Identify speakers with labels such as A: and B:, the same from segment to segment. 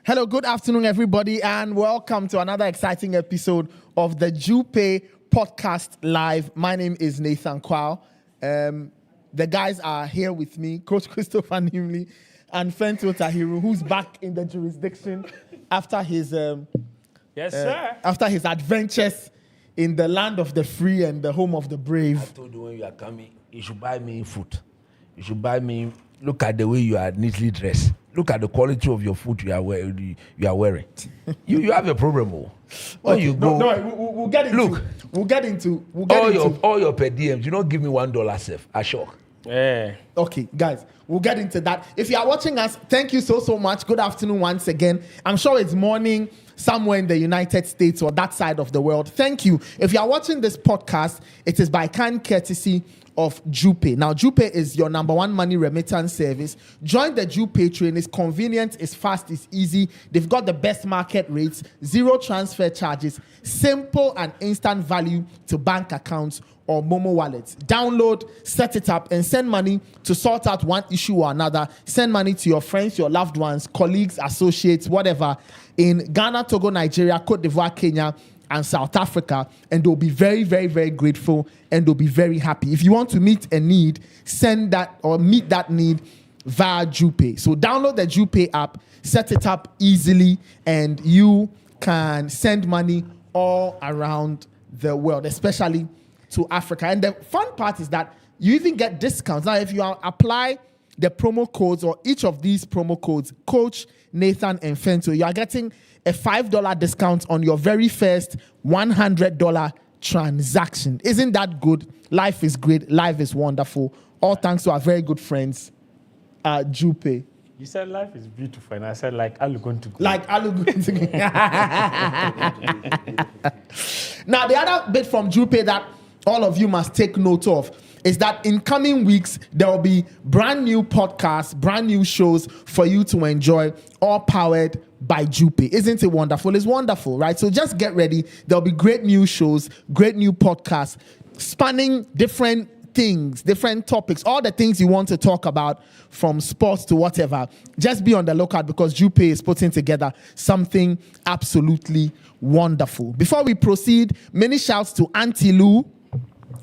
A: Hello, good afternoon, everybody, and welcome to another exciting episode of the Jupay Podcast Live. My name is Nathan Kwao. The guys are here with me, Coach Christopher Nimley and Fento Tahiru, who's back in the jurisdiction after his after his adventures in the land of the free and the home of the brave.
B: I told you when you are coming, you should buy me food. You should buy me. Look at the way you are neatly dressed. Look at the quality of your food you are wearing. You have a problem. When you go,
A: we'll get into.
B: Look,
A: we'll get into
B: all your per diems. You don't give me $1 safe. I shock.
A: Yeah. Okay, guys, we'll get into that. If you are watching us, thank you so much. Good afternoon once again. I'm sure it's morning somewhere in the United States or that side of the world. Thank you. If you are watching this podcast, it is by kind courtesy of Jupay. Now, Jupay is your number one money remittance service. Join the Jupay train. It's convenient, it's fast, it's easy. They've got the best market rates, zero transfer charges, simple and instant value to bank accounts or Momo wallets. Download, set it up, and send money to sort out one issue or another. Send money to your friends, your loved ones, colleagues, associates, whatever, in Ghana, Togo, Nigeria, Cote d'Ivoire, Kenya, and South Africa, and they'll be very, very, very grateful, and they'll be very happy. If you want to meet a need, send that or meet that need via Jupay. So download the Jupay app, set it up easily, and you can send money all around the world, especially to Africa. And the fun part is that you even get discounts. Now, if you apply the promo codes or each of these promo codes, Coach, Nathan, and Fento, you are getting a $5 discount on your very first $100 transaction. Isn't that good? Life is great. Life is wonderful. All thanks to our very good friends at Jupay.
C: You said life is beautiful, and I said like Alugontu.
A: Like Alugontu. Now, the other bit from Jupay that all of you must take note of is that in coming weeks, there will be brand new podcasts, brand new shows for you to enjoy, all powered by Jupay. Isn't it wonderful? It's wonderful, right? So just get ready. There'll be great new shows, great new podcasts, spanning different things, different topics, all the things you want to talk about, from sports to whatever. Just be on the lookout because Jupay is putting together something absolutely wonderful. Before we proceed, many shouts to Auntie Lou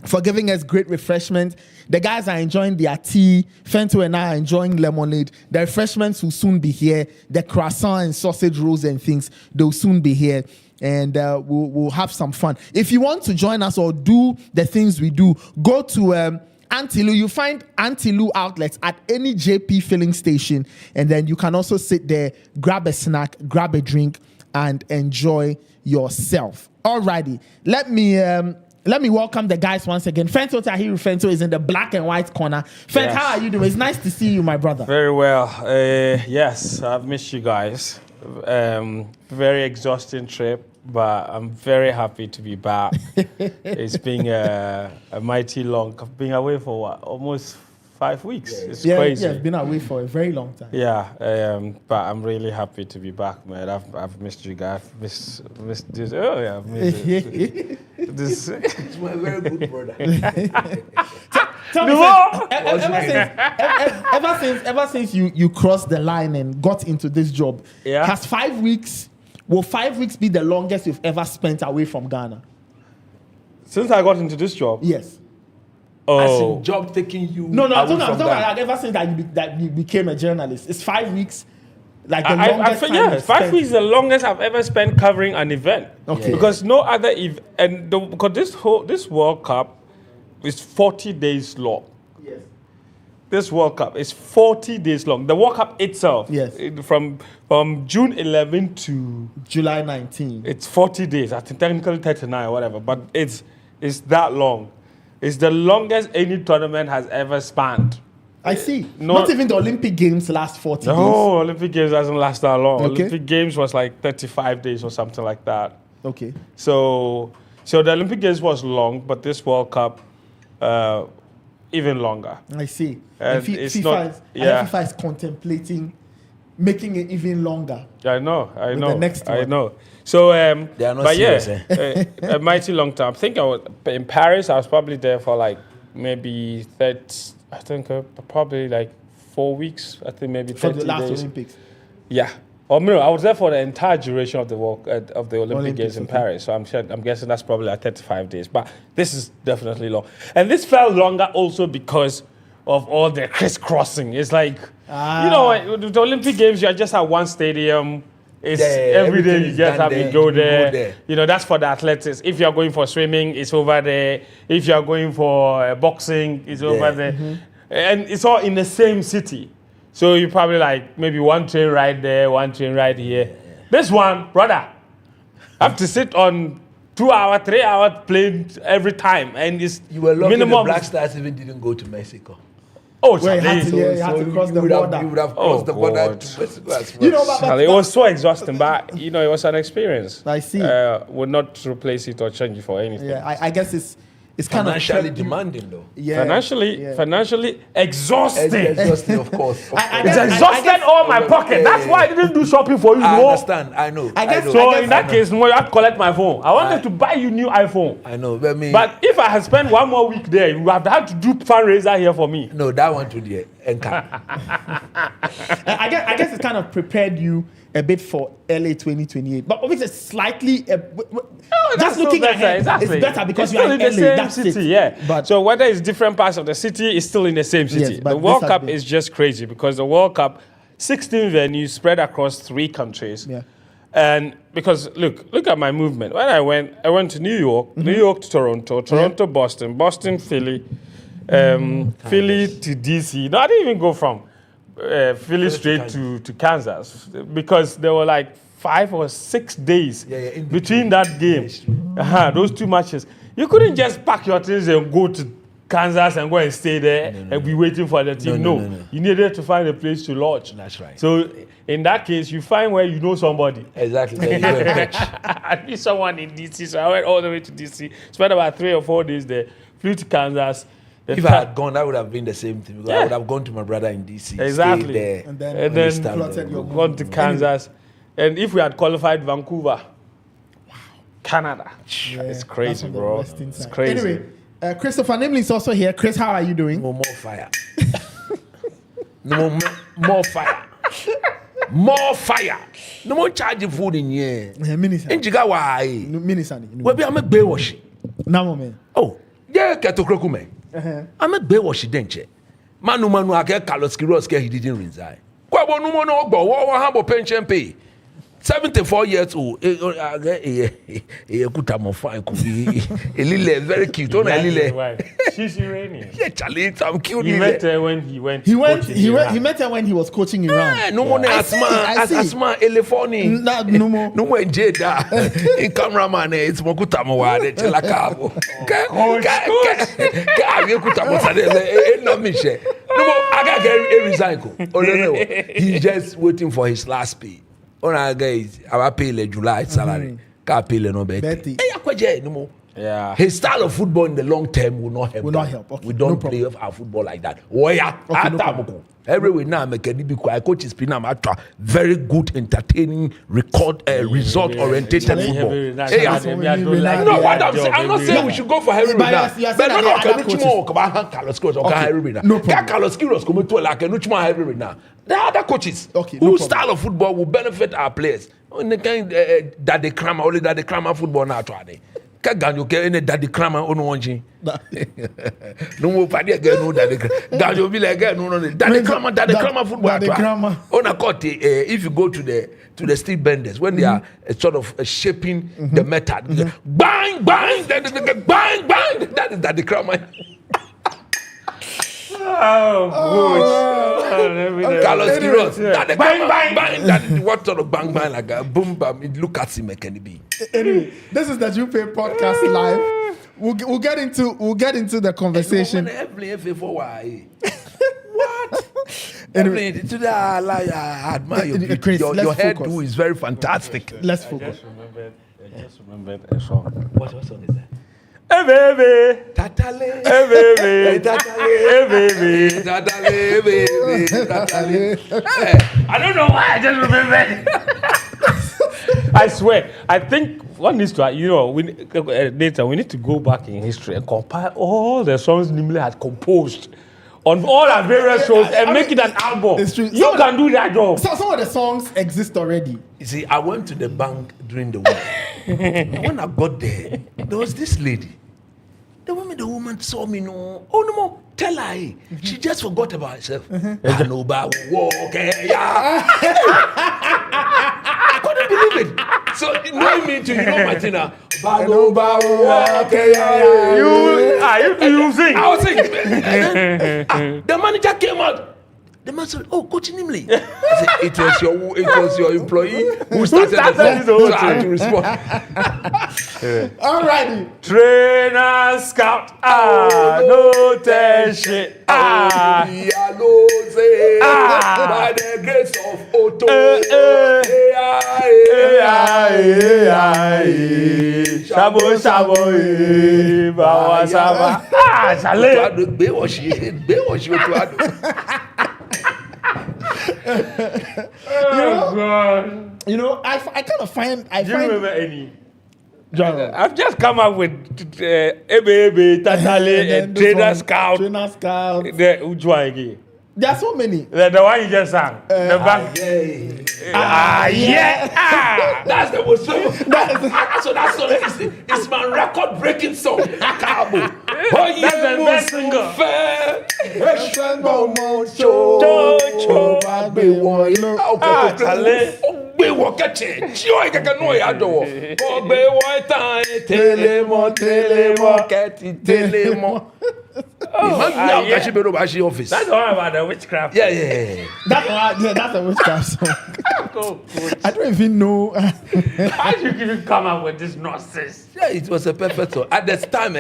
A: for giving us great refreshment. The guys are enjoying their tea. Fento and I are enjoying lemonade. The refreshments will soon be here. The croissant and sausage rolls and things, they'll soon be here. And we'll have some fun. If you want to join us or do the things we do, go to Auntie Lou. You find Auntie Lou outlets at any JP filling station. And then you can also sit there, grab a snack, grab a drink, and enjoy yourself. Alrighty, let me welcome the guys once again. Fento Tahiru Fento is in the black and white corner. Fent, yes. How are you doing? It's nice to see you, my brother.
C: Very well. Yes, I've missed you guys. Very exhausting trip, but I'm very happy to be back. It's been a mighty long. I've been away for what? Almost 5 weeks. It's crazy.
A: Yeah, I've been away for a very long time.
C: Yeah, but I'm really happy to be back, man. I've missed you guys. I've missed this. Oh yeah, I've missed it. This.
B: It's my very good brother.
A: Tell me, ever since you crossed the line and got into this job, has 5 weeks? Will 5 weeks be the longest you've ever spent away from Ghana?
C: Since I got into this job?
A: Yes.
B: Oh. As in job taking you.
A: No, I'm talking like ever since that you became a journalist. It's 5 weeks. Like the longest time.
C: Yeah, 5 weeks is the longest I've ever spent covering an event.
A: Okay.
C: Because no other event, because this World Cup is 40 days long.
A: Yes.
C: This World Cup is 40 days long. The World Cup itself,
A: yes,
C: from June 11 to
A: July 19.
C: It's 40 days. I think technically 39 or whatever, but it's that long. It's the longest any tournament has ever spanned.
A: I see. Not even the Olympic Games last 40 days.
C: No, Olympic Games doesn't last that long.
A: Okay.
C: Olympic Games was like 35 days or something like that.
A: Okay.
C: So the Olympic Games was long, but this World Cup, even longer.
A: I see.
C: And
A: FIFA is contemplating making it even longer.
C: I know.
A: The next one.
C: I know. So,
B: they are not serious,
C: a mighty long time. I think in Paris, I was probably there for like maybe probably like 4 weeks. I think maybe 30 days.
A: For the last Olympics.
C: Yeah. no, I was there for the entire duration of the Olympic Games in Paris. So I'm guessing that's probably like 35 days. But this is definitely long, and this felt longer also because of all the crisscrossing. It's like the Olympic Games, you're just at one stadium. It's every day you get up, you go there. You know, that's for the athletics. If you're going for swimming, it's over there. If you're going for boxing, it's over there. And it's all in the same city. So you probably like maybe one train ride there, one train ride here. This one, brother, I have to sit on 2 hour, 3 hour plane every time. And it's
B: you were lucky
C: minimum.
B: The Black Stars even didn't go to Mexico.
C: Oh,
A: you had to cross the border.
B: You would have crossed the border to Mexico as well.
A: You know, but
C: it was so exhausting, but it was an experience.
A: I see.
C: Would not replace it or change it for anything.
A: Yeah, I guess it's kind of
B: financially demanding, though.
A: Yeah,
C: financially exhausting.
B: Exhausting, of course.
C: It's exhausted all my pocket. That's why I didn't do shopping for you.
B: I understand. I know.
C: So in that case, no, you have to collect my phone. I wanted to buy you new iPhone.
B: I know.
C: But if I had spent one more week there, you would have had to do fundraiser here for me.
B: No, that one to the Enka.
A: I guess it kind of prepared you a bit for LA 2028, but obviously slightly. Just looking ahead, exactly. It's better because you're in
C: the
A: LA,
C: same city. Yeah, but so whether it's different parts of the city, it's still in the same city.
A: Yes,
C: the World Cup is just crazy because the World Cup, 16 venues spread across 3 countries.
A: Yeah.
C: And because look at my movement. When I went to New York, New York to Toronto, Toronto, Boston, Boston, Philly, Philly to DC. No, I didn't even go from Philly straight to Kansas because there were like 5 or 6 days between that game. Those 2 matches. You couldn't just pack your things and go to Kansas and go and stay there and be waiting for the team. No. You needed to find a place to lodge.
B: That's right.
C: So in that case, you find where you know somebody.
B: Exactly.
C: I knew someone in DC, so I went all the way to DC. Spent about 3 or 4 days there. Flew to Kansas.
B: If I had gone, that would have been the same thing. Because I would have gone to my brother in DC.
C: Exactly.
B: Stayed there,
A: and then plotted your
C: gone to Kansas. And if we had qualified Vancouver, Canada, it's crazy, bro. It's crazy.
A: Anyway, Christopher Namely is also here. Chris, how are you doing?
B: More fire. More fire. More fire. No more charging food in here.
A: Minisani.
B: Where be I make bay wash?
A: Now, man.
B: Oh, yeah, Katokroku me. I make bay wash denche. Manu ake Carlos Quiroz he didn't resign. Kwa bo numo no ogbo wo hambo pension pay. 74 years old. Kuta fine could be a little very cute.
C: She's Iranian.
B: Yeah, Charlie, I'm cute.
C: He met her when he went.
A: He met her when he was coaching Iran.
B: No more asma elefoni.
A: No more.
B: No more Jeda. In cameraman, it's Mokuta Moa de Chelakabo. No Michelle. No more. I got resign. He's just waiting for his last pay. On our guys, our pay July salary. Can't pay no better.
C: Yeah.
B: His style of football in the long term will not help.
A: Okay,
B: we don't play our football like that. Everywhere now, I coach is very good, entertaining, result-oriented football. No, what I'm saying, I'm not saying we should go for heavy now. But no, Carlos Quiroz come to like a heavy now. The other coaches whose style of football will benefit our players. That they cram only that they cram football now try. Ganyo ke ene daddy krama ono wonji no mo padi again no daddy ganyo be like again no daddy krama football on court if you go to the street benders when they are sort of shaping the method bang bang that is daddy krama. Carlos Quiroz. Bang, bang, bang. That is what sort of bang, bang, like a boom, bam. It look at him, can it be?
A: Anyway, this is the Jupay Podcast live. We'll get into the conversation.
B: What? Anyway, today I admire your
A: Chris,
B: your hairdo is very fantastic.
A: Let's focus.
C: I just remembered a song.
B: What song is that?
C: Hey baby,
B: Tatale,
C: hey baby,
B: Tatale,
C: hey baby,
B: Tatale.
C: I don't know why I just remembered. I swear, I think one needs to, later we need to go back in history and compile all the songs Nimble had composed on all our various shows and make it an album.
A: It's true.
C: You can do that job.
A: So some of the songs exist already.
B: You see, I went to the bank during the week. And when I got there, there was this lady. The woman saw me, no more. Tell her, she just forgot about herself. I couldn't believe it. So knowing me too, Martina.
C: You sing.
B: I was singing. The manager came out. The man said, "Oh, Coach Nimley." I said, it was your employee who started the song, so I had to respond.
A: Alrighty.
C: Trainer scout, no tell shit,
B: By the grace of Otto,
C: shabo, bawa saba, chale.
A: You know, I kind of find.
C: Do you remember any?
A: Genre.
C: I've just come up with Ebe, Tatale, Trainer Scout.
A: Trainer Scout.
C: The Ujwa again.
A: There are so many.
C: The one you just sang. The back.
B: That's the most so that's it's my record-breaking song.
C: That's the best single.
B: That's the
C: one about the witchcraft.
B: Yeah.
A: That's a witchcraft song. I don't even know.
C: How did you even come up with this nonsense?
B: Yeah, it was a perfect song. At that time,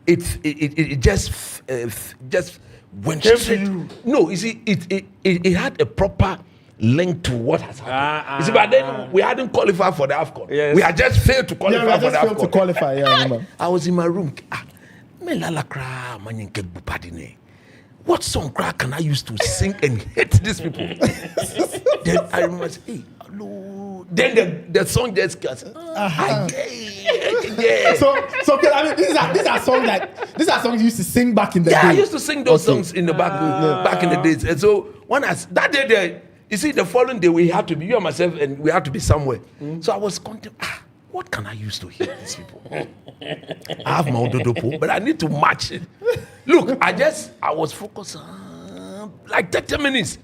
B: it just went
C: Came to
B: straight.
C: you.
B: No, you see, it had a proper link to what has happened. You see, but then we hadn't qualified for the AFCON.
C: Yes.
B: We had just failed to qualify
A: Yeah, we
B: for the
A: just failed to
B: AFCON.
A: qualify. Yeah, I remember.
B: I was in my room. What song crack can I use to sing and hit these people? Then I remember, hey, hello. Then the song just goes. Yeah.
A: So I mean, these are songs you used to sing back in the day.
B: I used to sing those songs in the back in the days. And so that day, you see, the following day we had to be you and myself, and we had to be somewhere. So I was contemplating, what can I use to hit these people? I have my own dodopo, but I need to match it. Look, I was focused like 30 minutes.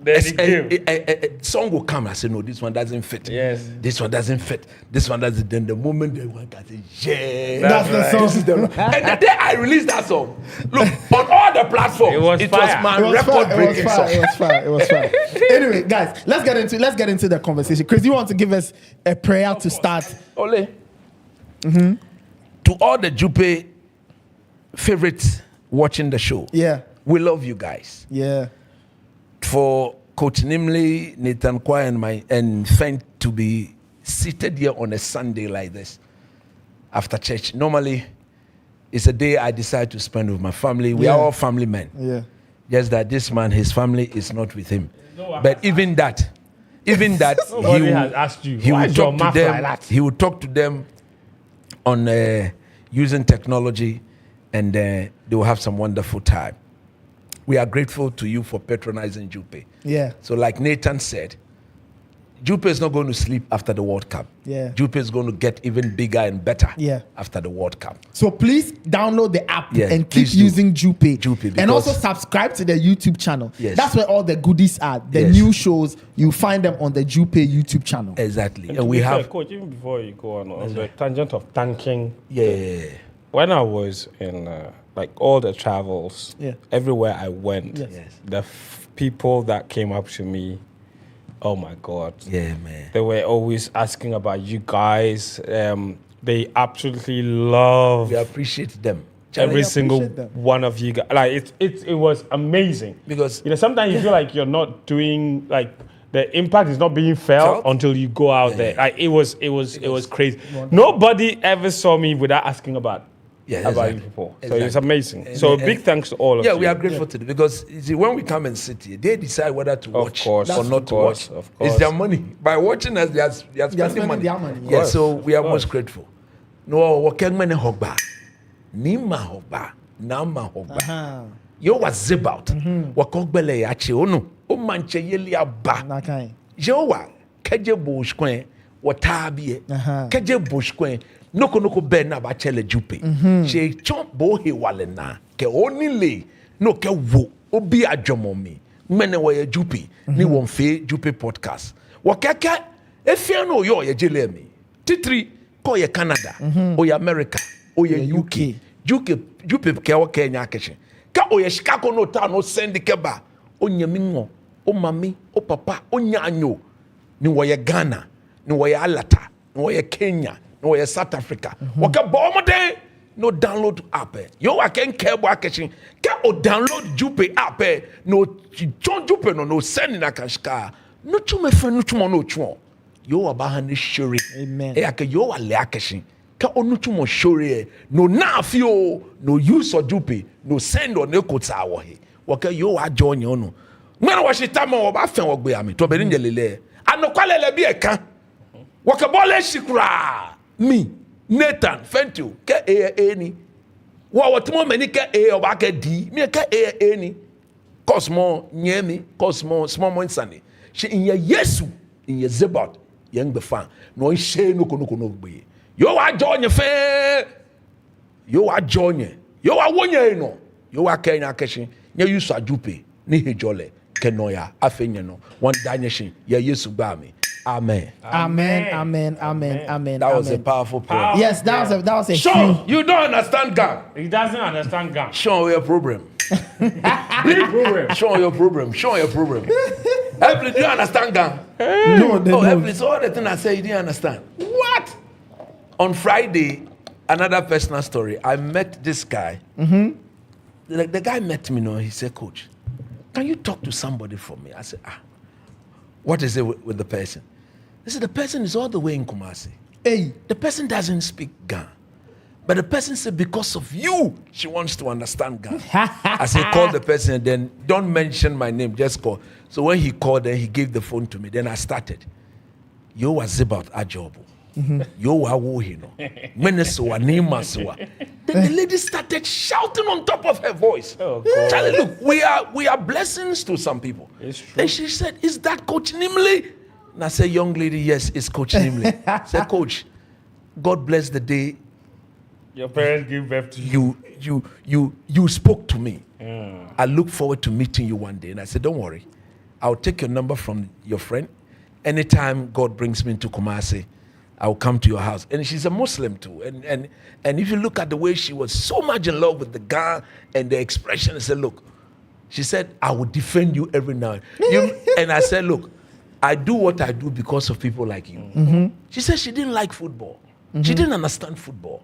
B: A song will come. I say, no, this one doesn't fit.
C: Yes.
B: This one doesn't fit. This one doesn't. Then the moment they want, I say, yeah.
A: That's the song.
B: This is the, and the day I released that song, look, on all the platforms,
C: It was
B: my record-breaking song.
A: It was fire. Anyway, guys, let's get into the conversation. Chris, you want to give us a prayer to start?
B: Ole. To all the Jupay favorites watching the show,
A: Yeah.
B: we love you guys.
A: Yeah.
B: For Coach Nimley, Nathan Kwai, and Fent to be seated here on a Sunday like this after church. Normally, it's a day I decide to spend with my family. We are all family men.
A: Yeah.
B: Just that this man, his family is not with him. But even that,
C: Nobody has asked you.
B: he
C: Why
B: will
C: is your
B: talk to
C: mouth
B: them.
C: like that?
B: He will talk to them on using technology, and they will have some wonderful time. We are grateful to you for patronizing Jupay.
A: Yeah.
B: So like Nathan said, Jupay is not going to sleep after the World Cup.
A: Yeah.
B: Jupay is going to get even bigger and better
A: Yeah.
B: after the World Cup.
A: So please download the app
B: Yeah,
A: and keep
B: please do.
A: using Jupay.
B: Jupay,
A: And also
B: because-
A: subscribe to the YouTube channel.
B: Yes.
A: That's where all the goodies are. The
B: Yes.
A: new shows, you find them on the Jupay YouTube channel.
B: Exactly.
C: And
B: And we have,
C: Coach, even before you go on the tangent of thanking,
B: yeah.
C: when I was in like all the travels,
A: Yeah.
C: everywhere I went,
A: Yes.
C: the people that came up to me, oh my God,
B: Yeah, man.
C: they were always asking about you guys. They absolutely love
B: We appreciate them.
C: every
A: I
C: single
A: appreciate them.
C: one of you guys. Like it was amazing.
B: Because
C: Sometimes you feel like you're not doing like the impact is not being felt until you go out there. Like it was crazy. Nobody ever saw me without asking about
B: exactly.
C: you people. So
B: Exactly.
C: it's amazing. So big thanks to all of you.
B: Yeah, we are grateful to them because you see, when we come and sit here, they decide whether to watch
C: course,
B: or
C: of
B: not to
C: course,
B: watch.
C: of course.
B: It's their money. By watching us, they are spending money.
A: their money,
B: Yeah,
C: course,
B: so we are
C: of
B: most grateful. No, wakeng mene hogba, nima hogba, nama hogba. You was zip out. Wakogbele yache ono. O manche yeli aba.
A: Nakai.
B: Jewa keje bush kwen watabie. Keje bush kwen noko ben na ba chele Jupay. She chomp bo he wale na ke onile no ke wo obi adwomomi. Mene wo ye Jupay ni won fe Jupay Podcast. Wakeke efia no yo ye jelemi. Titri ko ye Canada, o ye America, o ye UK. Jupay ke wo Kenya keshe. Ka o ye Chicago no ta no send keba. O nyamingo, o mami, o papa, o nyanyo. Ni wo ye Ghana, ni wo ye Alata, ni wo ye Kenya, ni wo ye South Africa. Waka bomode no download app. Yo I can kebo akeshin. Ka o download Jupay app. No John Jupay no send na kashka. No chume fe no chumo no chumo. Yo abahani shuri.
A: Amen.
B: Ake yo ale akeshin. Ka onu chumo shuri. No na fio no use of Jupay. No send on ekota wo he. Waka yo ajo nye onu. Mwana washitama wa fen wogbe ami. To be nje lele. Anokwalele bi eka. Waka bole shikura. Me Nathan Fentu ke ni. Wa wotimo meni ke oba ke di. Me ke ni. Cosmo nyemi, Cosmo small mo insani. She in ye Yesu, in ye Zebot, yang be fan. No she no gbe. Yo wa jonye fe. Yo wa jonye. Yo wa wonye no. Yo wa Kenya keshin. Nye use Jupay ni hejole kenoya afenye no. One danyeshin ye Yesu ba me. Amen.
A: Amen.
B: That was a powerful prayer.
A: Yes, that was a
B: Sean,
A: huge.
B: you don't understand gang.
C: He doesn't understand gang.
B: Show your problem.
C: Big problem.
B: Show your problem. Every do you understand gang?
A: No, they don't.
B: Every so all the thing I say you didn't understand. What? On Friday, another personal story. I met this guy. The guy met me. He said, "Coach, can you talk to somebody for me?" I said, what is it with the person? He said, the person is all the way in Kumasi.
A: Hey.
B: The person doesn't speak Ga. But the person said, because of you, she wants to understand Ga. I said, call the person and then don't mention my name, just call. So when he called, then he gave the phone to me. Then I started. Yo was about a job. Yo wa wohino. Menesoa nemasoa. Then the lady started shouting on top of her voice.
C: Oh, God.
B: Charlie, look, we are blessings to some people.
C: It's true.
B: And she said, is that Coach Nimley? And I said, young lady, yes, it's Coach Nimley. I said, Coach, God bless the day
C: Your parents give birth to you.
B: you spoke to me. I look forward to meeting you one day. And I said, don't worry. I'll take your number from your friend. Anytime God brings me into Kumasi, I'll come to your house. And she's a Muslim too. And if you look at the way she was so much in love with the guy and the expression, I said, look, she said, I will defend you every now and I said, look, I do what I do because of people like you. She said she didn't like football. She didn't understand football.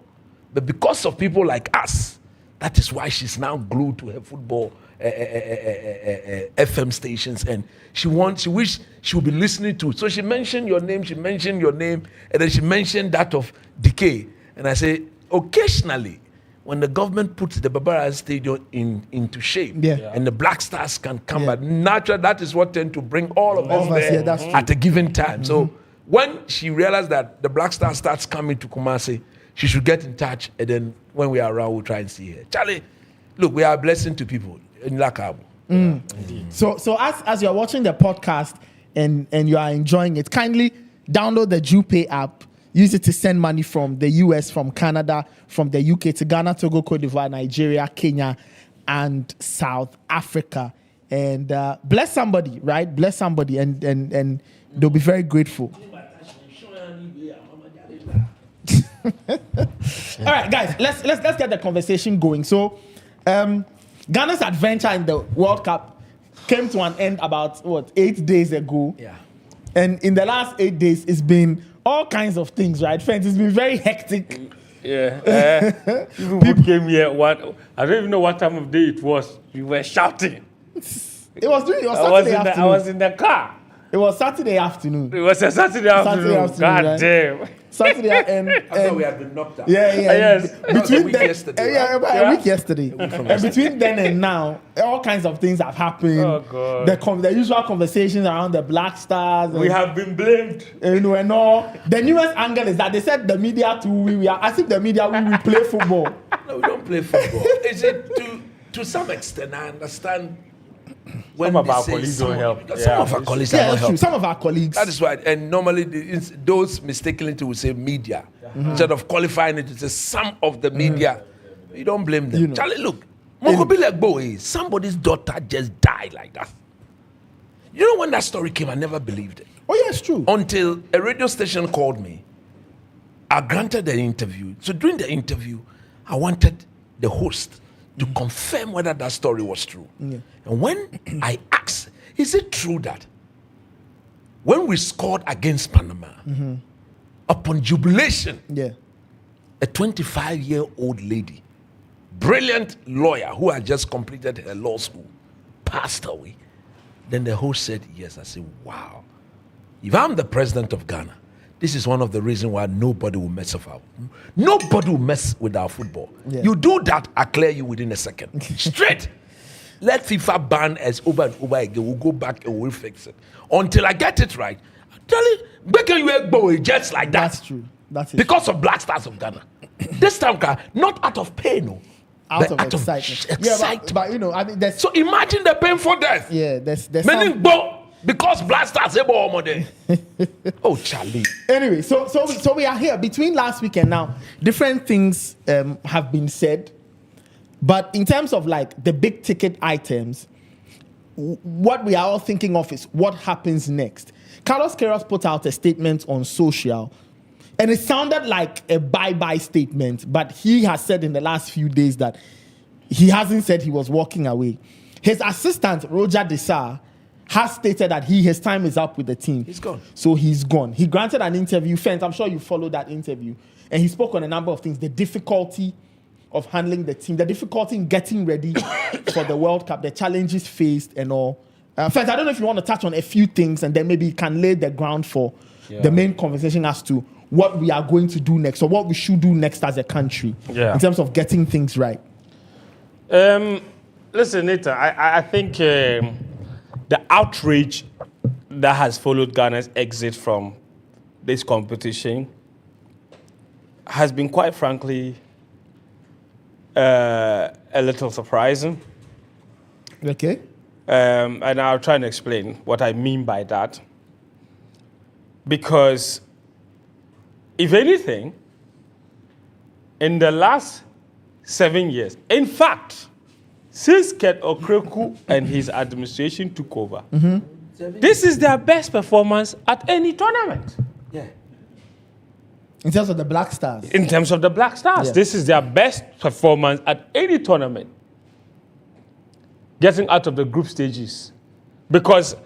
B: But because of people like us, that is why she's now glued to her football FM stations, and she wished she would be listening to it. So she mentioned your name, and then she mentioned that of Decay. And I say, occasionally, when the government puts the Barbara Stadium into shape, and the Black Stars can come back, naturally, that is what tends to bring all of us there at a given time. So when she realized that the Black Stars starts coming to Kumasi, she should get in touch, and then when we are around, we'll try and see her. Charlie, look, we are a blessing to people in Lakabu.
A: So as you're watching the podcast and you are enjoying it, kindly download the Jupay app. Use it to send money from the US, from Canada, from the UK to Ghana, Togo, Cote d'Ivoire, Nigeria, Kenya, and South Africa. And bless somebody, right? Bless somebody, and they'll be very grateful. All right, guys, let's get the conversation going. So, Ghana's adventure in the World Cup came to an end about 8 days ago.
B: Yeah.
A: And in the last 8 days, it's been all kinds of things, right, friends? It's been very hectic.
C: Yeah. People came here. I don't even know what time of day it was. We were shouting.
A: It was Saturday afternoon.
C: I was in the car.
A: It was Saturday afternoon.
C: It was a Saturday afternoon. God
A: right?
C: damn.
A: Saturday and
B: I thought we had been knocked out.
A: Yeah.
C: Yes.
A: Between
B: a week
A: then,
B: yesterday,
A: a week yesterday. And between then and now, all kinds of things have happened.
C: Oh, God.
A: The usual conversations around the Black Stars.
C: We have been blamed.
A: And all. The newest angle is that they said the media too. We are as if the media we play football.
B: No, we don't play football. Is it to to some extent, I understand when
C: Some of
B: they
C: our
B: say
C: colleagues don't help.
B: because
C: Yeah,
B: some of our
C: it's
B: colleagues
A: Yeah,
B: are not
A: that's true.
B: helping.
A: Some of our colleagues.
B: That is why, and normally those mistakenly will say media instead of qualifying it to say some of the media. You don't blame them.
A: You know.
B: Charlie, look, Mokobi Legbo, somebody's daughter just died like that. You know when that story came, I never believed it
A: Oh, yeah, it's true.
B: until a radio station called me. I granted the interview. So during the interview, I wanted the host to confirm whether that story was true.
A: Yeah.
B: And when I asked, is it true that when we scored against Panama, upon jubilation,
A: Yeah.
B: a 25-year-old lady, brilliant lawyer who had just completed her law school, passed away? Then the host said, yes. I said, wow. If I'm the president of Ghana, this is one of the reasons why nobody will mess with nobody will mess with our football.
A: Yeah.
B: You do that, I clear you within a second. Straight. Let FIFA ban us over and over again. We'll go back and we'll fix it. Until I get it right, I'm telling you, making you go just like that.
A: That's true. That's it.
B: Because of Black Stars of Ghana. This time, not out of pain, no.
A: Out
B: but
A: of excitement. Yeah,
B: excitement.
A: but you know, I mean, there's
B: So imagine the painful death.
A: yeah, there's
B: Meaning,
A: some,
B: go because Black Stars able almost. Oh, Charlie.
A: anyway. So we are here between last week and now. Different things have been said, but in terms of like the big ticket items, what we are all thinking of is what happens next. Carlos Queiroz put out a statement on social, and it sounded like a bye-bye statement, but he has said in the last few days that he hasn't said he was walking away. His assistant, Roger Desar, has stated that his time is up with the team.
B: He's gone.
A: So he's gone. He granted an interview. Friends, I'm sure you followed that interview. And he spoke on a number of things. The difficulty of handling the team, the difficulty in getting ready for the World Cup, the challenges faced and all. Friends, I don't know if you want to touch on a few things and then maybe you can lay the ground for the main conversation as to what we are going to do next or what we should do next as a country in terms of getting things right.
C: Listen, Nathan, I think the outrage that has followed Ghana's exit from this competition has been, quite frankly, a little surprising.
A: Okay.
C: And I'll try and explain what I mean by that. Because, if anything, in the last 7 years, in fact, since Ket Okreku and his administration took over, this is their best performance at any tournament.
B: Yeah.
A: In terms of the Black Stars.
C: In terms of the Black Stars, this is their best performance at any tournament. Getting out of the group stages. Because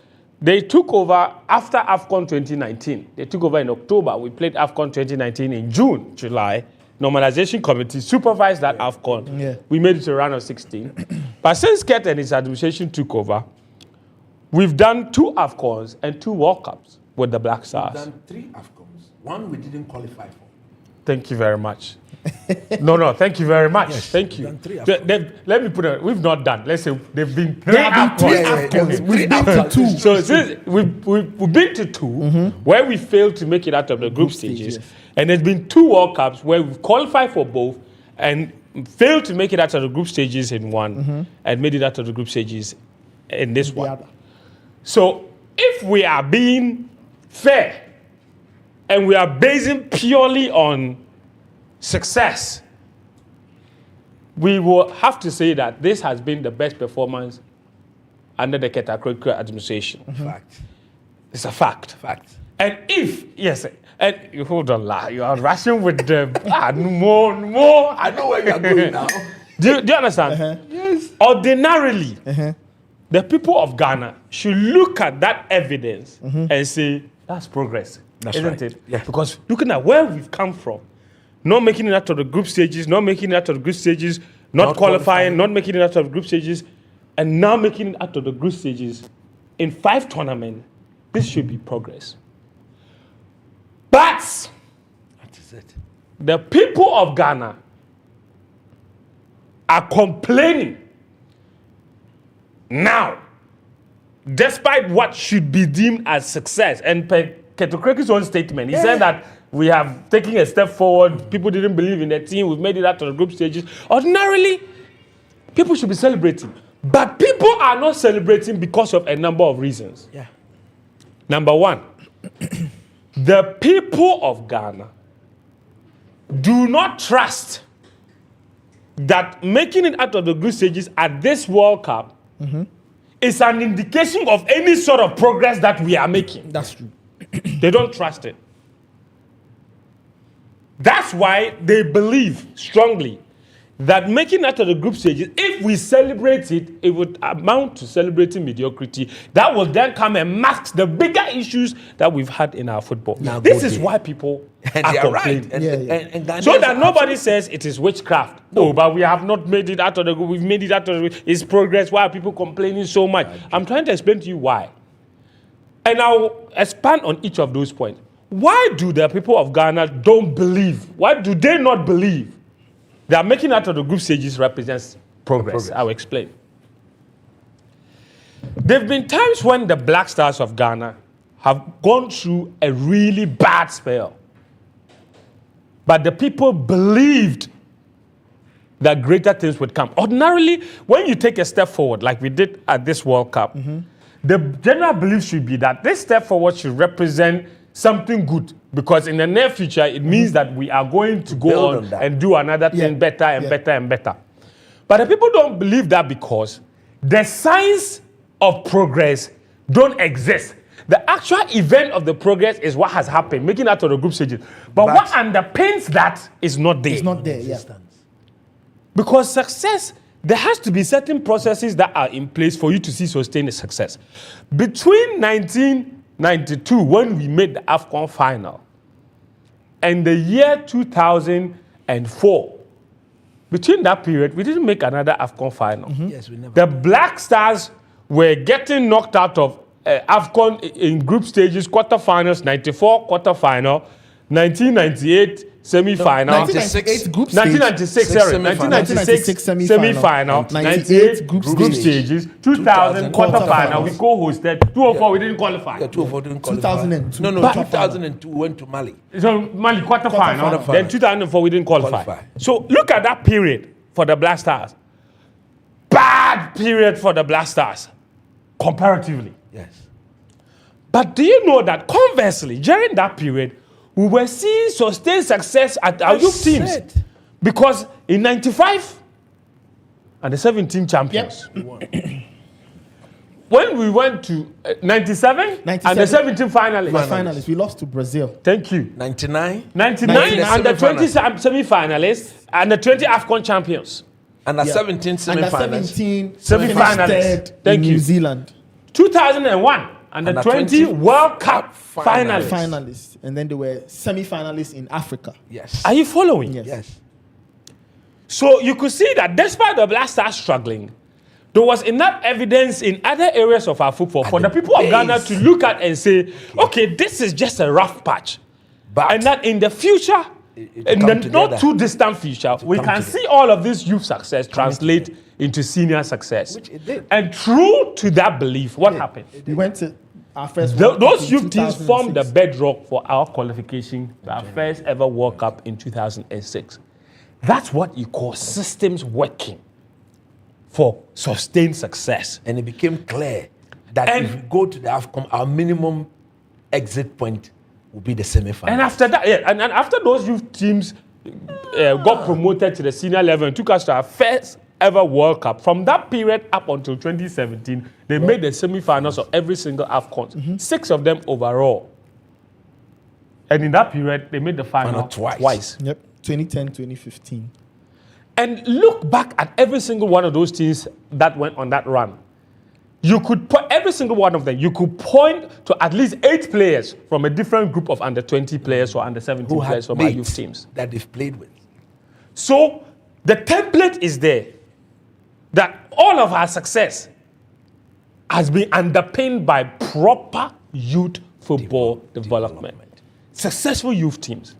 C: they took over after AFCON 2019. They took over in October. We played AFCON 2019 in June, July. Normalization Committee supervised that AFCON.
A: Yeah.
C: We made it to round of 16. But since Ket and his administration took over, we've done 2 AFCONs and 2 World Cups with the Black Stars.
B: We've done 3 AFCONs. One we didn't qualify for.
C: Thank you very much. No, thank you very much. Thank you.
B: done 3
C: Let me put it, we've not done. Let's say they've been 3
A: There have been 3
C: AFCONs.
A: AFCONs. We've been to
B: AFCONs.
A: 2.
C: So since we've been to 2 where we failed to make it out of the group stages,
A: stages.
C: and there's been 2 World Cups where we've qualified for both and failed to make it out of the group stages in one and made it out of the group stages in this one.
A: other.
C: So if we are being fair and we are basing purely on success, we will have to say that this has been the best performance under the Ket Okreku administration.
B: Fact.
C: It's a fact.
B: Fact.
C: And if, yes, and you hold on, you are rushing with the, more.
B: I know where you are going now.
C: Do you understand?
B: Yes.
C: Ordinarily, the people of Ghana should look at that evidence and say, that's progress.
B: That's
C: isn't
B: right.
C: it?
B: Yeah.
C: Because looking at where we've come from, not making it out of the group stages, not making it out of the group stages, not qualifying, not making it out of the group stages, and now making it out of the group stages in 5 tournaments, this should be progress. But
B: That is it.
C: the people of Ghana are complaining now, despite what should be deemed as success. And Ket Okreku's own statement, he said that we have taken a step forward. People didn't believe in the team. We've made it out to the group stages. Ordinarily, People should be celebrating. But people are not celebrating because of a number of reasons.
B: Yeah.
C: Number one, the people of Ghana do not trust that making it out of the group stages at this World Cup is an indication of any sort of progress that we are making.
A: That's true.
C: They don't trust it. That's why they believe strongly that making it out of the group stages, if we celebrate it, it would amount to celebrating mediocrity. That will then come and mask the bigger issues that we've had in our football.
B: Now
C: this is why people
B: and
C: are
B: they are
C: complaining.
B: right. And
C: So that nobody says it is witchcraft. No, but we have not made it out of the group. We've made it out of the group. It's progress. Why are people complaining so much? I'm trying to explain to you why. And I'll expand on each of those points. Why do the people of Ghana don't believe? Why do they not believe that making out of the group stages represents progress? I'll explain. There have been times when the Black Stars of Ghana have gone through a really bad spell. But the people believed that greater things would come. Ordinarily, when you take a step forward, like we did at this World Cup, the general belief should be that this step forward should represent something good, because in the near future, it means that we are going to go on and do another thing better and better and better. But the people don't believe that because the signs of progress don't exist. The actual event of the progress is what has happened, making out of the group stages. But what underpins that is not there.
A: It's not there,
C: Because success, there has to be certain processes that are in place for you to see sustained success. Between 1992, when we made the AFCON final, and the year 2004, between that period, we didn't make another AFCON final.
B: Yes, we never.
C: The Black Stars were getting knocked out of AFCON in group stages, quarterfinals, 94 quarterfinal, 1998 semi-final,
A: 1998 group stage,
C: 1996, sorry, 1996 semi-final, 98 group stages, 2000 quarterfinal, we co-hosted, 2004 we didn't qualify.
B: Yeah, 2004 didn't qualify.
A: 2002.
B: No, 2002 we went to Mali.
C: So Mali quarterfinal, then 2004 we didn't qualify. So look at that period for the Black Stars. Bad period for the Black Stars, comparatively.
B: Yes.
C: But do you know that conversely, during that period, we were seeing sustained success at our youth teams? Because in 95 and the 17 champions, when we went to 97 and the 17 finalists,
A: we lost to Brazil.
C: Thank you.
B: 99
C: and the 20 semi-finalists and the 20 AFCON champions.
B: And the 17 semi-finalists.
C: Semi-finalists. Thank you.
A: New Zealand.
C: 2001 and the 20 World Cup finalists.
A: Finalists. And then they were semi-finalists in Africa.
B: Yes.
C: Are you following?
B: Yes.
C: So you could see that despite the Black Stars struggling, there was enough evidence in other areas of our football for the people of Ghana to look at and say, okay, this is just a rough patch. And that in the future, in the not too distant future, we can see all of this youth success translate into senior success.
B: Which it did.
C: And true to that belief, what happened?
A: We went to our first World Cup
C: Those
A: in
C: youth teams
A: 2006.
C: formed the bedrock for our qualification to our first ever World Cup in 2006. That's what you call systems working for sustained success.
B: And it became clear that if we go to the AFCON, our minimum exit point will be the semi-final.
C: And after that, and after those youth teams got promoted to the senior level and took us to our first ever World Cup, from that period up until 2017, they made the semi-finals of every single AFCON, 6 of them overall. And in that period, they made the final twice.
A: Yep, 2010, 2015.
C: And look back at every single one of those teams that went on that run. You could put every single one of them, you could point to at least 8 players from a different group of under 20 players or under 17 players from our youth teams
B: that they've played with.
C: So the template is there that all of our success has been underpinned by proper youth football development. Successful youth teams.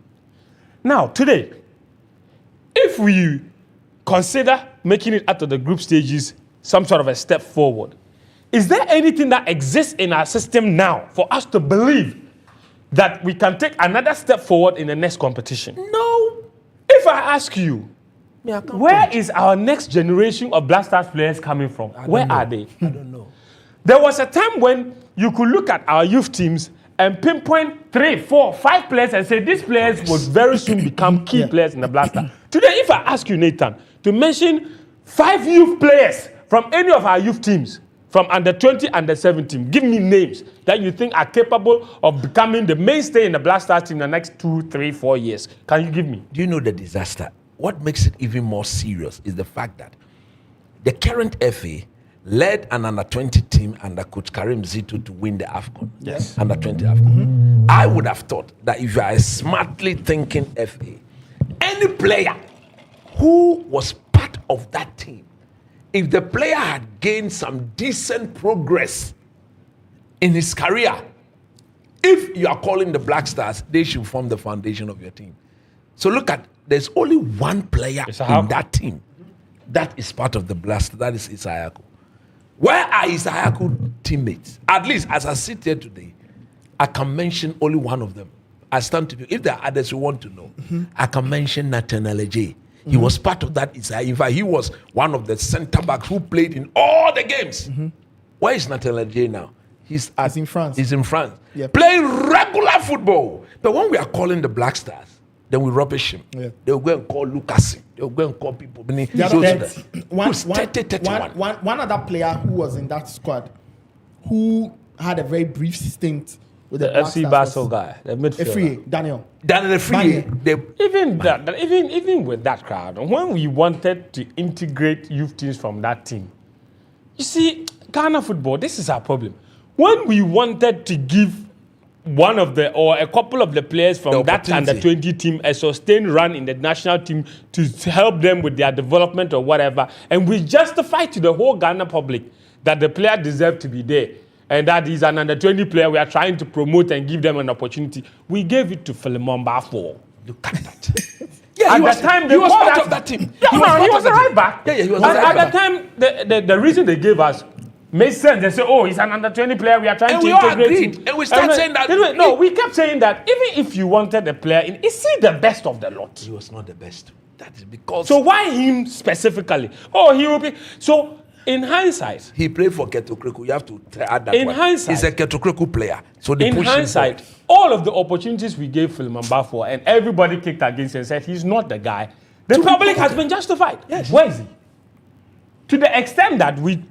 C: Now, today, if we consider making it out of the group stages some sort of a step forward, is there anything that exists in our system now for us to believe that we can take another step forward in the next competition?
B: No.
C: If I ask you, Where is our next generation of Black Stars players coming from? Where are they?
B: I don't know.
C: There was a time when you could look at our youth teams and pinpoint 3, 4, 5 players and say these players would very soon become key players in the Black Stars. Today, if I ask you, Nathan, to mention 5 youth players from any of our youth teams, from under 20, under 17, give me names that you think are capable of becoming the mainstay in the Black Stars team in the next 2, 3, 4 years. Can you give me?
B: Do you know the disaster? What makes it even more serious is the fact that the current FA led an under-20 team under Coach Karim Zito to win the AFCON.
C: Yes.
B: Under-20 AFCON. I would have thought that if you are a smartly thinking FA, any player who was part of that team, if the player had gained some decent progress in his career, if you are calling the Black Stars, they should form the foundation of your team. So look at, there's only one player in that team that is part of the Blast, that is Isayako. Where are Isayako teammates? At least as I sit here today, I can mention only one of them. I stand to you. If there are others who want to know, I can mention Nathaniel J. He was part of that Isayako. In fact, he was one of the centre backs who played in all the games. Where is Nathaniel J now? He's
A: in France.
B: He's in France.
A: Yep.
B: Playing regular football. But when we are calling the Black Stars, then we rubbish him. Yeah. They'll go and call Lucas. They'll go and call people.
A: One other player who was in that squad, who had a very brief stint with the
C: FC Basel guy, the midfielder.
A: Daniel
C: Even with that crowd, when we wanted to integrate youth teams from that team, you see, Ghana football, this is our problem. When we wanted to give one of the or a couple of the players from that under 20 team a sustained run in the national team to help them with their development or whatever, and we justify to the whole Ghana public that the player deserved to be there and that he's an under 20 player we are trying to promote and give them an opportunity, we gave it to Philemon Bafo.
B: Look at that. Yeah,
C: at the time
B: he was part of that team.
C: Yeah, he was a right back.
B: Yeah, he was a right back.
C: At the time, the reason they gave us made sense. They say, oh, he's an under 20 player. We are trying to integrate him.
B: And we start saying that.
C: No, we kept saying that even if you wanted a player in, is he the best of the lot?
B: He was not the best. That is because.
C: So why him specifically? Oh, he will be. So in hindsight,
B: he played for Ketokreku. You have to add that.
C: In hindsight,
B: he's a Ketokreku player. So they
C: in hindsight, all of the opportunities we gave Philemon Bafo and everybody kicked against him and said he's not the guy. The public has been justified. Yes. Where is he? To the extent that we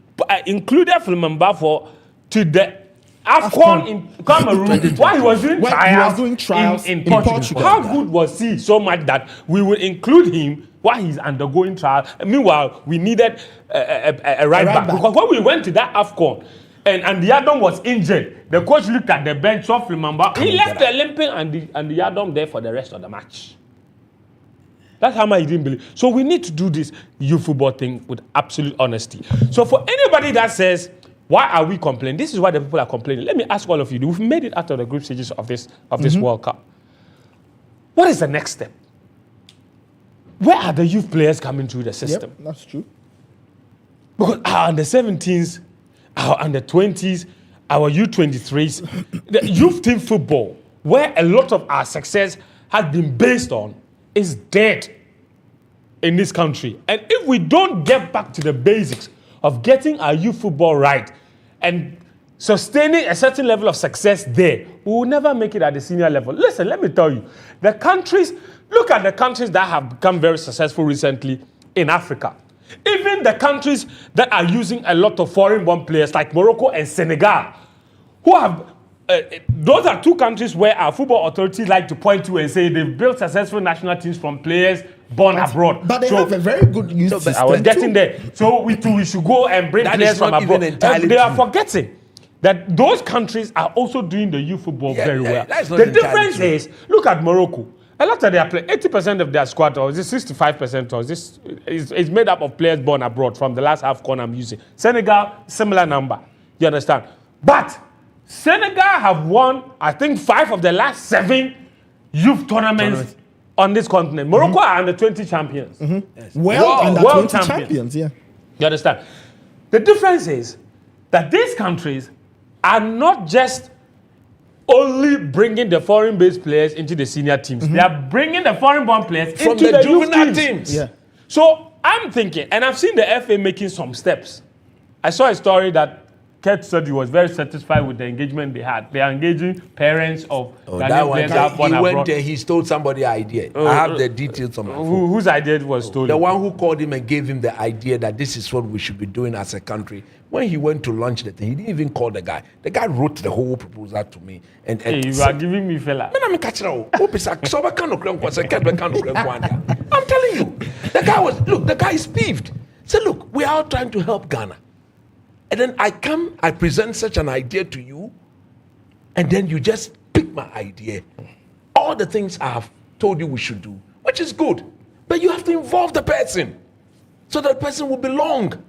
C: included Philemon Bafo to the AFCON in Cameroon while he was doing trials in Portugal. How good was he so much that we would include him while he's undergoing trial? Meanwhile, we needed a right back. Because when we went to that AFCON and the Yadom was injured, the coach looked at the bench, saw Philemon Bafo. He left the limping and the Yadom there for the rest of the match. That's how much he didn't believe. So we need to do this youth football thing with absolute honesty. So for anybody that says, why are we complaining? This is why the people are complaining. Let me ask all of you. We've made it out of the group stages of this World Cup. What is the next step? Where are the youth players coming through the system?
A: Yep, that's true.
C: Because our under-17s, our under-20s, our U23s, the youth team football, where a lot of our success has been based on, is dead in this country. And if we don't get back to the basics of getting our youth football right and sustaining a certain level of success there, we will never make it at the senior level. Listen, let me tell you, look at the countries that have become very successful recently in Africa. Even the countries that are using a lot of foreign-born players like Morocco and Senegal, who have those are two countries where our football authorities like to point to and say they've built successful national teams from players born abroad.
A: But they have a very good youth system.
C: I was getting there. So we should go and bring players from abroad. They are forgetting that those countries are also doing the youth football very well. The difference is, look at Morocco. A lot of their players, 80% of their squad, or is it 65%, or is made up of players born abroad from the last AFCON I'm using. Senegal, similar number. You understand? But Senegal have won, I think, 5 of the last 7 youth tournaments on this continent. Morocco are under 20 champions.
A: Yes. Under 20 champions, yeah.
C: You understand? The difference is that these countries are not just only bringing the foreign-based players into the senior teams. They are bringing the foreign-born players into the juvenile teams.
A: Yeah.
C: So I'm thinking, and I've seen the FA making some steps. I saw a story that Kurt said he was very satisfied with the engagement they had. They are engaging parents of Ghanaian players that have gone abroad.
B: He went there, he stole somebody's idea. I have the details on my phone.
C: Whose idea was stolen?
B: The one who called him and gave him the idea that this is what we should be doing as a country. When he went to launch the thing, he didn't even call the guy. The guy wrote the whole proposal to me. And
C: hey, you are giving me fella.
B: I'm telling you, the guy is peeved. Say, look, we are all trying to help Ghana. And then I present such an idea to you, and then you just pick my idea. All the things I have told you we should do, which is good, but you have to involve the person so that person will belong.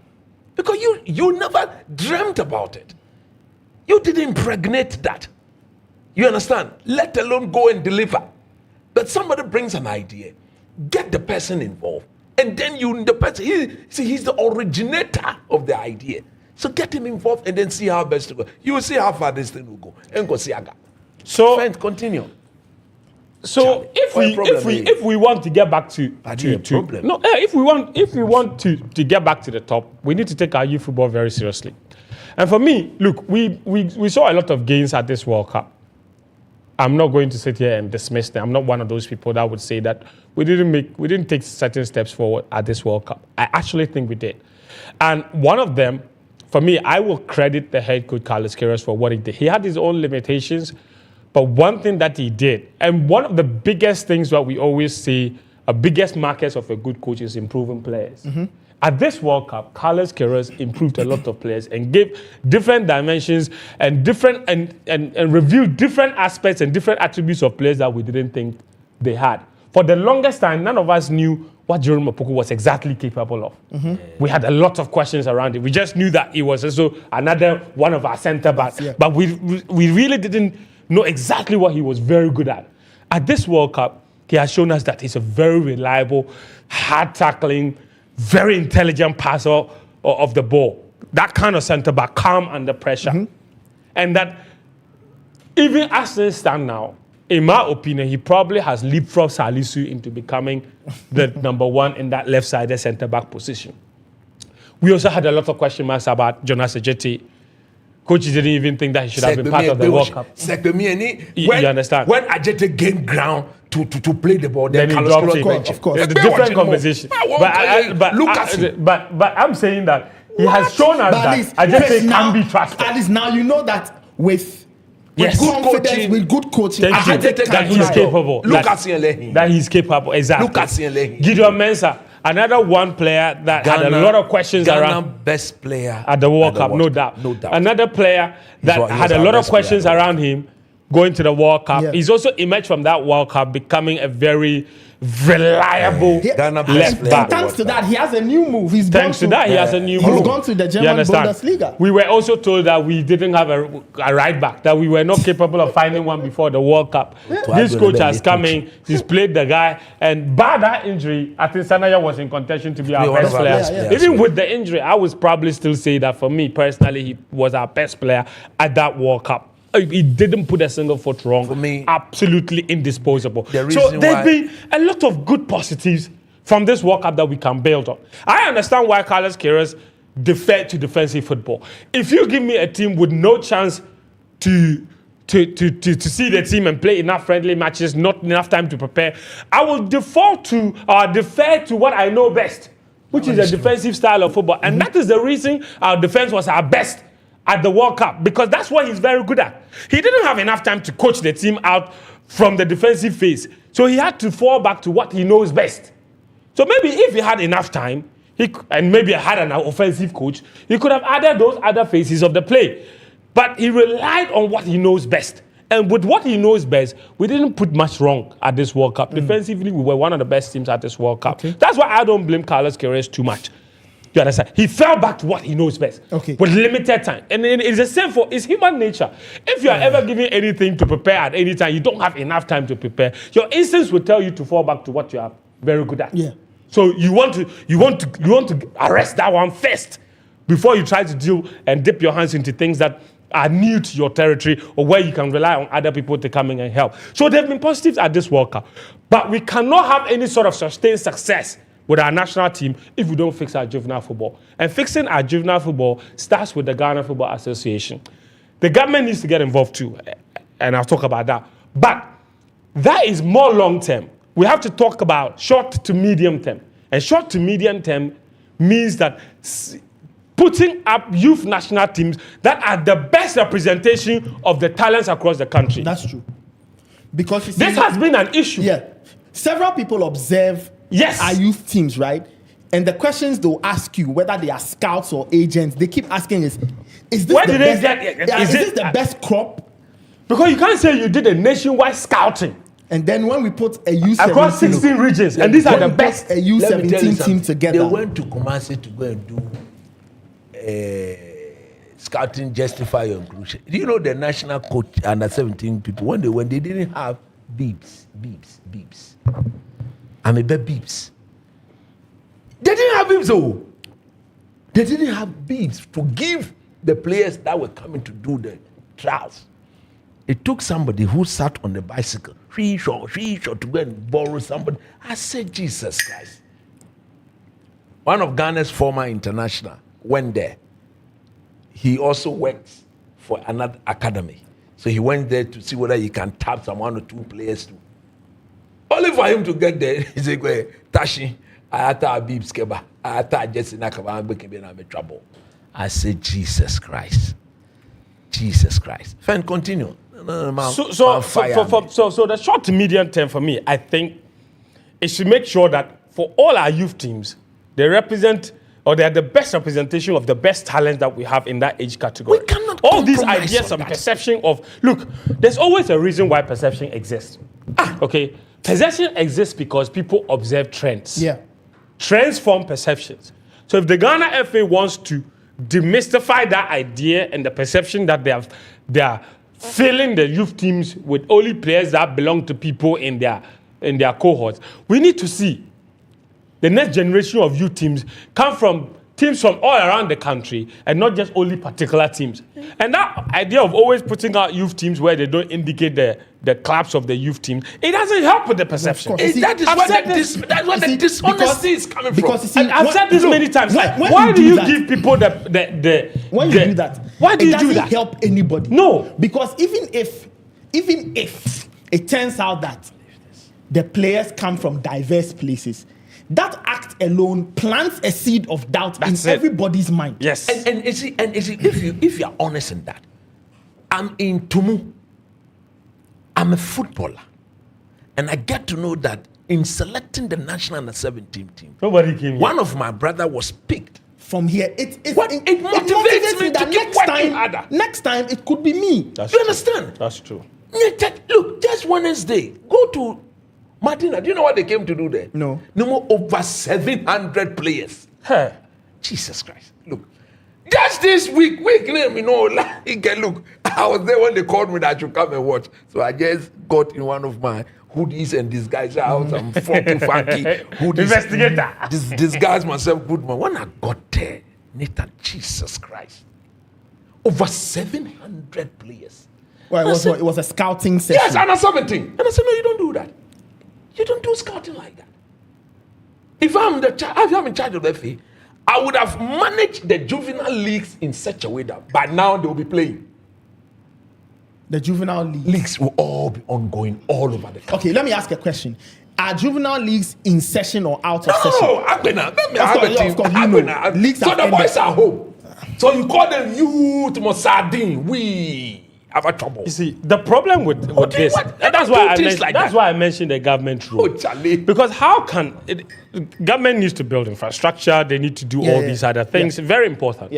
B: Because you never dreamt about it. You didn't impregnate that. You understand? Let alone go and deliver. But somebody brings an idea, get the person involved, and then he's the originator of the idea. So get him involved and then see how best to go. You will see how far this thing will go. And go see Aga. So friend, continue.
C: So Charlie, if we want to get back if we want to get back to the top, we need to take our youth football very seriously. And for me, look, we saw a lot of gains at this World Cup. I'm not going to sit here and dismiss them. I'm not one of those people that would say that we didn't take certain steps forward at this World Cup. I actually think we did. And one of them, for me, I will credit the head coach Carlos Queiroz for what he did. He had his own limitations, but one thing that he did, and one of the biggest things that we always see, biggest markers of a good coach is improving players. Mm-hmm. At this World Cup, Carlos Queiroz improved a lot of players and gave different dimensions and reviewed different aspects and different attributes of players that we didn't think they had. For the longest time, none of us knew what Jerome Opoku was exactly capable of. Mm-hmm. We had a lot of questions around it. We just knew that he was also another one of our centre backs, but we really didn't know exactly what he was very good at. At this World Cup, he has shown us that he's a very reliable, hard-tackling, very intelligent passer of the ball. That kind of centre back, calm under pressure. Mm-hmm. And that even as things stand now, in my opinion, he probably has leapfrogged Salisu into becoming the number one in that left-sided centre-back position. We also had a lot of question marks about Jonas Ejete. Coach didn't even think that he should have been part of the World Cup. You understand?
B: When Ejete gained ground to play the ball, then he
C: dropped him. Of course. It's a different conversation. But I'm saying that he has shown us that Ejete can be trusted.
A: At least now you know that with good confidence, with good coaching,
C: that he's capable. That he's capable, exactly. Gideon Mensah, another one player that had a lot of questions around.
B: Best player
C: at the World Cup, no doubt. Another player that had a lot of questions around him going to the World Cup. Yeah. He's also emerged from that World Cup becoming a very reliable left back.
A: Thanks to that, he has a new move.
C: He's gone to the German Bundesliga. We were also told that we didn't have a right back, that we were not capable of finding one before the World Cup. Yeah. This coach has come in, he's played the guy, and by that injury, I think Sanaya was in contention to be our best player. Even with the injury, I would probably still say that for me personally, he was our best player at that World Cup. He didn't put a single foot wrong. For me, absolutely indisposable. So there's been a lot of good positives from this World Cup that we can build on. I understand why Carlos Queiroz deferred to defensive football. If you give me a team with no chance to see the team and play enough friendly matches, not enough time to prepare, I will defer to what I know best, which is a defensive style of football. And that is the reason our defense was our best at the World Cup, because that's what he's very good at. He didn't have enough time to coach the team out from the defensive phase. So he had to fall back to what he knows best. So maybe if he had enough time, and maybe had an offensive coach, he could have added those other phases of the play. But he relied on what he knows best. And with what he knows best, we didn't put much wrong at this World Cup. Defensively, we were one of the best teams at this World Cup. Okay. That's why I don't blame Carlos Queiroz too much. You understand? He fell back to what he knows best with limited time. And it's the same for it's human nature. If you are ever given anything to prepare at any time, you don't have enough time to prepare. Your instincts will tell you to fall back to what you are very good at. Yeah. So you want to arrest that one first before you try to deal and dip your hands into things that are new to your territory or where you can rely on other people to come in and help. So there have been positives at this World Cup. But we cannot have any sort of sustained success with our national team if we don't fix our juvenile football. And fixing our juvenile football starts with the Ghana Football Association. The government needs to get involved too, and I'll talk about that. But that is more long term. We have to talk about short to medium term. And short to medium term means that putting up youth national teams that are the best representation of the talents across the country.
A: That's true. Because you see,
C: this has been an issue.
A: Yeah. Several people observe our youth teams, right? And the questions they'll ask you, whether they are scouts or agents, they keep asking is this the best crop?
C: Because you can't say you did a nationwide scouting.
A: And then when we put a U17
C: across 16 regions, and these are the best.
A: A U17 team together.
B: They went to Kumasi to go and do scouting, justify your inclusion. Do you know the national coach under 17 people when they didn't have beeps? I'm a bit beeps. They didn't have beeps, though. They didn't have beeps to give the players that were coming to do the trials. It took somebody who sat on the bicycle, she shot to go and borrow somebody. I said, Jesus Christ. One of Ghana's former international went there. He also went for another academy. So he went there to see whether he can tap some 1 or 2 players too. Only for him to get there, he said, Tashi, I had to Abib Skeba, I had to Jesse Nakaba, I'm in trouble. I said, Jesus Christ. Fan, continue.
C: So the short to medium term for me, I think it should make sure that for all our youth teams, they represent or they are the best representation of the best talent that we have in that age category.
B: We cannot
C: all these ideas and perception of, look, there's always a reason why perception exists. Okay? Perception exists because people observe trends.
A: Yeah.
C: Trends form perceptions. So if the Ghana FA wants to demystify that idea and the perception that they are filling the youth teams with only players that belong to people in their cohorts, we need to see the next generation of youth teams come from teams from all around the country and not just only particular teams. And that idea of always putting out youth teams where they don't indicate the clubs of the youth team, it doesn't help with the perception.
A: That's
B: where the dishonesty is coming from.
C: And I've said this many times. Why do you give people
A: when you do that?
C: Why do you do that?
A: It doesn't help anybody.
C: No.
A: Because even if it turns out that the players come from diverse places, that act alone plants a seed of doubt in everybody's mind.
C: Yes.
B: And you see, if you're honest in that, I'm in Tumu. I'm a footballer. And I get to know that in selecting the national under 17 team,
C: nobody came here.
B: One of my brother was picked.
A: From here, it
B: motivates me to keep working harder.
A: Next time, it could be me.
B: You understand?
C: That's true.
B: Look, just Wednesday, go to Martina. Do you know what they came to do there?
A: No.
B: No more over 700 players.
C: Hey.
B: Jesus Christ. Look, just this week, look, I was there when they called me that I should come and watch. So I just got in one of my hoodies and disguised out some funky hoodies.
C: Investigator.
B: Disguise myself good man. When I got there, Nathan, Jesus Christ. Over 700 players.
A: Well, it was a scouting session.
B: Yes, under 17. And I said, no, you don't do that. You don't do scouting like that. If I'm in charge of the FA, I would have managed the juvenile leagues in such a way that by now they will be playing.
A: The juvenile
B: leagues will all be ongoing all over the country.
A: Okay, let me ask a question. Are juvenile leagues in session or out of session?
B: No, of course,
A: leagues
B: so the boys are home. So you call them youth Mosadin. We have a trouble.
C: You see, the problem with this, that's why I mentioned the government role. Because how can government needs to build infrastructure, they need to do all these other things. Very important.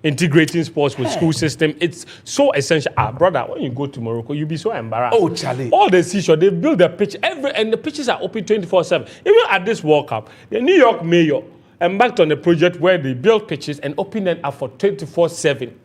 C: Integrating sports with school system, it's so essential. Brother, when you go to Morocco, you'll be so embarrassed.
B: Oh, Charlie.
C: All the seashore, they build a pitch and the pitches are open 24/7. Even at this World Cup, the New York mayor embarked on a project where they build pitches and open them up for 24/7.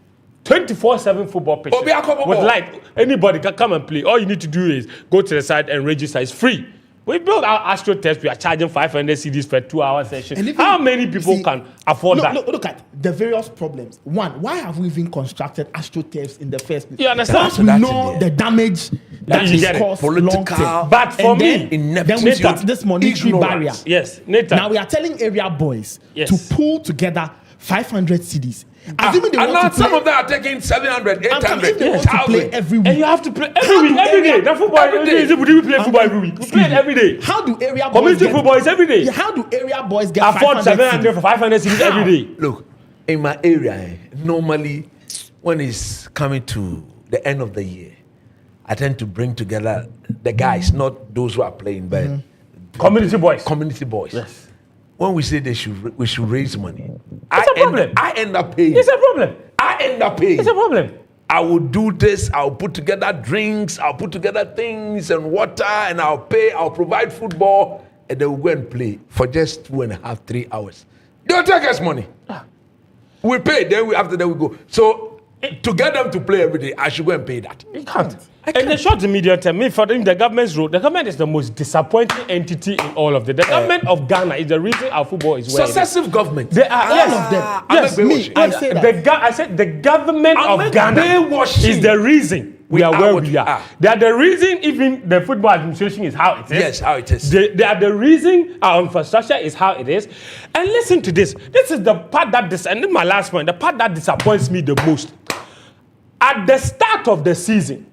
C: 24/7 football pitches with light. Anybody can come and play. All you need to do is go to the site and register. It's free. We built our AstroTurf. We are charging 500 cedis for a 2-hour session. How many people can afford that?
A: Look at the various problems. One, why have we even constructed AstroTurfs in the first place?
C: You understand?
A: Once we know the damage that
C: You
A: is
C: get it.
A: caused
B: Political,
A: long-term.
C: But for
A: And
C: me,
A: then we start this monetary barrier.
C: Yes, Nathan.
A: Now we are telling area boys
C: Yes.
A: to pull together 500 cedis. Assuming they
B: And
A: want
B: now
A: to play,
B: some of them are taking 700,
A: I'm talking
B: 800,
A: if they want to play
B: 1,000.
A: every week.
C: And you have to play every week, every day. That football
B: Every day.
C: We play football every week. We play it every day.
A: How do area boys
C: Community
A: get,
C: football is every day.
A: Yeah, how do area boys get
C: Afford 700
A: cedis?
C: for 500 cities every day.
B: Look, in my area, normally when it's coming to the end of the year, I tend to bring together the guys, not those who are playing, but
C: Community boys.
B: community boys.
C: Yes.
B: When we say we should raise money,
C: It's a problem.
B: I end up paying.
C: It's a problem.
B: I end up paying.
C: It's a problem.
B: I will do this. I'll put together drinks. I'll put together things and water, and I'll pay. I'll provide football, and they will go and play for just 2.5, 3 hours. They'll take us money. We pay. Then after that we go. So to get them to play every day, I should go and pay that.
C: You can't. In the short to medium term, me for the government's role, the government is the most disappointing entity in all of it. The government of Ghana is the reason our football is where it is.
B: Successive government.
C: They are
A: All of them.
C: Yes,
A: me, I say that.
C: I said the government
B: I'm
C: of Ghana
B: brainwashing.
C: is the reason we are
B: are
C: where
B: what
C: we
B: we
C: are.
B: are.
C: They are the reason even the football administration is how it is.
B: Yes, how it is.
C: They are the reason our infrastructure is how it is. And listen to this. This is the part that and this is my last point. The part that disappoints me the most. At the start of the season,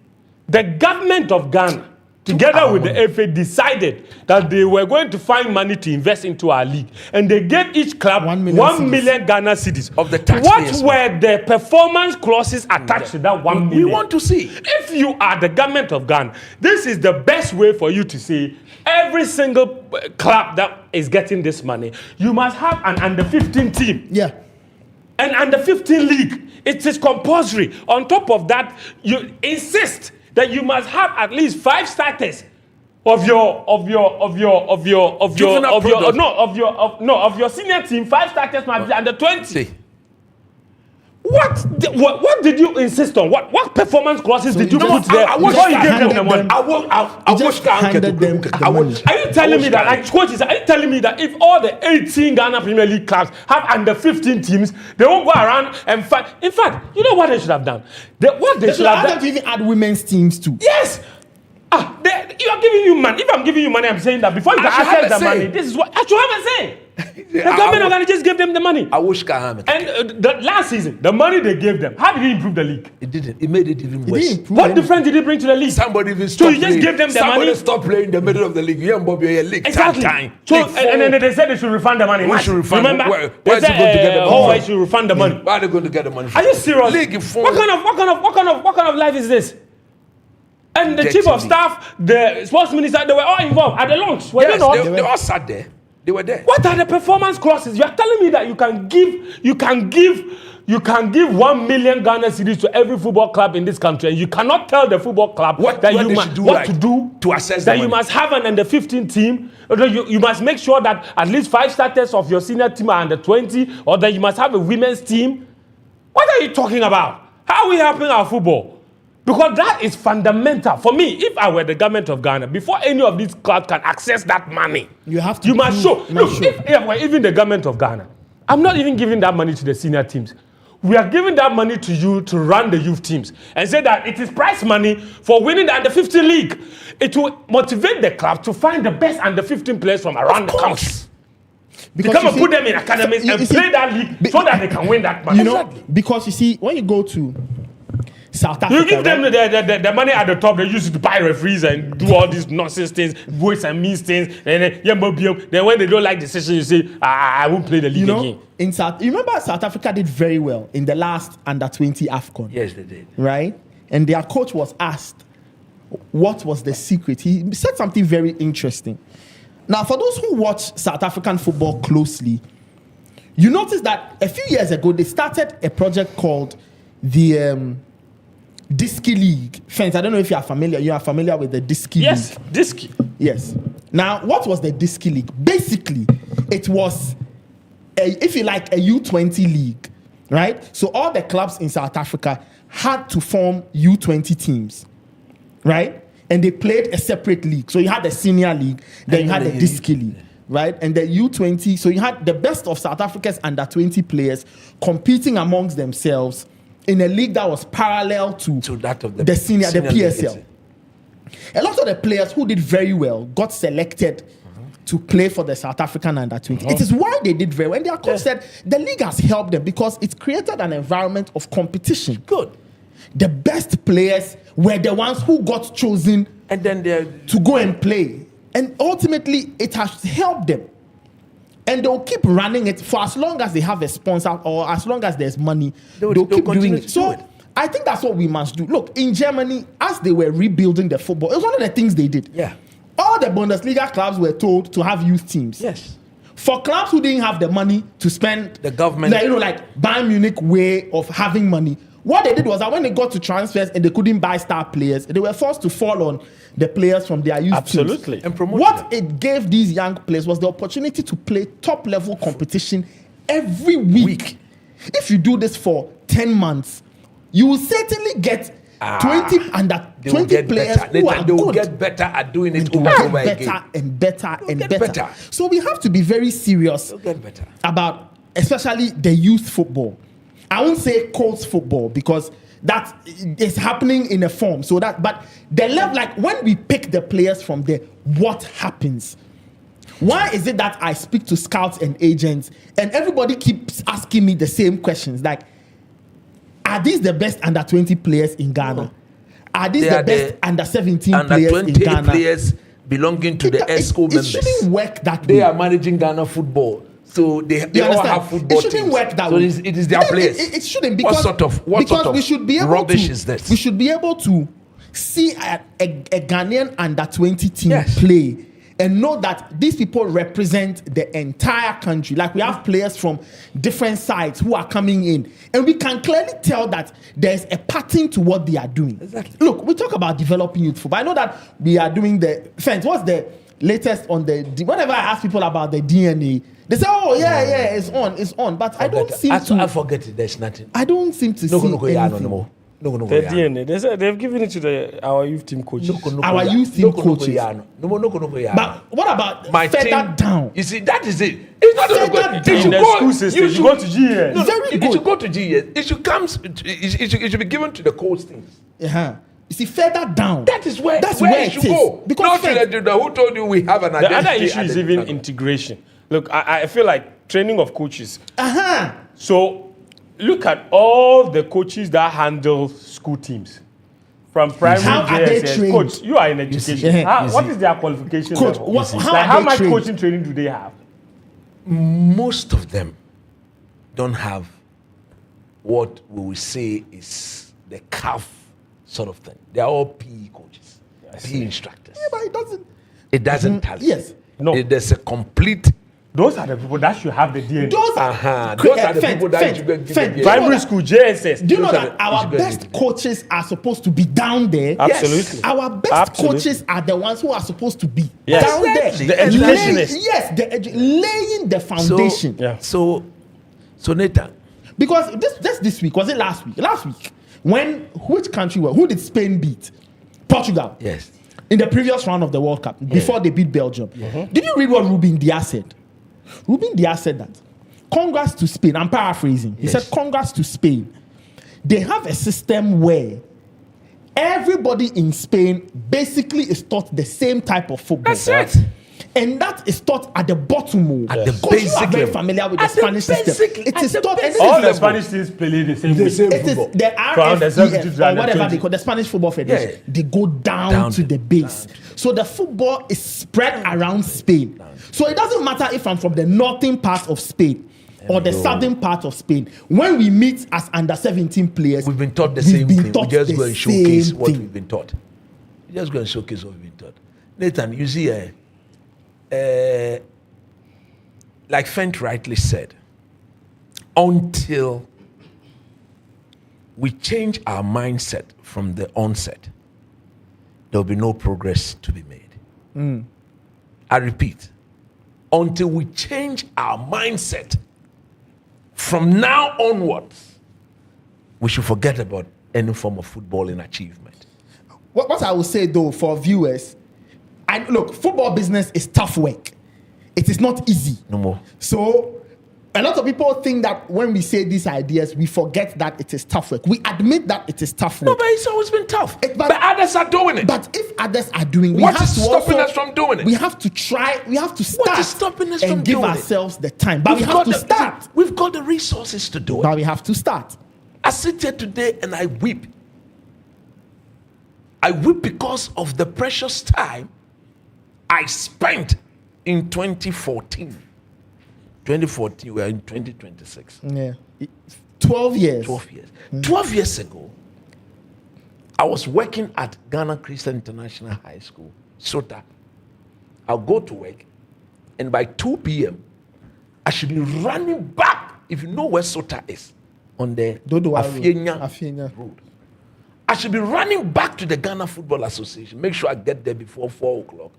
C: the government of Ghana, together with the FA, decided that they were going to find money to invest into our league. And they gave each club 1 million Ghana cedis.
B: Of the taxpayers.
C: What were the performance clauses attached to that 1 million?
B: We want to see.
C: If you are the government of Ghana, this is the best way for you to say every single club that is getting this money, you must have an under 15 team.
A: Yeah.
C: An under 15 league. It is compulsory. On top of that, you insist that you must have at least 5 starters of your senior team. 5 starters must be under 20.
B: See.
C: What did you insist on? What performance clauses did you put there before you gave them the money? Are you telling me that, like coaches, are you telling me that if all the 18 Ghana Premier League clubs have under 15 teams, they won't go around and fight? In fact, you know what they should have done? They should have done
A: to even add women's teams too.
C: Yes. You are giving you money. If I'm giving you money, I'm saying that before you can access the money, this is what I should have a say. The government of Ghana just gave them the money.
B: I wish Kahame.
C: And the last season, the money they gave them, how did it improve the league?
B: It didn't. It made it even worse.
C: What difference did it bring to the league?
B: Somebody even
C: So
B: stopped
C: you just gave them the
B: Somebody
C: money?
B: stopped playing in the middle of the league. Yeah, Bobby, yeah, league.
C: Exactly.
B: Time.
C: So and then they said they should refund the money.
B: We should refund.
C: Remember?
B: Where
C: They
B: is it
C: said,
B: going to get the money?
C: I should refund the money.
B: Where are they going to get the money from?
C: Are you serious?
B: League form.
C: What kind of life is this? And the chief of staff, the sports minister, they were all involved at the launch. Were they not?
B: They all sat there. They were there.
C: What are the performance clauses? You are telling me that you can give 1 million Ghana cedis to every football club in this country, and you cannot tell the football club what to do
B: to assess
C: that
B: the
C: you
B: money.
C: must have an under 15 team, or that you must make sure that at least 5 starters of your senior team are under 20, or that you must have a women's team. What are you talking about? How are we helping our football? Because that is fundamental. For me, if I were the government of Ghana, before any of these clubs can access that money,
A: You have to.
C: you must show. Look,
A: show.
C: if I were even the government of Ghana, I'm not even giving that money to the senior teams. We are giving that money to you to run the youth teams and say that it is prize money for winning the under 15 league. It will motivate the club to find the best under 15 players from around the country. To come and put them in academies and play that league so that they can win that money.
A: You know, because you see, when you go to South Africa,
C: You give them the money at the top. They use it to buy referees and do all these nonsense things, voice and means things. And then when they don't like the decision, you say, I won't play the league again.
A: You remember South Africa did very well in the last under 20 AFCON.
B: Yes, they did.
A: Right? And their coach was asked what was the secret. He said something very interesting. Now, for those who watch South African football closely, you notice that a few years ago, they started a project called the Disky League. Friends, I don't know if you are familiar with the Disky League.
C: Yes, Disky.
A: Yes. Now, what was the Disky League? Basically, it was, if you like, a U20 league, right? So all the clubs in South Africa had to form U20 teams, right? And they played a separate league. So you had the senior league, then you had the Disky League, right? And the U20, so you had the best of South Africa's under 20 players competing amongst themselves in a league that was parallel to
B: that of
A: the senior, the PSL.
B: League.
A: A lot of the players who did very well got selected to play for the South African under-20. It is why they did very well. And their coach said the league has helped them because it created an environment of competition.
B: Good.
A: The best players were the ones who got chosen
B: And then
A: to go and play. And ultimately, it has helped them. And they'll keep running it for as long as they have a sponsor or as long as there's money. They'll keep doing it. So I think that's what we must do. Look, in Germany, as they were rebuilding the football, it was one of the things they did.
B: Yeah.
A: All the Bundesliga clubs were told to have youth teams.
B: Yes.
A: For clubs who didn't have the money to spend,
B: The government-
A: like Bayern Munich way of having money, what they did was that when they got to transfers and they couldn't buy star players, they were forced to fall on the players from their youth
C: Absolutely.
A: teams.
B: And promote
A: What
B: them.
A: it gave these young players was the opportunity to play top level competition every week. If you do this for 10 months, you will certainly get 20 under
B: They will
A: 20
B: get
A: players
B: better.
A: who are
B: They will
A: good.
B: get better at doing it
A: It will
B: over and
A: get
B: over
A: better
B: again.
A: and better and
B: get
A: better.
B: better.
A: So we have to be very serious
B: They'll get better.
A: about especially the youth football. I won't say Colts football because that is happening in a form. So that, but the level, like when we pick the players from there, what happens? Why is it that I speak to scouts and agents and everybody keeps asking me the same questions? Like, are these the best under 20 players in Ghana? Are these
B: They
A: the
B: are
A: best
B: the
A: under 17
B: Under
A: players
B: 20
A: in Ghana?
B: players belonging to the ESCO
A: it
B: members.
A: shouldn't work that
B: They
A: way.
B: are managing Ghana football. So they
A: You
B: all
A: understand?
B: have football
A: It shouldn't
B: teams.
A: work that
B: so
A: way.
B: it is their players.
A: It shouldn't because
B: what sort of
A: we should be able
B: rubbish
A: to,
B: is this?
A: We should be able to see a Ghanaian under 20 team
B: Yes.
A: play and know that these people represent the entire country. Like we have players from different sides who are coming in, and we can clearly tell that there's a pattern to what they are doing.
B: Exactly.
A: Look, we talk about developing youth football. I know that we are doing the fence. What's the latest on the? Whenever I ask people about the DNA, they say, "Oh yeah, it's on." But I don't seem
B: I
A: to.
B: forget it. There's nothing.
A: I don't seem to see anything.
C: The DNA. They said they've given it to our youth team coaches.
A: Our youth team coaches.
B: But
A: But what about
B: my
A: further
B: team
A: down?
B: You see, that is it. It's not
A: Further
B: going
A: down.
C: In the school system, you go to GS.
B: No,
A: Very
B: it
A: good.
B: should go to GS. It should come. It should be given to the coach teams.
A: Uh-huh. You see, further down.
B: That is where
A: That's
B: where
A: where
B: it
A: it
B: should
A: is.
B: go.
A: Because
B: Not
A: first-
B: to the who told you we have an
C: The
B: identity.
C: other issue is even integration. Look, I feel like training of coaches.
A: Uh-huh.
C: So look at all the coaches that handle school teams. From primary
A: How are they
C: JSS.
A: trained?
C: Coach, you are in education.
A: Yeah.
C: What is their qualification
A: Coach,
C: level?
A: what- how
C: like
A: are
C: how
A: they
C: much
A: trained?
C: coaching training do they have?
B: Most of them don't have what we will say is the CAF sort of thing. They are all PE coaches, PE instructors.
A: Yeah, but it doesn't.
B: It doesn't tally.
A: Yes.
C: No.
B: There's a complete.
C: Those are the people that should have the DNA.
A: Those are,
B: Those are the people that you give them.
C: Primary school, JSS.
A: Do you know
B: Those are
A: that
B: the-
A: our
B: you should
A: best
B: get it.
A: coaches are supposed to be down there?
C: Absolutely.
A: Our best
C: Absolutely.
A: coaches are the ones who are supposed to be
C: Yes.
A: down
B: Exactly.
A: there.
C: The educationists.
A: Laying the foundation.
C: Yeah.
B: So Nathan,
A: Because this week, was it last week? Last week, which country who did Spain beat? Portugal.
B: yes,
A: In the previous round of the World Cup, before they beat Belgium. Did you read what Ruben Diaz said? Ruben Diaz said that, congrats to Spain. I'm paraphrasing. He
B: Yes.
A: said, congrats to Spain. They have a system where everybody in Spain basically is taught the same type of football.
B: That's it.
A: And that is taught at the bottom.
B: At the
A: Coach, you are
B: basic
A: very
B: level.
A: familiar with the
B: At the
A: Spanish system.
B: basic-
A: It
B: at
A: is
B: the
A: taught. And
B: basic
A: this
C: All
A: is
C: the Spanish teams play the same way.
A: it is the
C: From the 70s
A: RFEF
C: to
A: or
C: the
A: whatever
C: 20s.
A: they call the Spanish Football Federation.
B: Yeah.
A: They go down to the base. So the football is spread around Spain. So it doesn't matter if I'm from the northern part of Spain or the southern part of Spain. When we meet as under 17 players,
B: we've been taught the
A: we've
B: same
A: been
B: thing. We
A: taught
B: just
A: the
B: go and showcase
A: same
B: what
A: thing.
B: we've been taught. We just go and showcase what we've been taught. Nathan, you see, like Fent rightly said, until we change our mindset from the onset, there will be no progress to be made. I repeat, until we change our mindset from now onwards, we should forget about any form of footballing achievement.
A: What I will say though for viewers, and look, football business is tough work. It is not easy.
B: No more.
A: So A lot of people think that when we say these ideas, we forget that it is tough work. We admit that it is tough work.
B: No, but it's always been tough.
A: But
B: others are doing it.
A: But if others are doing,
B: what is stopping us from doing it?
A: We have to try. We have to start.
B: What is stopping us
A: and
B: from
A: give
B: doing
A: ourselves the time? But we have to start.
B: We've got the resources to do it.
A: But we have to start.
B: I sit here today and I weep. I weep because of the precious time I spent in 2014. 2014, we are in 2026.
A: Yeah. 12 years.
B: 12 years. 12 years ago, I was working at Ghana Christian International High School, SOTA. I'll go to work, and by 2 p.m., I should be running back, if you know where SOTA is, on the Afienya Road. I should be running back to the Ghana Football Association, make sure I get there before 4 o'clock.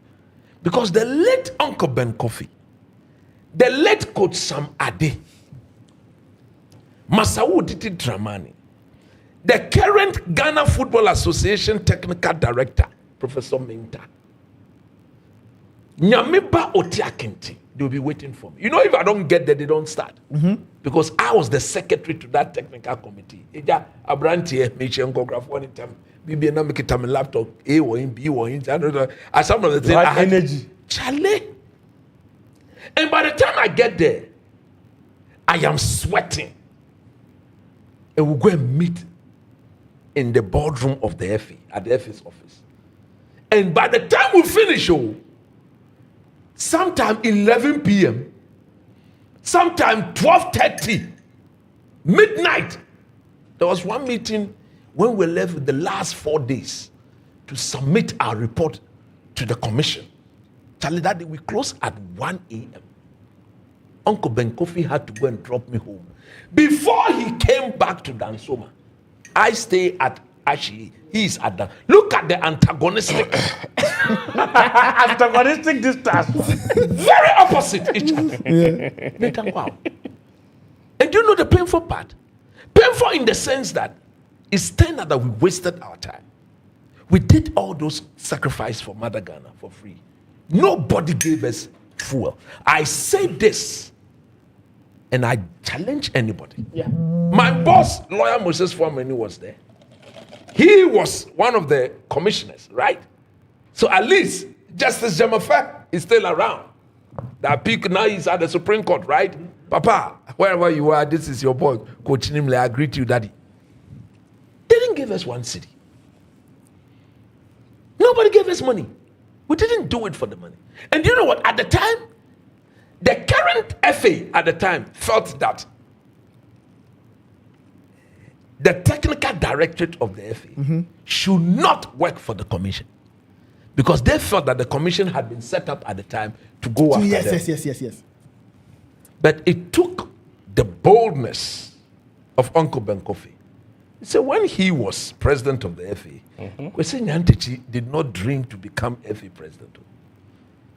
B: Because the late Uncle Ben Kofi, the late Coach Sam Ade, Masawu Diti Dramani, the current Ghana Football Association Technical Director, Professor Minta, Nyamiba Otiakinti, they'll be waiting for me. You know, if I don't get there, they don't start. Because I was the secretary to that technical committee. Eja Abrantie, Michel Ngograph, one time, BB and Amikita, laptop, A or in B or in, as some of the things I had
C: energy.
B: Charlie. And by the time I get there, I am sweating. And we'll go and meet in the boardroom of the FA, at the FA's office. And by the time we finish, sometime 11 p.m., sometime 12:30, midnight, there was one meeting when we left with the last 4 days to submit our report to the commission. Charlie, that day we closed at 1 a.m. Uncle Ben Kofi had to go and drop me home. Before he came back to Dansoma, I stay at Ashi. He is at the. Look at the antagonistic.
C: Antagonistic distance.
B: Very opposite each other. Yeah. Wow. And do you know the painful part? Painful in the sense that it's turned out that we wasted our time. We did all those sacrifices for Mother Ghana for free. Nobody gave us fuel. I say this, and I challenge anybody.
A: Yeah.
B: My boss, lawyer Moses Formani, was there. He was one of the commissioners, right? So at least Justice Jamafa is still around. That peak now he's at the Supreme Court, right? Papa, wherever you are, this is your boy, Coach Nimle. I agree to you, Daddy. They didn't give us one city. Nobody gave us money. We didn't do it for the money. And you know what? At the time, the current FA at the time felt that the technical directorate of the FA should not work for the commission. Because they felt that the commission had been set up at the time to go after them.
A: Yes.
B: But it took the boldness of Uncle Ben Kofi. So when he was president of the FA, Kwesi Nyantechi did not dream to become FA president.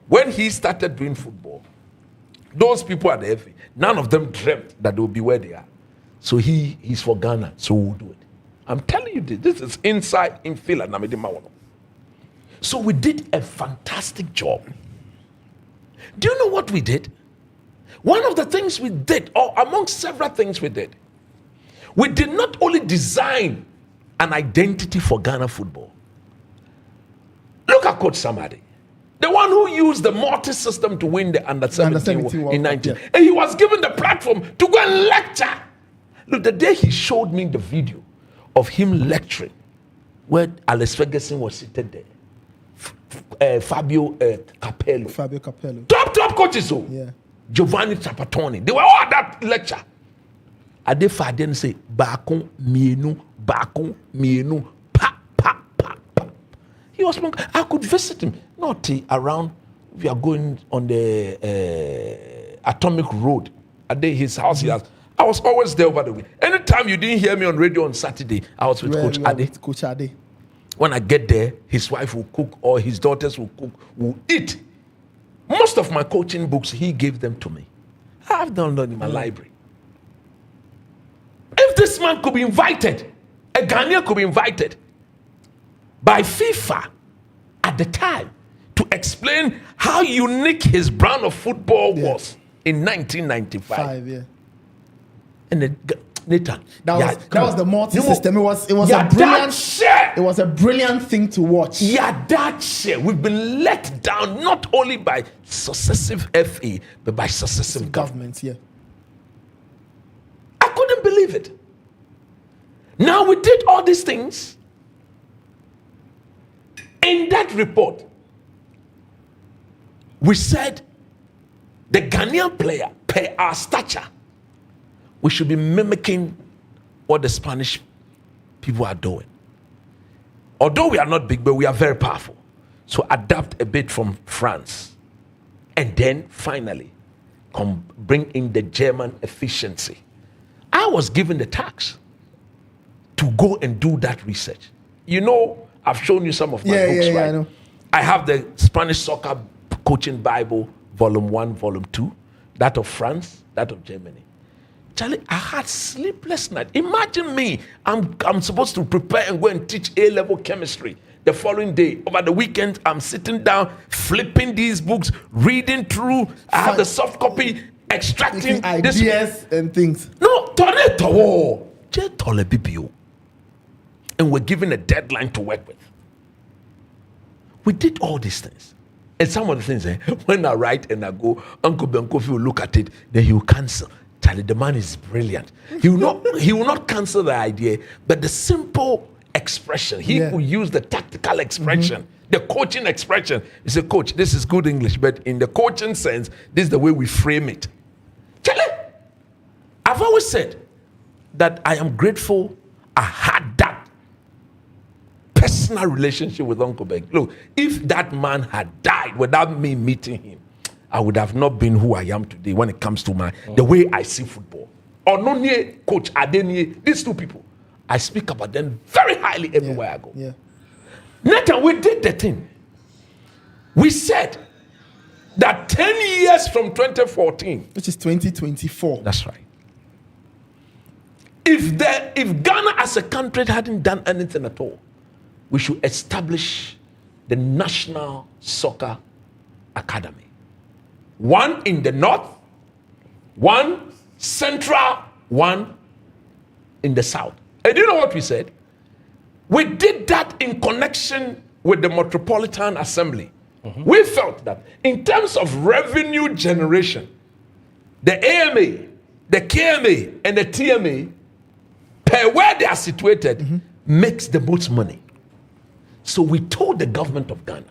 B: When he started doing football, those people at the FA, none of them dreamt that they would be where they are. So he's for Ghana, so we'll do it. I'm telling you this is inside in Phila. So we did a fantastic job. Do you know what we did? One of the things we did, or among several things we did, we did not only design an identity for Ghana football. Look at Coach Samadi, the one who used the multi-system to win the under-17 in 19. Yeah. And he was given the platform to go and lecture. Look, the day he showed me the video of him lecturing, where Alex Ferguson was seated there, Fabio Capello. Top coaches,
A: yeah.
B: Giovanni Trapattoni. They were all at that lecture. Ade Faden say, Bakon, Mienu, pa. He was, I could visit him. Not around, we are going on the Atomic Road. At his house, I was always there over the week. Anytime you didn't hear me on radio on Saturday, I was with Coach Ade. When I get there, his wife will cook or his daughters will cook, will eat. Most of my coaching books, he gave them to me. I have done that in my library. If this man could be invited, a Ghanaian could be invited by FIFA at the time to explain how unique his brand of football was, in 1995.
A: Yeah.
B: And Nathan,
A: That was the multi-system. It was a brilliant thing to watch.
B: Yeah, that's it. We've been let down not only by successive FA, but by successive governments.
A: Yeah.
B: I couldn't believe it. Now we did all these things. In that report, we said the Ghanaian player, per our stature, we should be mimicking what the Spanish people are doing. Although we are not big, but we are very powerful. So adapt a bit from France. And then finally, bring in the German efficiency. I was given the task to go and do that research. You know, I've shown you some of my books, right?
A: I know.
B: I have the Spanish Soccer Coaching Bible, Volume 1, Volume 2, that of France, that of Germany. Charlie, I had sleepless nights. Imagine me, I'm supposed to prepare and go and teach A-level chemistry the following day. Over the weekend, I'm sitting down, flipping these books, reading through. I have the soft copy, extracting
A: ideas and things.
B: No, and we're given a deadline to work with. We did all these things. And some of the things, when I write and I go, Uncle Ben Kofi will look at it, then he will cancel. Charlie, the man is brilliant. He will not cancel the idea, but the simple expression, he will use the tactical expression, the coaching expression. He said, Coach, this is good English, but in the coaching sense, this is the way we frame it. Charlie, I've always said that I am grateful I had that personal relationship with Uncle Ben. Look, if that man had died without me meeting him, I would have not been who I am today when it comes to the way I see football. Ononye, Coach Adenye, these two people, I speak about them very highly everywhere I go.
A: Yeah.
B: Nathan, we did the thing. We said that 10 years from 2014,
A: which is 2024.
B: That's right. If Ghana as a country hadn't done anything at all, we should establish the National Soccer Academy. One in the north, one central, one in the south. And do you know what we said? We did that in connection with the Metropolitan Assembly. We felt that in terms of revenue generation, the AMA, the KMA, and the TMA, per where they are situated, makes the most money. So we told the government of Ghana,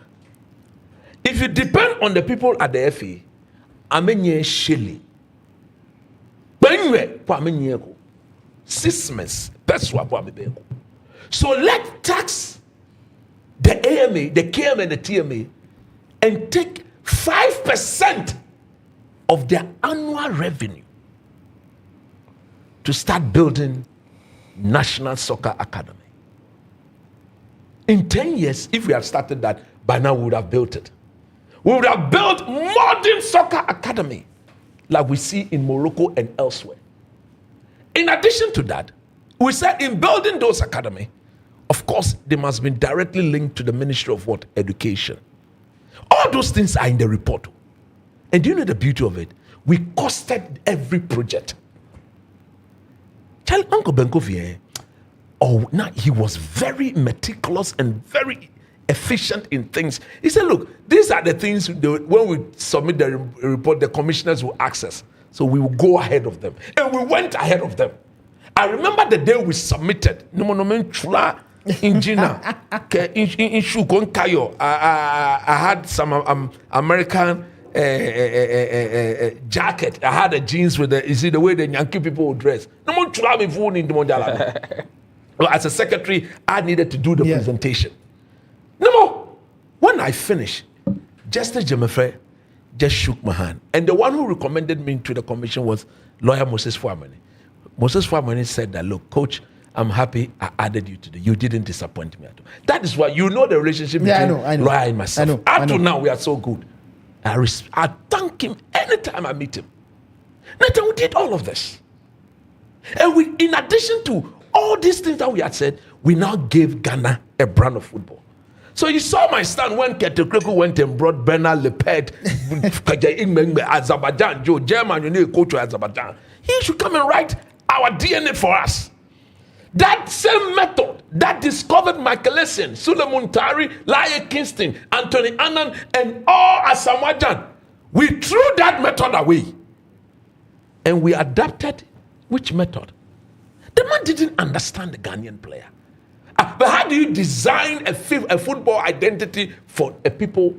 B: if you depend on the people at the FA, amenye sheli. Benwe po amenye ko. 6 months peswa po amebe ko. So let tax the AMA, the KMA, and the TMA, and take 5% of their annual revenue to start building National Soccer Academy. In 10 years, if we had started that, by now we would have built it. We would have built modern soccer academy like we see in Morocco and elsewhere. In addition to that, we said in building those academy, of course, they must be directly linked to the Ministry of what? Education. All those things are in the report. And do you know the beauty of it? We costed every project. Tell Uncle Ben Kofi, now he was very meticulous and very efficient in things. He said, look, these are the things when we submit the report, the commissioners will access. So we will go ahead of them. And we went ahead of them. I remember the day we submitted. I had some American jacket. I had a jeans with the way the Yankee people would dress. As a secretary, I needed to do the presentation. No more. When I finished, Justice Jemefre just shook my hand. And the one who recommended me to the commission was lawyer Moses Fuamani. Moses Fuamani said that, look, Coach, I'm happy I added you to you didn't disappoint me at all. That is why you know the relationship between lawyer and myself. Up to now, we are so good. I thank him anytime I meet him. Nathan, we did all of this. And we, in addition to all these things that we had said, we now gave Ghana a brand of football. So you saw my stand when Ketekreku went and brought Bernard Lepet, Azerbaijan, Joe, German, you need a coach to Azerbaijan. He should come and write our DNA for us. That same method that discovered Michael Essien, Suleiman Tari, Laie Kingston, Anthony Annan, and all Asamoah, we threw that method away. And we adapted which method? The man didn't understand the Ghanaian player. But how do you design a football identity for a people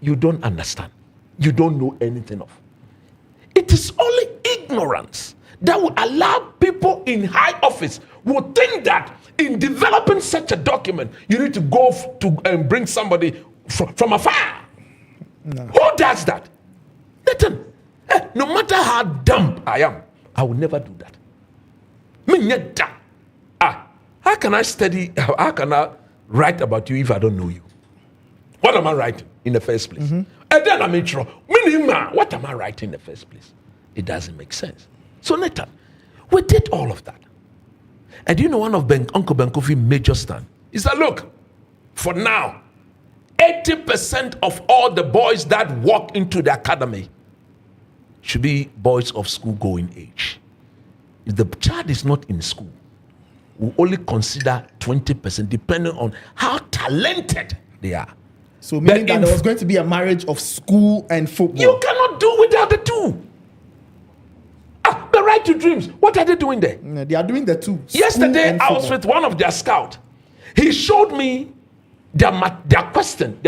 B: you don't understand, you don't know anything of? It is only ignorance that will allow people in high office who think that in developing such a document, you need to go and bring somebody from afar. No. Who does that? Nathan, no matter how dumb I am, I will never do that. How can I study? How can I write about you if I don't know you? What am I writing in the first place? And then I'm in trouble. What am I writing in the first place? It doesn't make sense. So Nathan, we did all of that. And you know one of Uncle Ben Kofi's major stand is that, look, for now, 80% of all the boys that walk into the academy should be boys of school-going age. If the child is not in school, we only consider 20% depending on how talented they are.
A: So meaning that there was going to be a marriage of school and football.
B: You cannot do without the two. The Right to Dreams, what are they doing there?
A: No, they are doing the two.
B: Yesterday, I was with one of their scouts. He showed me their math question.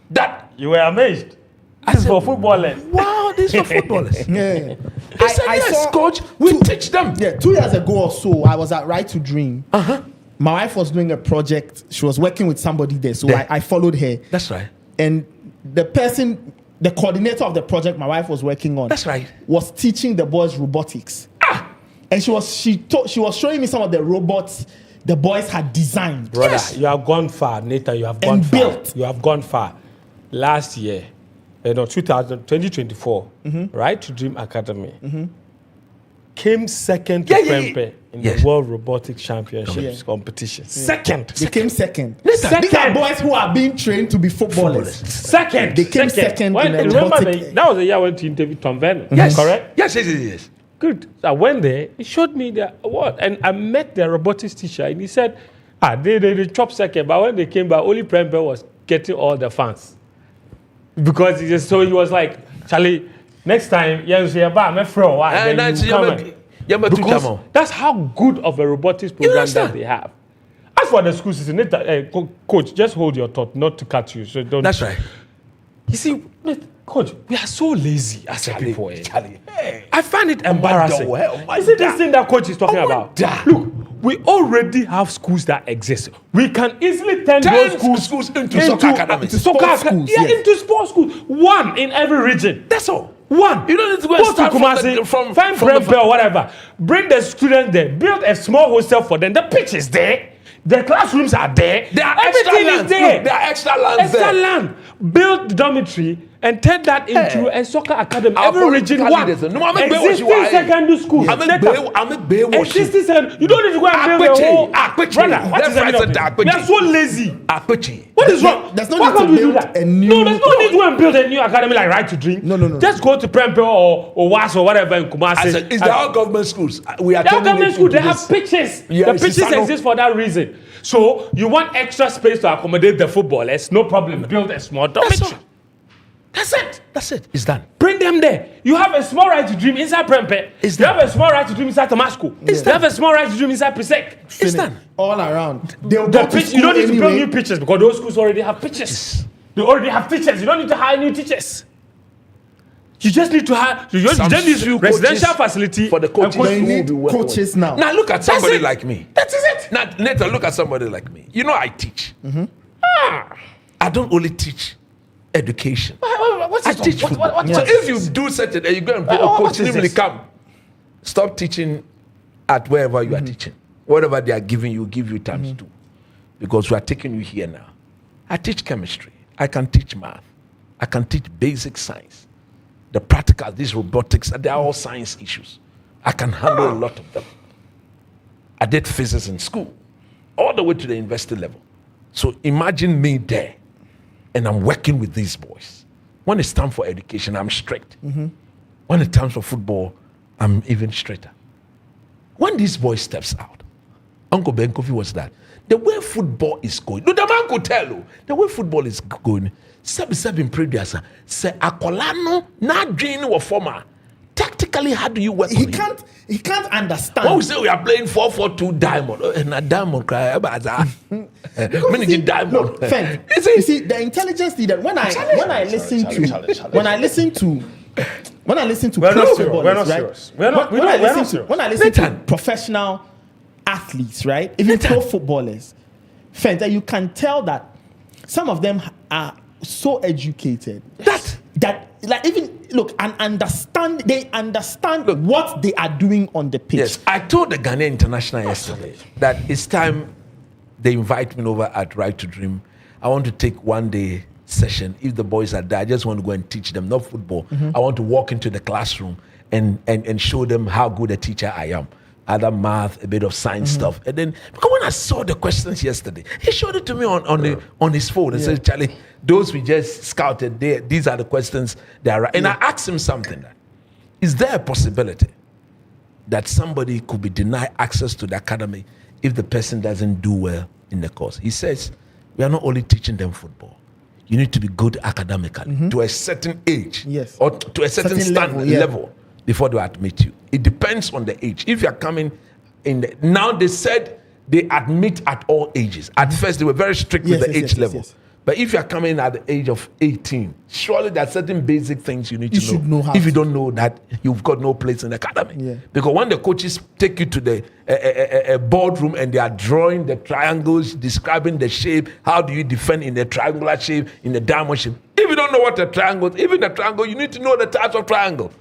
B: That
C: you were amazed.
B: I said,
C: for footballers.
B: Wow, this is for footballers.
A: Yeah.
B: He said, yes, coach, we teach them.
A: Yeah, 2 years ago or so, I was at Right to Dream. My wife was doing a project. She was working with somebody there. So I followed her.
B: That's right.
A: And the coordinator of the project my wife was working on.
B: That's right.
A: Was teaching the boys robotics. And she was showing me some of the robots the boys had designed.
C: Brother, you have gone far, Nathan. You have gone far. Built. You have gone far. Last year, 2024, Right to Dream Academy came second to Prempeh in the World Robotics Championships competition. Second.
A: They came second.
C: These
A: are boys who are being trained to be footballers.
C: Second.
A: They came second in the
C: robotic. That was the year I went to interview Tom Vernon.
B: Yes.
C: Correct?
B: Yes.
C: Good. I went there. He showed me the award. And I met the robotics teacher. And he said, they chopped second. But when they came back, only Prempeh was getting all the fans. Because he was like, Charlie, next time, because that's how good of a robotics program that they have. As for the school system, coach, just hold your thought, not to cut you. So don't.
B: That's right.
C: You see, coach, we are so lazy as people. Charlie, I find it embarrassing. You see this thing that coach is talking about? Look, we already have schools that exist. We can easily turn those schools into
B: soccer academies.
C: Into sports schools. One in every region.
B: That's all.
C: One.
B: You don't need to go and start
C: from Prempeh or whatever. Bring the students there. Build a small hostel for them. The pitch is there. The classrooms are there. Everything is there.
B: Look, there are extra lands there.
C: Land. Build the dormitory and turn that into a soccer academy. Every region one. Existing secondary school. Existing secondary. You don't need to go and build the whole. Brother, what is that? We are so lazy. What is wrong?
A: There's no need to build a new.
C: No, there's no need to go and build a new academy like Right to Dream.
A: No.
C: Just go to Prempeh or WAS or whatever in Kumasi.
B: It's all government schools.
C: We are government schools. They have pitches. The pitches exist for that reason. So you want extra space to accommodate the footballers? No problem. Build a small dormitory.
B: That's it. It's done.
C: Bring them there. You have a small Right to Dream inside Prempeh. You have a small Right to Dream inside Damascus. You have a small Right to Dream inside Presec.
B: It's done.
A: All around.
C: You don't need to build new pitches because those schools already have pitches. They already have teachers. You don't need to hire new teachers. You just need to hire. You just need residential facility
B: for the coaches.
A: They need coaches now.
B: Now look at somebody like me.
C: That is it.
B: Now Nathan, look at somebody like me. You know I teach. I don't only teach education. I teach football. So if you do such a, you go and pay a coach, simply come. Stop teaching at wherever you are teaching. Whatever they are giving you, give you times 2. Because we are taking you here now. I teach chemistry. I can teach math. I can teach basic science. The practical, these robotics, they are all science issues. I can handle a lot of them. I did physics in school, all the way to the university level. So imagine me there. and I'm working with these boys. When it's time for education, I'm strict. When it's time for football, I'm even stricter. When this boy steps out, Uncle Ben Kofi was that. The way football is going, no, the man could tell you, the way football is going, seven previous, say Akolano, not dreaming or former. Tactically, how do you work?
A: He can't understand.
B: When we say we are playing 4-4-2 diamond, and a diamond cry about that. Diamond.
A: Look, you see, the intelligence needed. When I listen to when I listen to pro footballers, right? When I listen to professional athletes, right? Even pro footballers, Fenta, you can tell that some of them are so educated that like even look and understand. They understand what they are doing on the pitch.
B: Yes, I told the Ghanaian International yesterday that it's time they invite me over at Right to Dream. I want to take one day session. If the boys are there, I just want to go and teach them, not football. I want to walk into the classroom and show them how good a teacher I am. Other math, a bit of science stuff. And then, because when I saw the questions yesterday, he showed it to me on his phone and said, Charlie, those we just scouted, these are the questions that are right. And I asked him something. Is there a possibility that somebody could be denied access to the academy if the person doesn't do well in the course? He says, we are not only teaching them football. You need to be good academically to a certain age or to a certain level before they admit you. It depends on the age. If you are coming in now they said they admit at all ages. At first they were very strict with the age level. But if you are coming at the age of 18, surely there are certain basic things you need to know. If you don't know that, you've got no place in the academy. Because when the coaches take you to the boardroom and they are drawing the triangles, describing the shape, how do you defend in the triangular shape, in the diamond shape? If you don't know what a triangle is, even the triangle, you need to know the types of triangle.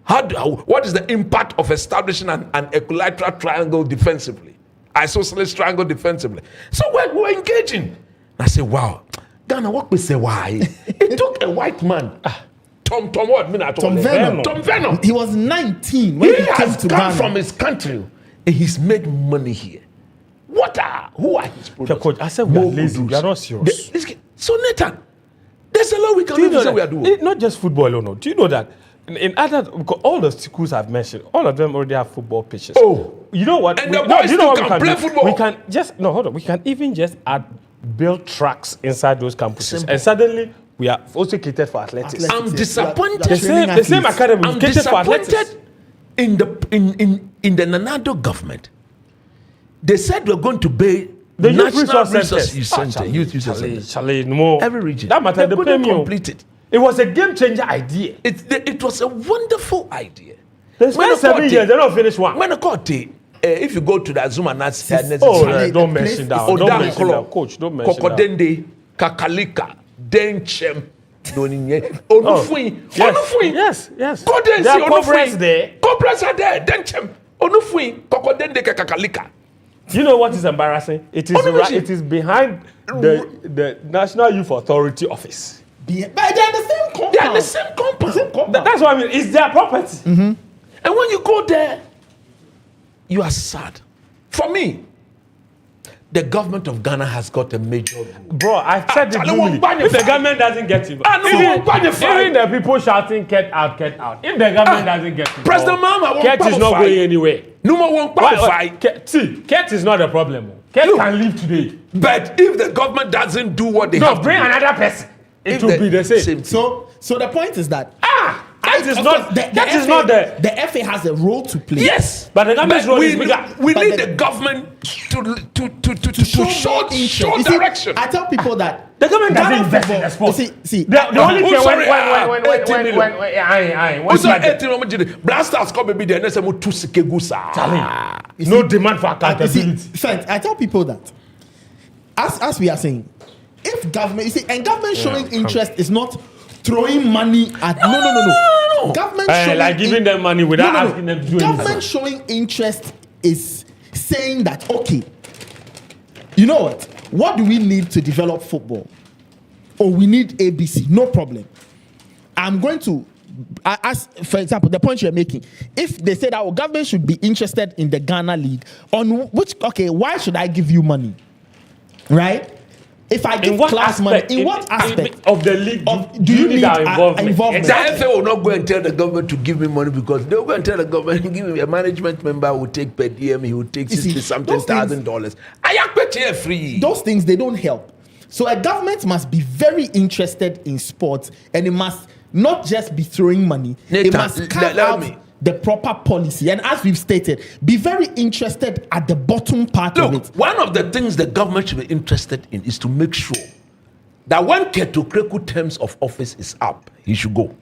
B: What is the impact of establishing an equilateral triangle defensively? Isosceles triangle defensively. So we're engaging. I say, wow. Ghana, what we say, why? It took a white man. Tom Venom.
A: He was 19 when he came to Ghana.
B: From his country and he's made money here. Who are his products?
C: Coach, I said we are lazy. We are not serious.
B: So Nathan, there's a lot we can do. We are doing.
C: Not just football alone. Do you know that in other, all the schools I've mentioned, all of them already have football pitches.
B: Oh,
C: you know what?
B: And the boys can play football.
C: We can just hold on. We can even just build tracks inside those campuses, and suddenly we are also catered for athletics.
B: I'm disappointed.
C: The same academy. I'm
B: disappointed in the Nanado government. They said we're going to pay the National Resource Center. Youth Resource Center. Every region.
C: That matter. They couldn't
B: complete it.
C: It was a game changer idea.
B: It was a wonderful idea.
C: They spent 7 years. They don't finish one.
B: When if you go to the Zuma Nats,
C: don't mention that. Don't mention that, coach. Don't mention that.
B: Kokodende, Kakalika, Denchem,
C: Yes.
B: There
C: are corporates there.
B: Corporates are there. Denchem, Onufui, Kokodende, Kakalika.
C: Do you know what is embarrassing? It is behind the National Youth Authority office.
A: But they're the same compound.
C: That's what I mean. It's their property.
B: And when you go there, you are sad. For me, the government of Ghana has got a major role.
C: Bro, I've said it brutally. If the government doesn't get it, even the people shouting, get out. If the government doesn't get it,
B: President Mahama
C: Ket is not going anywhere.
B: No more won't qualify.
C: Ket is not a problem. Ket can leave today.
B: But if the government doesn't do what they have to
C: bring another person. It will be the same.
A: So the point is that
B: the
A: FA has a role to play.
B: Yes,
C: but the government's role is bigger.
B: We need the government to show direction.
A: I tell people that
C: the government doesn't invest in the sport.
A: See,
C: the only thing when
B: Blasters come maybe the next time to Sikegusa.
C: No demand for accountability.
A: I tell people that as we are saying, if government, government showing interest is not throwing money at no. Government showing
C: like giving them money without asking them to do anything.
A: Government showing interest is saying that, okay, you know what do we need to develop football? Oh, we need ABC. No problem. I'm going to ask, for example, the point you're making. If they say that government should be interested in the Ghana League, on which, why should I give you money? Right? If I give class money, in what aspect
C: of the league
A: do you need our involvement?
B: The FA will not go and tell the government to give me money because they'll go and tell the government, give me a management member who will take per diem, he will take $60,000. I expect you free.
A: Those things, they don't help. So a government must be very interested in sports, and it must not just be throwing money.
B: Nathan,
A: it must carve out the proper policy. And as we've stated, be very interested at the bottom part of it.
B: One of the things the government should be interested in is to make sure that when Keto Kreku terms of office is up, he should go.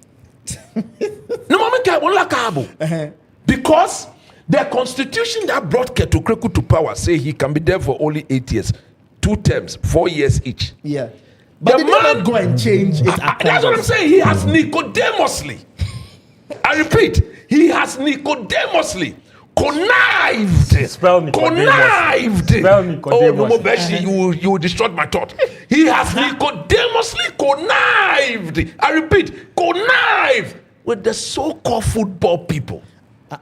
B: Because the constitution that brought Keto Kreku to power say he can be there for only 8 years, 2 terms, 4 years each.
A: Yeah. But the man not go and change it.
B: That's what I'm saying. He has Nicodemously. I repeat, he has Nicodemously connived.
C: Spell
B: Connived.
C: Spell Nicodemus.
B: Oh, no, Beshi, you will destroy my thought. He has Nicodemously connived. I repeat, connived with the so-called football people.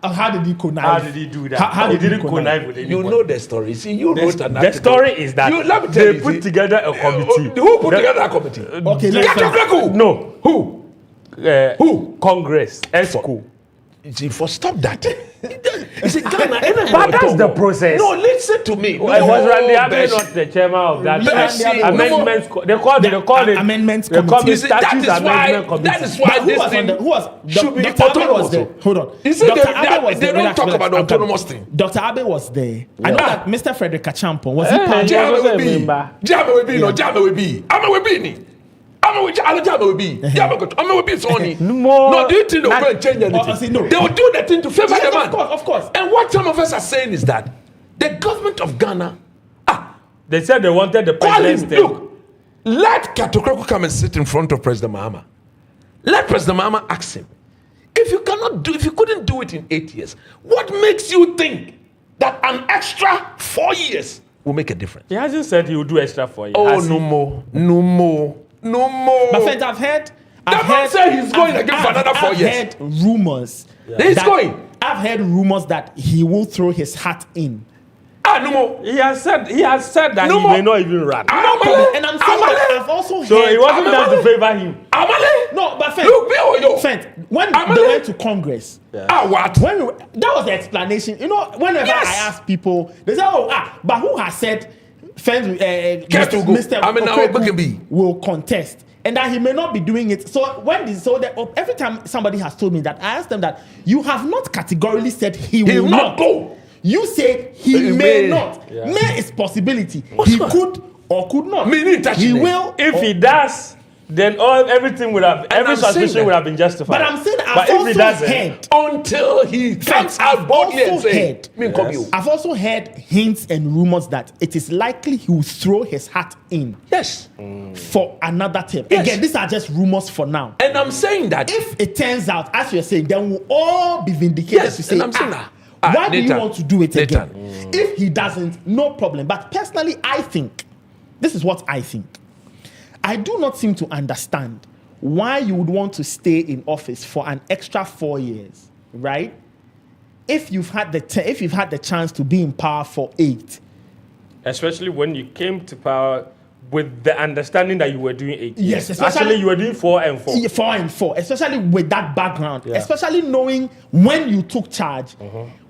A: How did he connive?
C: How did he do that? How he didn't connive with anyone.
B: You know the story. See, you wrote an
C: article. The story is that they put together a committee.
B: Who put together a committee?
A: Okay, let's
C: No.
B: Who?
C: Who? Congress. ESCO.
B: Stop that. You see, Ghana,
C: but that's the process.
B: No, listen to me.
C: No, was Randy Abbey not the chairman of that amendments? They called it
A: amendments committee.
B: That is why this thing should be autonomous.
A: Hold on.
B: You see, they don't talk about the autonomous thing.
A: Dr. Abbey was there. I know that Mr. Frederick Kachampo was he part
B: of it? No, do you think they'll go and change anything?
A: No.
B: They will do the thing to favor the man.
A: Of course.
B: And what some of us are saying is that the government of Ghana,
C: they said they wanted the president.
B: Look, let Keto Kreku come and sit in front of President Mahama. Let President Mahama ask him, if you couldn't do it in 8 years, what makes you think that an extra 4 years will make a difference?
C: He hasn't said he will do extra 4 years.
B: Oh, no more.
A: My friends, I've heard
B: he's going again for another 4 years.
A: I've heard rumors.
B: He's going.
A: I've heard rumors that he will throw his hat in.
B: No more.
C: He has said that he may not even run.
A: And I'm saying that I've also heard.
C: So it wasn't enough to favor him.
A: No, but friends, when they went to Congress,
B: what?
A: That was the explanation. You know, whenever I ask people, they say, but who has said Mr. Okweku will contest, and that he may not be doing it. So every time somebody has told me that, I ask them that you have not categorically said he will not go. You say he may not. Yeah. May is possibility. He could or could not. He will.
C: If he does, then every suspicion would have been justified.
A: But I'm saying I've also heard
B: until he comes out boldly and say,
A: I've also heard hints and rumors that it is likely he will throw his hat in.
B: Yes.
A: For another term. Yes. Again, these are just rumors for now.
B: And I'm saying that
A: if it turns out, as you're saying, then we'll all be vindicated to say,
B: and I'm saying that.
A: Why do you want to do it again? If he doesn't, no problem. But personally, I think, this is what I think. I do not seem to understand why you would want to stay in office for an extra 4 years, right? If you've had the chance to be in power for 8.
C: Especially when you came to power with the understanding that you were doing 8 years.
A: Yes,
C: actually you were doing 4 and 4.
A: 4 and 4, especially with that background, especially knowing when you took charge.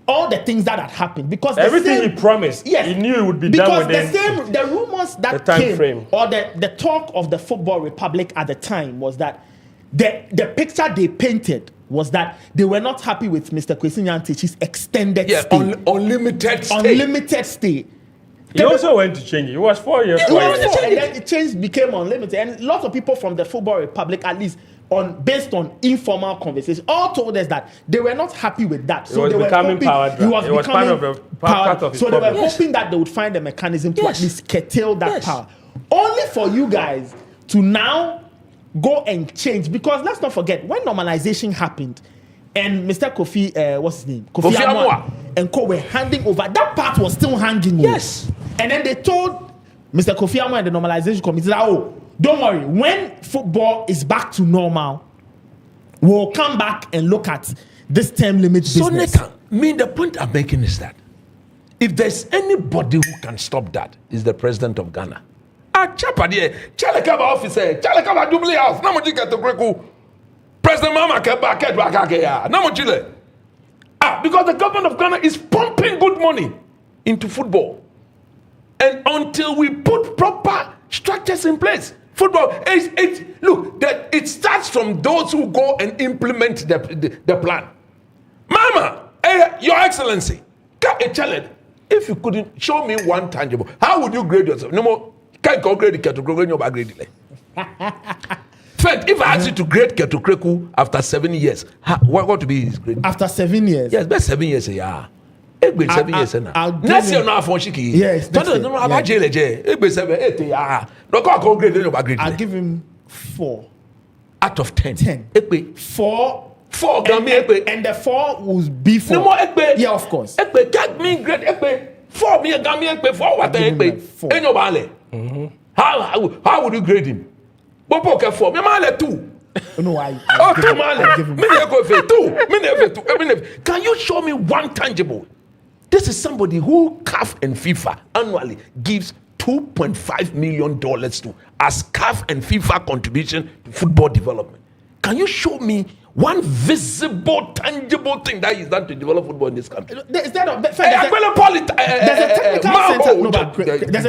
A: All the things that had happened, because
C: everything he promised, he knew it would be done
A: within the rumors that came frame. Or the talk of the Football Republic at the time was that the picture they painted was that they were not happy with Mr. Kwesi Nyantakyi's extended stay. Unlimited stay.
C: He also went to change it. It was 4 years.
A: And then it became unlimited. And lots of people from the Football Republic, at least based on informal conversations, all told us that they were not happy with that.
C: So they were hoping part of his
A: So they were hoping that they would find a mechanism to at least curtail that power. Only for you guys to now go and change, because let's not forget, when normalization happened and Mr. Kofi, what's his name? Kofi Anwar and Co were handing over, that part was still hanging.
B: Yes.
A: And then they told Mr. Kofi Anwar and the normalization committee that, don't worry, when football is back to normal, we'll come back and look at this term limit business.
B: So, Nathan, the point I'm making is that if there's anybody who can stop that, is the president of Ghana. chapa there. Chale kaba officer. Chale kaba Jubilee House. Namo jike to Greku. President Mama keba kedwa ya. Namo chile. Because the government of Ghana is pumping good money into football. And until we put proper structures in place, football, it starts from those who go and implement the plan. Mama, Your Excellency, if you couldn't show me one tangible, how would you grade yourself? No more, can't go grade the grade your grade. If I ask you to grade Ketukreku after 7 years, what to be his grade?
A: After 7 years?
B: Yes, best 7 years, yeah. 7 years now. Next year, no for Shiki.
A: Yes, I'll give him 4
B: out of 10.
A: 10.
B: 4.
A: And the 4 will be 4.
B: No more.
A: Yeah, of course.
B: Get me grade. 4 me a 4 what how would you grade him? Bobo ke 4 me male 2.
A: No, I
B: give him 2. Can you show me one tangible? This is somebody who CAF and FIFA annually gives $2.5 million to as CAF and FIFA contribution to football development. Can you show me one visible, tangible thing that is done to develop football in this country?
A: There's a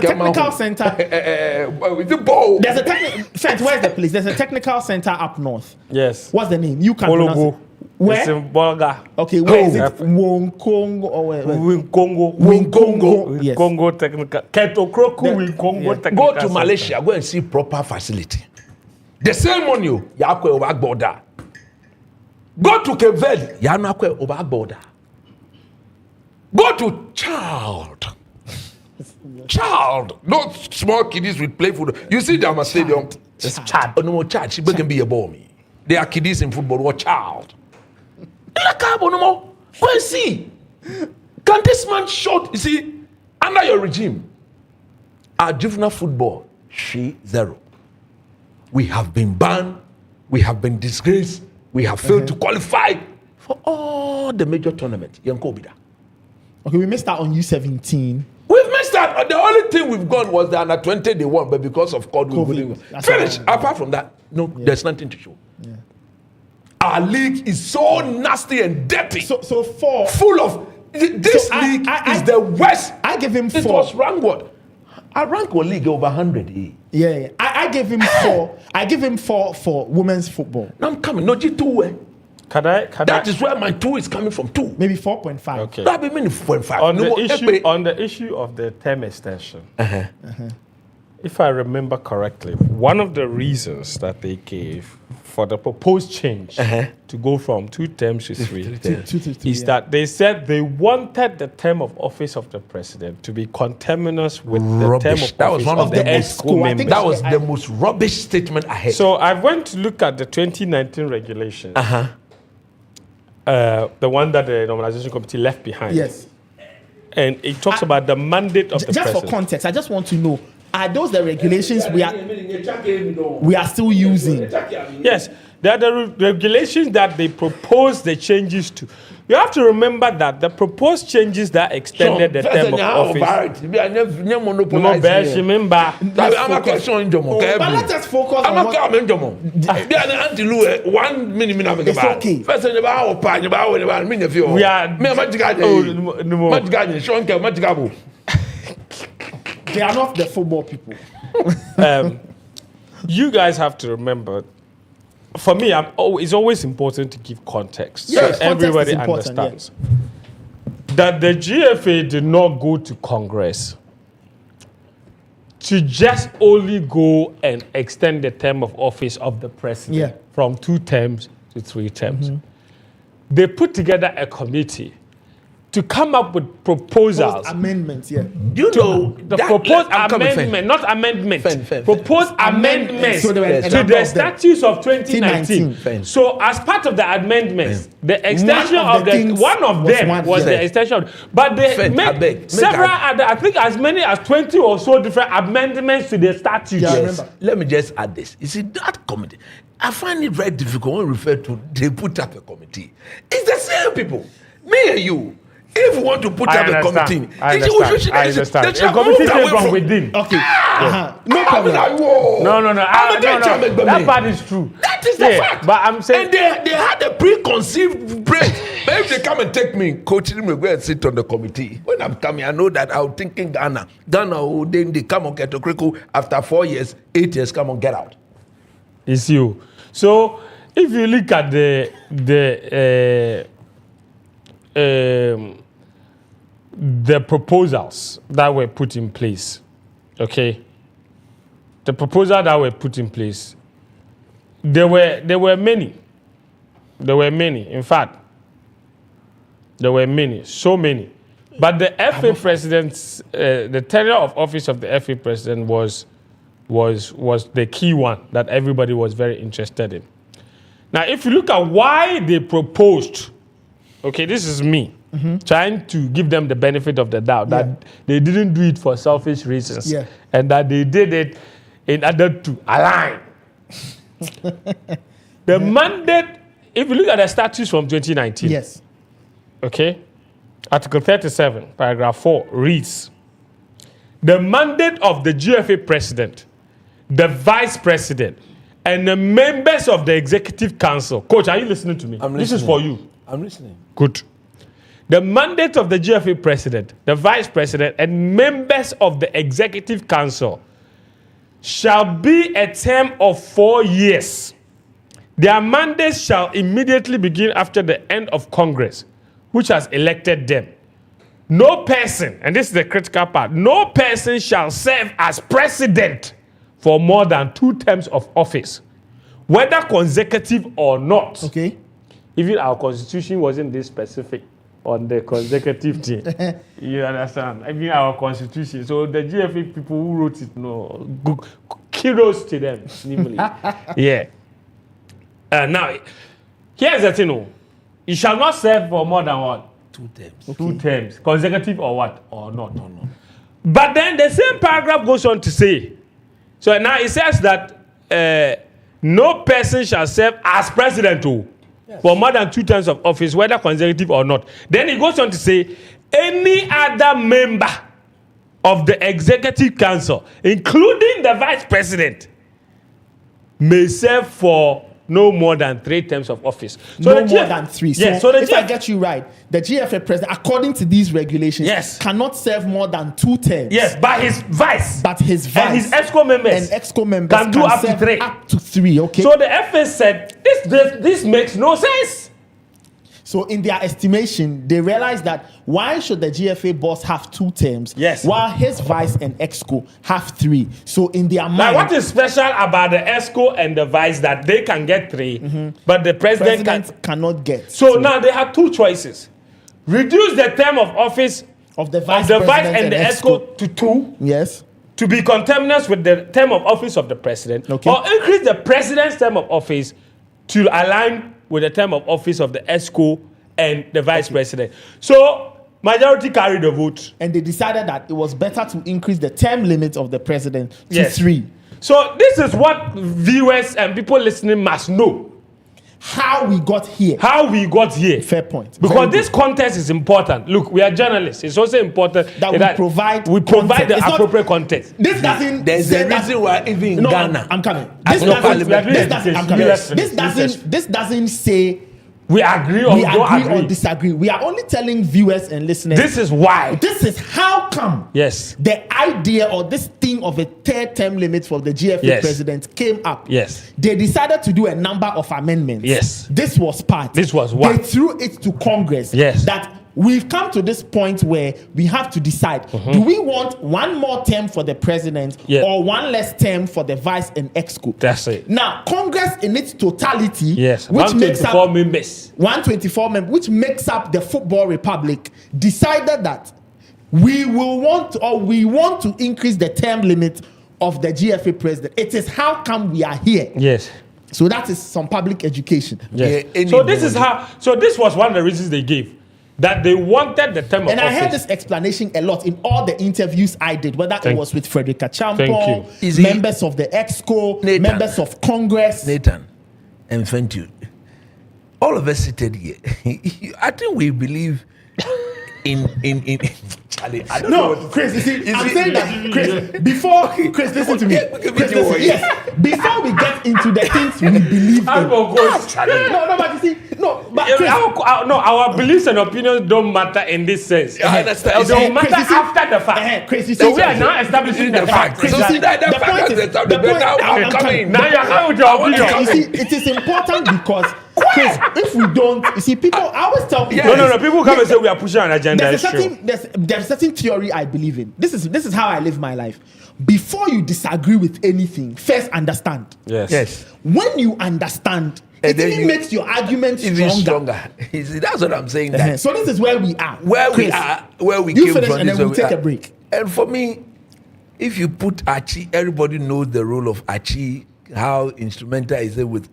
A: technical center. There's a technical. Where's the place? There's a technical center up north.
C: Yes.
A: What's the name? You can pronounce it. Where?
C: It's in Bolga.
A: Okay, where is it? Wonkongo or where?
C: Winkongo.
A: Yes.
C: Congo technical. Ketokroku Winkongo technical.
B: Go to Malaysia, go and see proper facility. The same money, yakwe over border. Go to Cape Verde, yanakwe over border. Go to Child. Not small kiddies with play football. You see Dama Stadium.
C: It's Chad.
B: No more Chad. She can be a ball me. They are kiddies in football or child. Go and see. Can this man show? You see, under your regime, our juvenile football, 0. We have been banned. We have been disgraced. We have failed to qualify for all the major tournaments.
A: Okay, we missed out on U17.
B: We've missed out. The only thing we've gone was the under 20 they won, but because of COVID. Finish. Apart from that, there's nothing to show.
A: Yeah.
B: Our league is so nasty and dirty.
A: So 4.
B: Full of this league is the worst.
A: I give him 4.
B: It was ranked what? I rank our league over 100.
A: Yeah. I give him 4. I give him 4 for women's football.
B: Now I'm coming. No G2. That is where my 2 is coming from. 2.
A: Maybe 4.5.
C: Okay.
B: That be meaning 4.5.
C: On the issue of the term extension. If I remember correctly, one of the reasons that they gave for the proposed change to go from 2 terms to 3 is that they said they wanted the term of office of the president to be conterminous with the term of
B: that was
C: office
B: one
C: of
B: of
C: the
B: the
C: ESCO members.
B: That was the most rubbish statement I heard.
C: So I went to look at the 2019 regulations, the one that the normalization committee left behind.
A: Yes.
C: And it talks about the mandate of the president.
A: Just for context, I just want to know, are those the regulations we are still using?
C: Yes, they are the regulations that they proposed the changes to. You have to remember that the proposed changes that extended the term of office.
A: But let us focus on They are not the football people.
C: You guys have to remember, for me, it's always important to give context.
A: Yes,
C: so everybody understands that the GFA did not go to Congress to just only go and extend the term of office of the president from 2 terms to 3 terms. They put together a committee to come up with proposals.
A: Amendments, the
C: proposed amendment, not amendments. Proposed amendments to the statutes of 2019. So, as part of the amendments, the extension of one of them was the extension. But they made several other, I think as many as 20 or so different amendments to the statutes.
B: Yes. Let me just add this. You see, that committee, I find it very difficult when referred to, they put up a committee. It's the same people. Me and you. If you want to put up a committee,
C: I understand. A committee came from within.
A: Okay. No problem.
C: No. That part is true.
B: That is the fact.
C: But I'm saying.
B: And they had a preconceived brain. But if they come and take me, coach, me go and sit on the committee. When I'm coming, I know that I'm thinking Ghana. Ghana, then they come and get to Kriko after 4 years, 8 years, come and get out.
C: It's you. So if you look at the proposals that were put in place, okay? The proposal that were put in place, there were many. There were many. In fact, there were many, so many. But the FA president's, the tenure of office of the FA president was the key one that everybody was very interested in. Now, if you look at why they proposed, okay, this is me trying to give them the benefit of the doubt that they didn't do it for selfish reasons and that they did it in order to align. The mandate, if you look at the statutes from 2019,
A: yes,
C: okay, Article 37, paragraph 4 reads, the mandate of the GFA president, the vice president, and the members of the executive council. Coach, are you listening to me? This is for you.
B: I'm listening.
C: Good. The mandate of the GFA president, the vice president, and members of the executive council shall be a term of 4 years. Their mandates shall immediately begin after the end of Congress, which has elected them. No person, and this is the critical part, no person shall serve as president for more than 2 terms of office, whether consecutive or not.
A: Okay.
C: Even our constitution wasn't this specific on the consecutive thing. You understand? Even our constitution. So the GFA people who wrote it, no, kudos to them. Yeah. Now, here's the thing. No. You shall not serve for more than what?
B: 2 terms.
C: Okay. 2 terms. Consecutive or what? Or not. No. But then the same paragraph goes on to say, so now it says that no person shall serve as president for more than 2 terms of office, whether consecutive or not. Then it goes on to say, any other member of the executive council, including the vice president, may serve for no more than 3 terms of office. So
A: no more than 3.
C: Yes,
A: so if I get you right, the GFA president, according to these regulations, cannot serve more than 2 terms.
C: Yes, but his vice.
A: And his
C: EXCO members
A: can
C: do up to 3.
A: Up to 3, okay.
C: So the FA said, this makes no sense.
A: So in their estimation, they realized that why should the GFA boss have 2 terms while his vice and EXCO have 3? So in their mind... Now,
C: what is special about the EXCO and the vice that they can get 3, but the president
A: cannot get?
C: So now they have 2 choices. Reduce the term of office
A: of the vice
C: and the EXCO to 2.
A: Yes.
C: To be contemporaneous with the term of office of the president. Okay. Or increase the president's term of office to align with the term of office of the EXCO and the vice president. So, majority carried the vote.
A: And they decided that it was better to increase the term limit of the president to 3.
C: So, this is what viewers and people listening must know.
A: How we got here.
C: Fair point. Because this context is important. Look, we are journalists. It's also important
A: that we provide
C: the appropriate context.
A: This doesn't.
B: There's a reason why even in Ghana.
A: I'm coming. This doesn't say
C: we agree or
A: disagree. We are only telling viewers and listeners.
C: This is why.
A: This is how come.
C: Yes.
A: The idea or this thing of a 3rd term limit for the GFA president came up.
C: Yes.
A: They decided to do a number of amendments.
C: Yes.
A: This was part.
C: This was what?
A: They threw it to Congress.
C: Yes.
A: That we've come to this point where we have to decide, do we want 1 more term for the president or 1 less term for the vice and EXCO?
C: That's it.
A: Now, Congress in its totality,
C: which makes up
A: 124 members, which makes up the Football Republic, decided that we want to increase the term limit of the GFA president. It is how come we are here.
C: Yes.
A: So that is some public education.
C: Yes. So this was one of the reasons they gave. That they wanted the term of office.
A: And I heard this explanation a lot in all the interviews I did, whether it was with Frederica Champon, members of the EXCO, members of Congress.
B: Nathan, and thank you. All of us seated here, I think we believe Charlie, I don't know.
A: No, Chris, you see, I'm saying that, Chris, before, Chris, listen to me. Chris, listen, yes, before we get into the things we believe in.
C: No, but you see, Chris, our beliefs and opinions don't matter in this sense.
B: I understand.
C: It don't matter
A: Chris,
C: after the fact.
A: Chris, you see,
C: So we are now establishing the fact.
A: Chris,
B: So
A: you see,
B: see that the fact is
A: the point,
B: now coming.
C: Now you're coming with your opinion.
A: you see, it is important because, Chris, if we don't, you see, people, I always tell people.
B: Yeah.
C: No. People come and say we are pushing an agenda.
A: There's a certain theory I believe in. This is how I live my life. Before you disagree with anything, first understand.
B: Yes.
A: When you understand, it
B: then
A: even makes your argument
B: Even
A: stronger.
B: stronger. You see, that's what I'm saying. That
A: So this is where we are.
B: where we
A: Chris,
B: are, where we
A: you
B: came
A: finish
B: from,
A: and
B: is
A: then
B: where
A: we'll take
B: we
A: a
B: are.
A: break.
B: And for me, if you put Archie, everybody knows the role of Archie, how instrumental is it with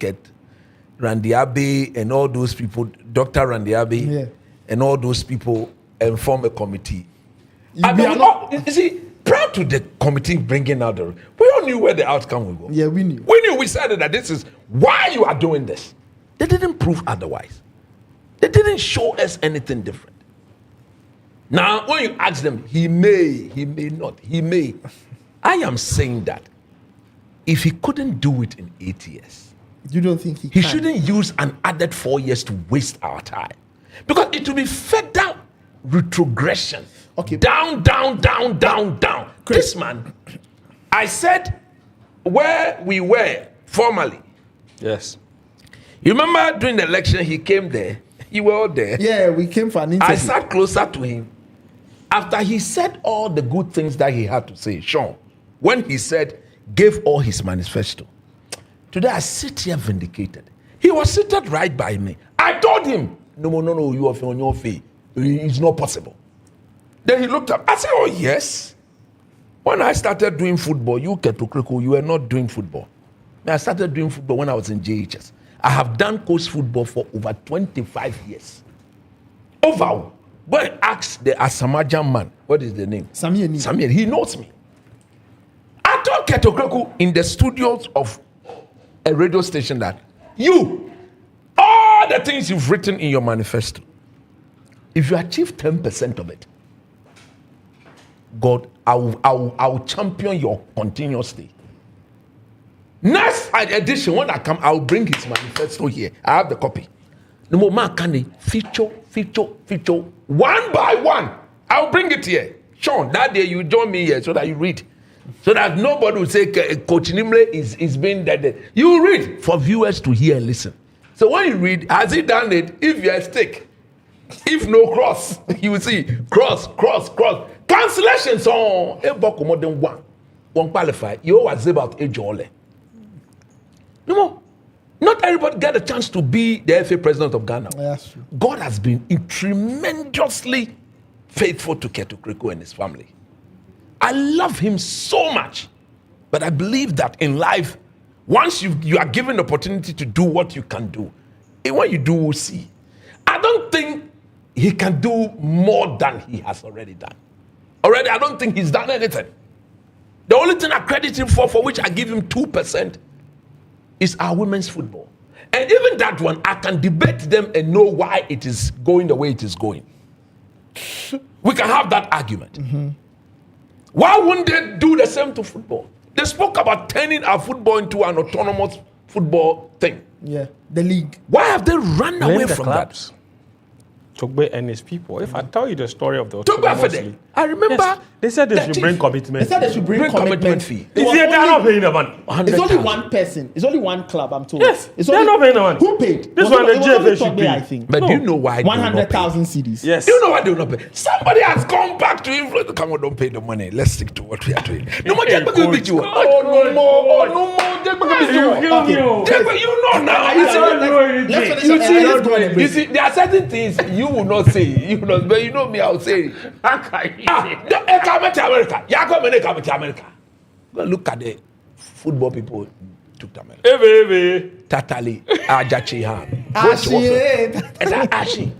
B: Randy Abbey and all those people, Dr. Randy Abbey, and all those people, and form a committee. You see, prior to the committee bringing out we all knew where the outcome would go.
A: Yeah, we knew.
B: We said that this is why you are doing this. They didn't prove otherwise. They didn't show us anything different. Now, when you ask them, he may not, he may. I am saying that if he couldn't do it in 8 years,
A: You don't think he
B: he
A: can?
B: shouldn't use an added 4 years to waste our time. Because it will be further retrogression.
A: Okay.
B: Down.
A: Chris.
B: This man, I said where we were formerly.
C: Yes.
B: You remember during the election, he came there. You were all there.
A: Yeah, we came for an interview.
B: I sat closer to him. After he said all the good things that he had to say, Sean, when he said, gave all his manifesto. Today I sit here vindicated. He was seated right by me. I told him, no, you are on your feet. It's not possible. Then he looked up. I said, oh, yes. When I started doing football, you were not doing football. I started doing football when I was in JHS. I have done coach football for over 25 years. Over. But ask the Asamajan man, what is the name? Samir. He knows me. I told Ketokreku in the studios of a radio station that all the things you've written in your manifesto, if you achieve 10% of it, God, I will champion your continuously. Next edition, when I come, I'll bring his manifesto here. I have the copy. No more man can they feature, one by one. I'll bring it here. Sean, that day you join me here so that you read. So that nobody will say Coach Nimle is being dead. You read for viewers to hear and listen. So when you read, has he done it? If you're a stick, if no cross, you will see cross. Cancellations on a book more than one. One qualify. You always about a jolly. No more. Not everybody get a chance to be the FA president of Ghana.
A: That's true.
B: God has been tremendously faithful to Keto Kreko and his family. I love him so much. But I believe that in life, once you are given the opportunity to do what you can do, and when you do, we'll see. I don't think he can do more than he has already done. I don't think he's done anything. The only thing I credit him for which I give him 2%, is our women's football. And even that one, I can debate them and know why it is going the way it is going. We can have that argument. Mm-hmm. Why wouldn't they do the same to football? They spoke about turning our football into an autonomous football thing.
A: Yeah, the league.
B: Why have they run away from
C: clubs.
B: that?
C: Togbe and his people. If I tell you the story of the
B: Togbe Fede. I remember
C: they said they should bring commitment.
A: They said they should bring commitment
B: fee.
C: They are not paying the money.
A: It's only one person. It's only one club, I'm told.
C: Yes,
A: it's
C: they're not paying the money.
A: Who paid?
C: This one, the GFA should pay.
A: I think.
B: But do you know why?
A: 100,000 CDs.
C: Yes.
B: You know why they will not pay? Somebody has gone back to influence. Come on, don't pay the money. Let's stick to what we are doing. No more.
C: You
B: know now. You see, there are certain things you will not say. But you know me, I'll say it. Come to America. Come to America. Go look at the football people took to America. Tatali, Ajachi, Ashi.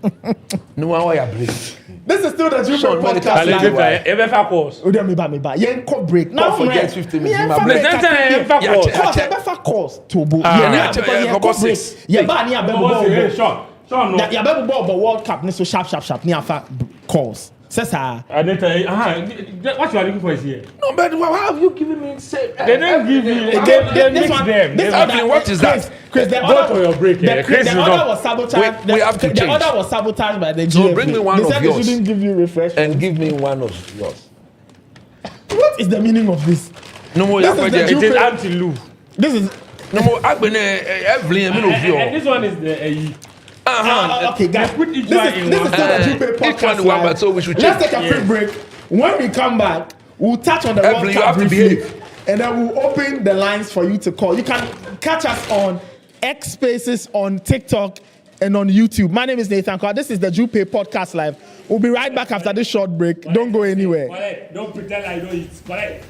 B: No one will break.
A: This is still the Jupay Podcast. Break. Now
B: forget 15 minutes.
A: World Cup. So sharp. calls. Says
C: What you are looking for is here.
B: No, but how have you given me? Say,
C: They didn't give you. They mix them.
B: What is that?
A: Chris, the
C: Go for your break.
A: The order was sabotaged.
B: We have to
A: the
B: change.
A: order was sabotaged by the GFA.
B: So bring me one
A: they
B: of
A: said
B: yours.
A: They shouldn't give you refreshment.
B: And give me one of yours.
A: What is the meaning of this?
B: No more.
A: This is the
C: It is anti-Lou.
A: This is
B: no more. I've been Evelyn.
C: And this one is the
A: okay, guys.
C: put each
A: This
C: one
A: is
C: in
A: still
C: one.
A: the Jupay
B: Each one
A: podcast.
B: in one,
A: Live.
B: but so we should
A: Let's
B: change.
A: take a quick break. When we come back, we'll touch on the World
B: Evelyn, you
A: Cup
B: have to
A: briefly,
B: behave.
A: and then we'll open the lines for you to call. You can catch us on X Spaces, on TikTok, and on YouTube. My name is Nathan Carr. This is the Jupay Podcast Live. We'll be right back after this short break. Don't go anywhere.
C: Correct. Don't pretend I know it's correct.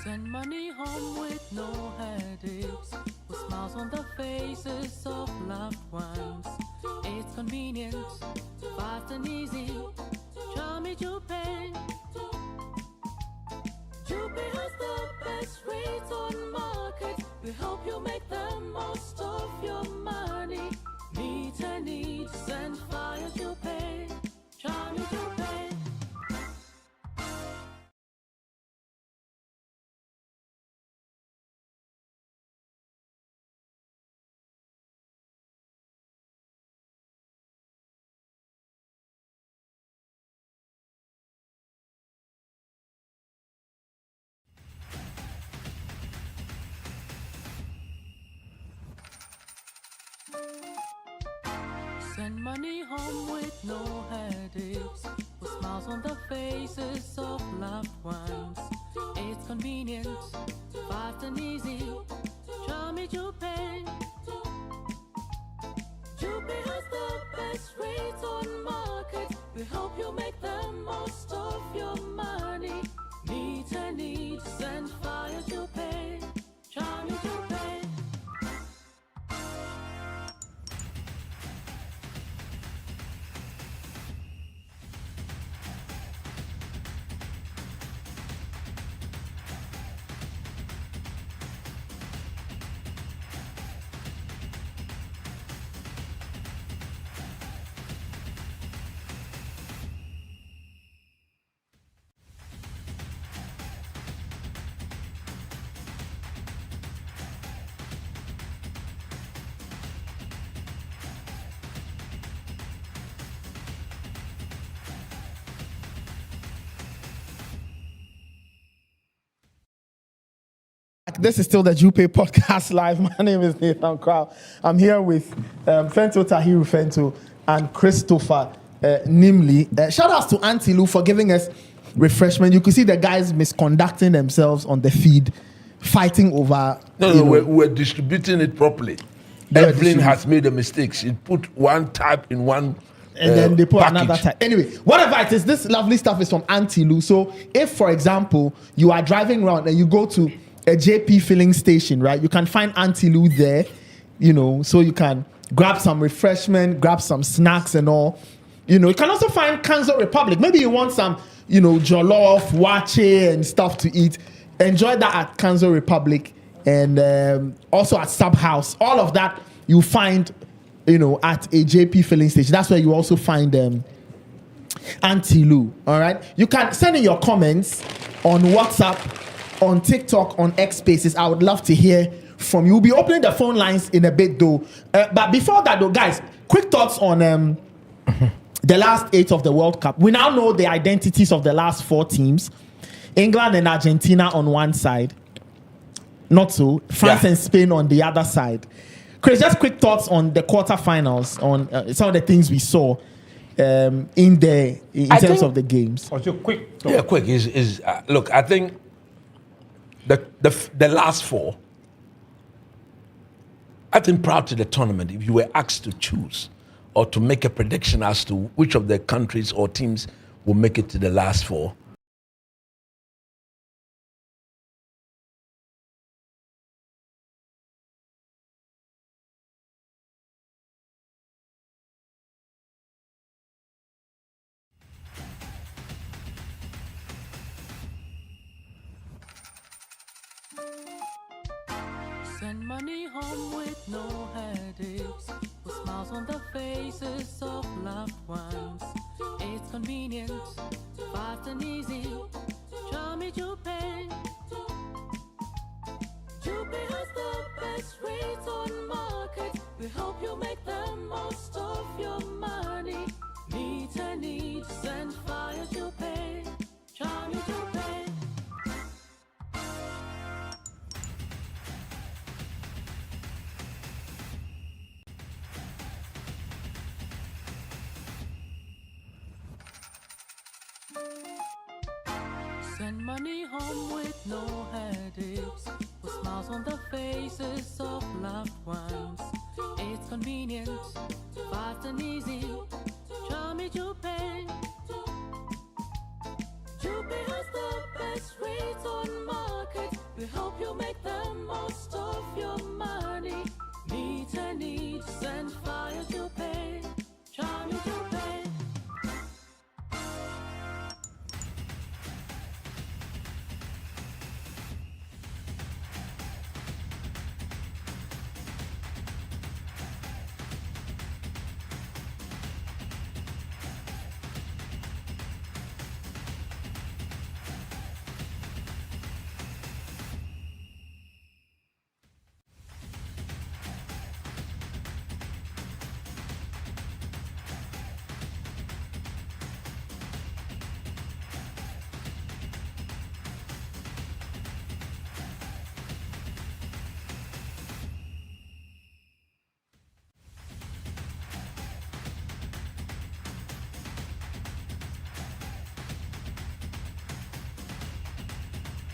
D: Send money home with no headaches, with smiles on the faces of loved ones. It's convenient, fast and easy. Try me Jupay. Jupay has the best rates on market. We help you make the most of your money. Meet a need, send via Jupay. Try me Jupay. Send money home with no headaches, with smiles on the faces of loved ones. It's convenient, fast and easy. Try me Jupay. Jupay has the best rates on market. We help you make the most of your money. Meet a need, send via Jupay. Try me Jupay.
A: This is still the Jupay Podcast Live. My name is Nathan Crow. I'm here with Fento Tahiru Fento and Christopher Nimley. Shout outs to Auntie Lou for giving us refreshment. You could see the guys misconducting themselves on the feed, fighting over.
B: No, we're distributing it properly. Evelyn has made a mistake. She put one type in one.
A: And then they put
B: package.
A: another type. Anyway, whatever it is, this lovely stuff is from Auntie Lou. So if, for example, you are driving around and you go to a JP filling station, right? You can find Auntie Lou there, so you can grab some refreshment, grab some snacks and all. You can also find Kanzo Republic. Maybe you want some, jollof, wache and stuff to eat. Enjoy that at Kanzo Republic and also at Sub House. All of that you find, at a JP filling station. That's where you also find Auntie Lou, all right? You can send in your comments on WhatsApp, on TikTok, on X Spaces. I would love to hear from you. We'll be opening the phone lines in a bit though. But before that though, guys, quick thoughts on the last 8 of the World Cup. We now know the identities of the last 4 teams. England and Argentina on one side. Not so. France and Spain on the other side. Chris, just quick thoughts on the quarterfinals, on some of the things we saw in terms of the games.
C: Also, quick.
B: Yeah, quick is look. I think the last 4. I think prior to the tournament, if you were asked to choose or to make a prediction as to which of the countries or teams will make it to the last 4.
D: Send money home with no headaches, with smiles on the faces of loved ones. It's convenient, fast and easy. Try me Jupay. Jupay has the best rates on market. We hope you make the most of your money. Meet a need, send fire Jupay. Try me Jupay. Send money home with no headaches, with smiles on the faces of loved ones. It's convenient, fast and easy. Try me Jupay. Jupay has the best rates on market. We hope you make the most of your money. Meet a need, send fire Jupay. Try me Jupay.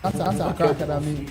A: That's a crack that I mean.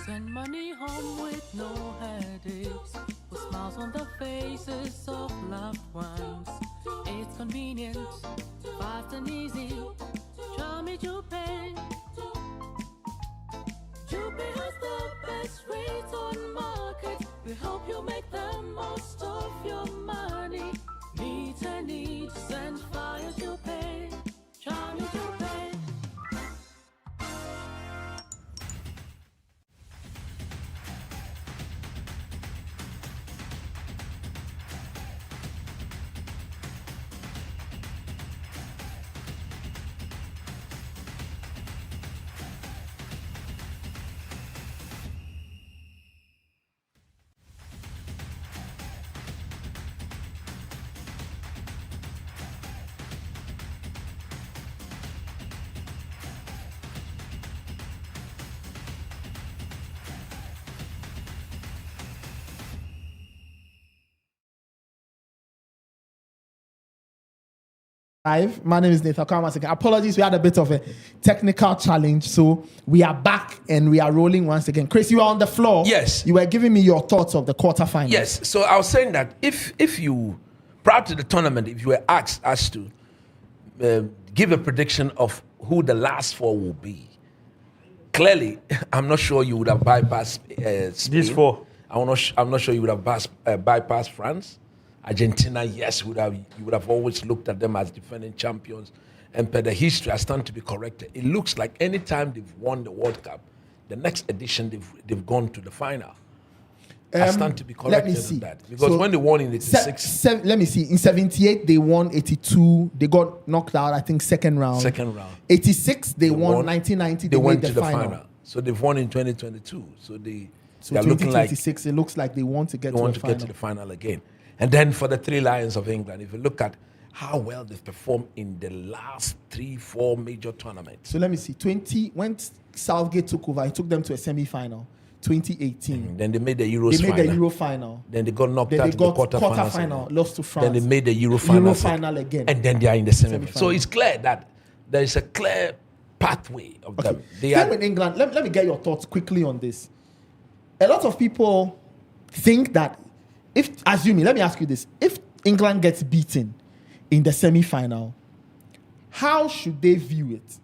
A: Send money home with no headaches, with smiles on the faces of loved ones. It's convenient, fast and easy. Try me Jupay. Jupay has the best rates on market. We hope you make the most of your money. Meet a need, send fire Jupay. Try me Jupay. Live. My name is Nathan Kwan. Apologies, we had a bit of a technical challenge, so we are back and we are rolling once again. Chris, you are on the floor.
B: Yes.
A: You were giving me your thoughts of the quarterfinals.
B: Yes. So I was saying that if you, prior to the tournament, if you were asked as to give a prediction of who the last four will be, clearly, I'm not sure you would have bypassed Spain.
C: These four.
B: I'm not sure you would have bypassed France. Argentina, yes, you would have always looked at them as defending champions. and per the history, I stand to be corrected. It looks like any time they've won the World Cup, the next edition they've gone to the final. I stand to be corrected on that. Because when they won in 86...
A: let me see. In 78, they won 82. They got knocked out, I think, second round. 86, they won. 1990, they went to the final.
B: So they've won in 2022. So they're
A: 2026, it looks like they want to get
B: to the final again. And then for the Three Lions of England, if you look at how well they've performed in the last 3-4 major tournaments.
A: So let me see. When Southgate took over, he took them to a semi-final. 2018.
B: Then they made the Euro final. Then they got knocked out in the quarter-final.
A: Lost to France.
B: Then they made the Euro final
A: again.
B: And then they are in the semi-final. So it's clear that there is a clear pathway of them.
A: Same with England. Let me get your thoughts quickly on this. A lot of people think that let me ask you this. If England gets beaten in the semi-final, how should they view it?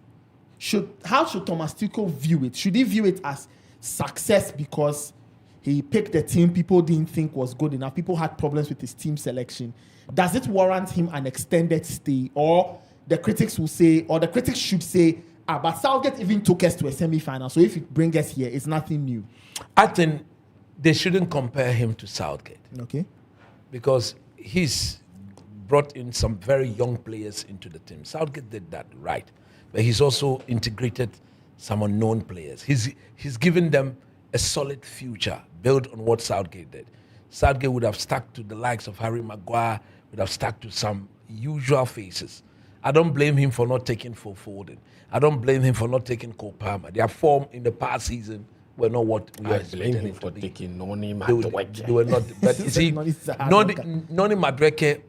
A: How should Thomas Tuchel view it? Should he view it as success because he picked a team people didn't think was good enough? People had problems with his team selection. Does it warrant him an extended stay? Or the critics should say, but Southgate even took us to a semi-final, so if you bring us here, it's nothing new.
B: I think they shouldn't compare him to Southgate.
A: Okay.
B: Because he's brought in some very young players into the team. Southgate did that right. But he's also integrated some unknown players. He's given them a solid future built on what Southgate did. Southgate would have stuck to the likes of Harry Maguire, would have stuck to some usual faces. I don't blame him for not taking Phil Foden. I don't blame him for not taking Cole Palmer. Their form in the past season were not what we were expecting. I blame him for
C: taking Noni
B: Madueke. They were not. But you see, Noni Madueke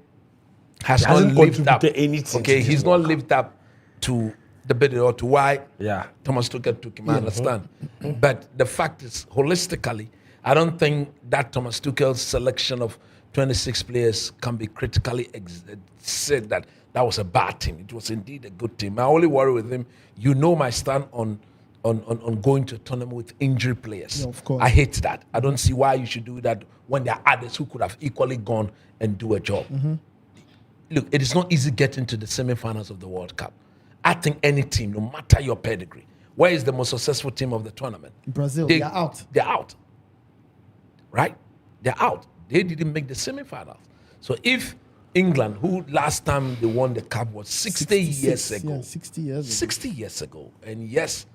B: has not lived up. Okay, he's not lived up to the bit or to why Thomas Tuchel took him. I understand. But the fact is, holistically, I don't think that Thomas Tuchel's selection of 26 players can be critically said that was a bad team. It was indeed a good team. My only worry with him, my stand on going to a tournament with injury players.
A: Yeah, of course.
B: I hate that. I don't see why you should do that when there are others who could have equally gone and do a job. Mm-hmm. Look, it is not easy getting to the semi-finals of the World Cup. I think any team, no matter your pedigree, where is the most successful team of the tournament?
A: Brazil, they're out.
B: They're out. Right? They're out. They didn't make the semi-finals. So if England, who last time they won the cup was 60 years ago.
A: Yeah, 60 years ago.
B: 60 years ago. And yes,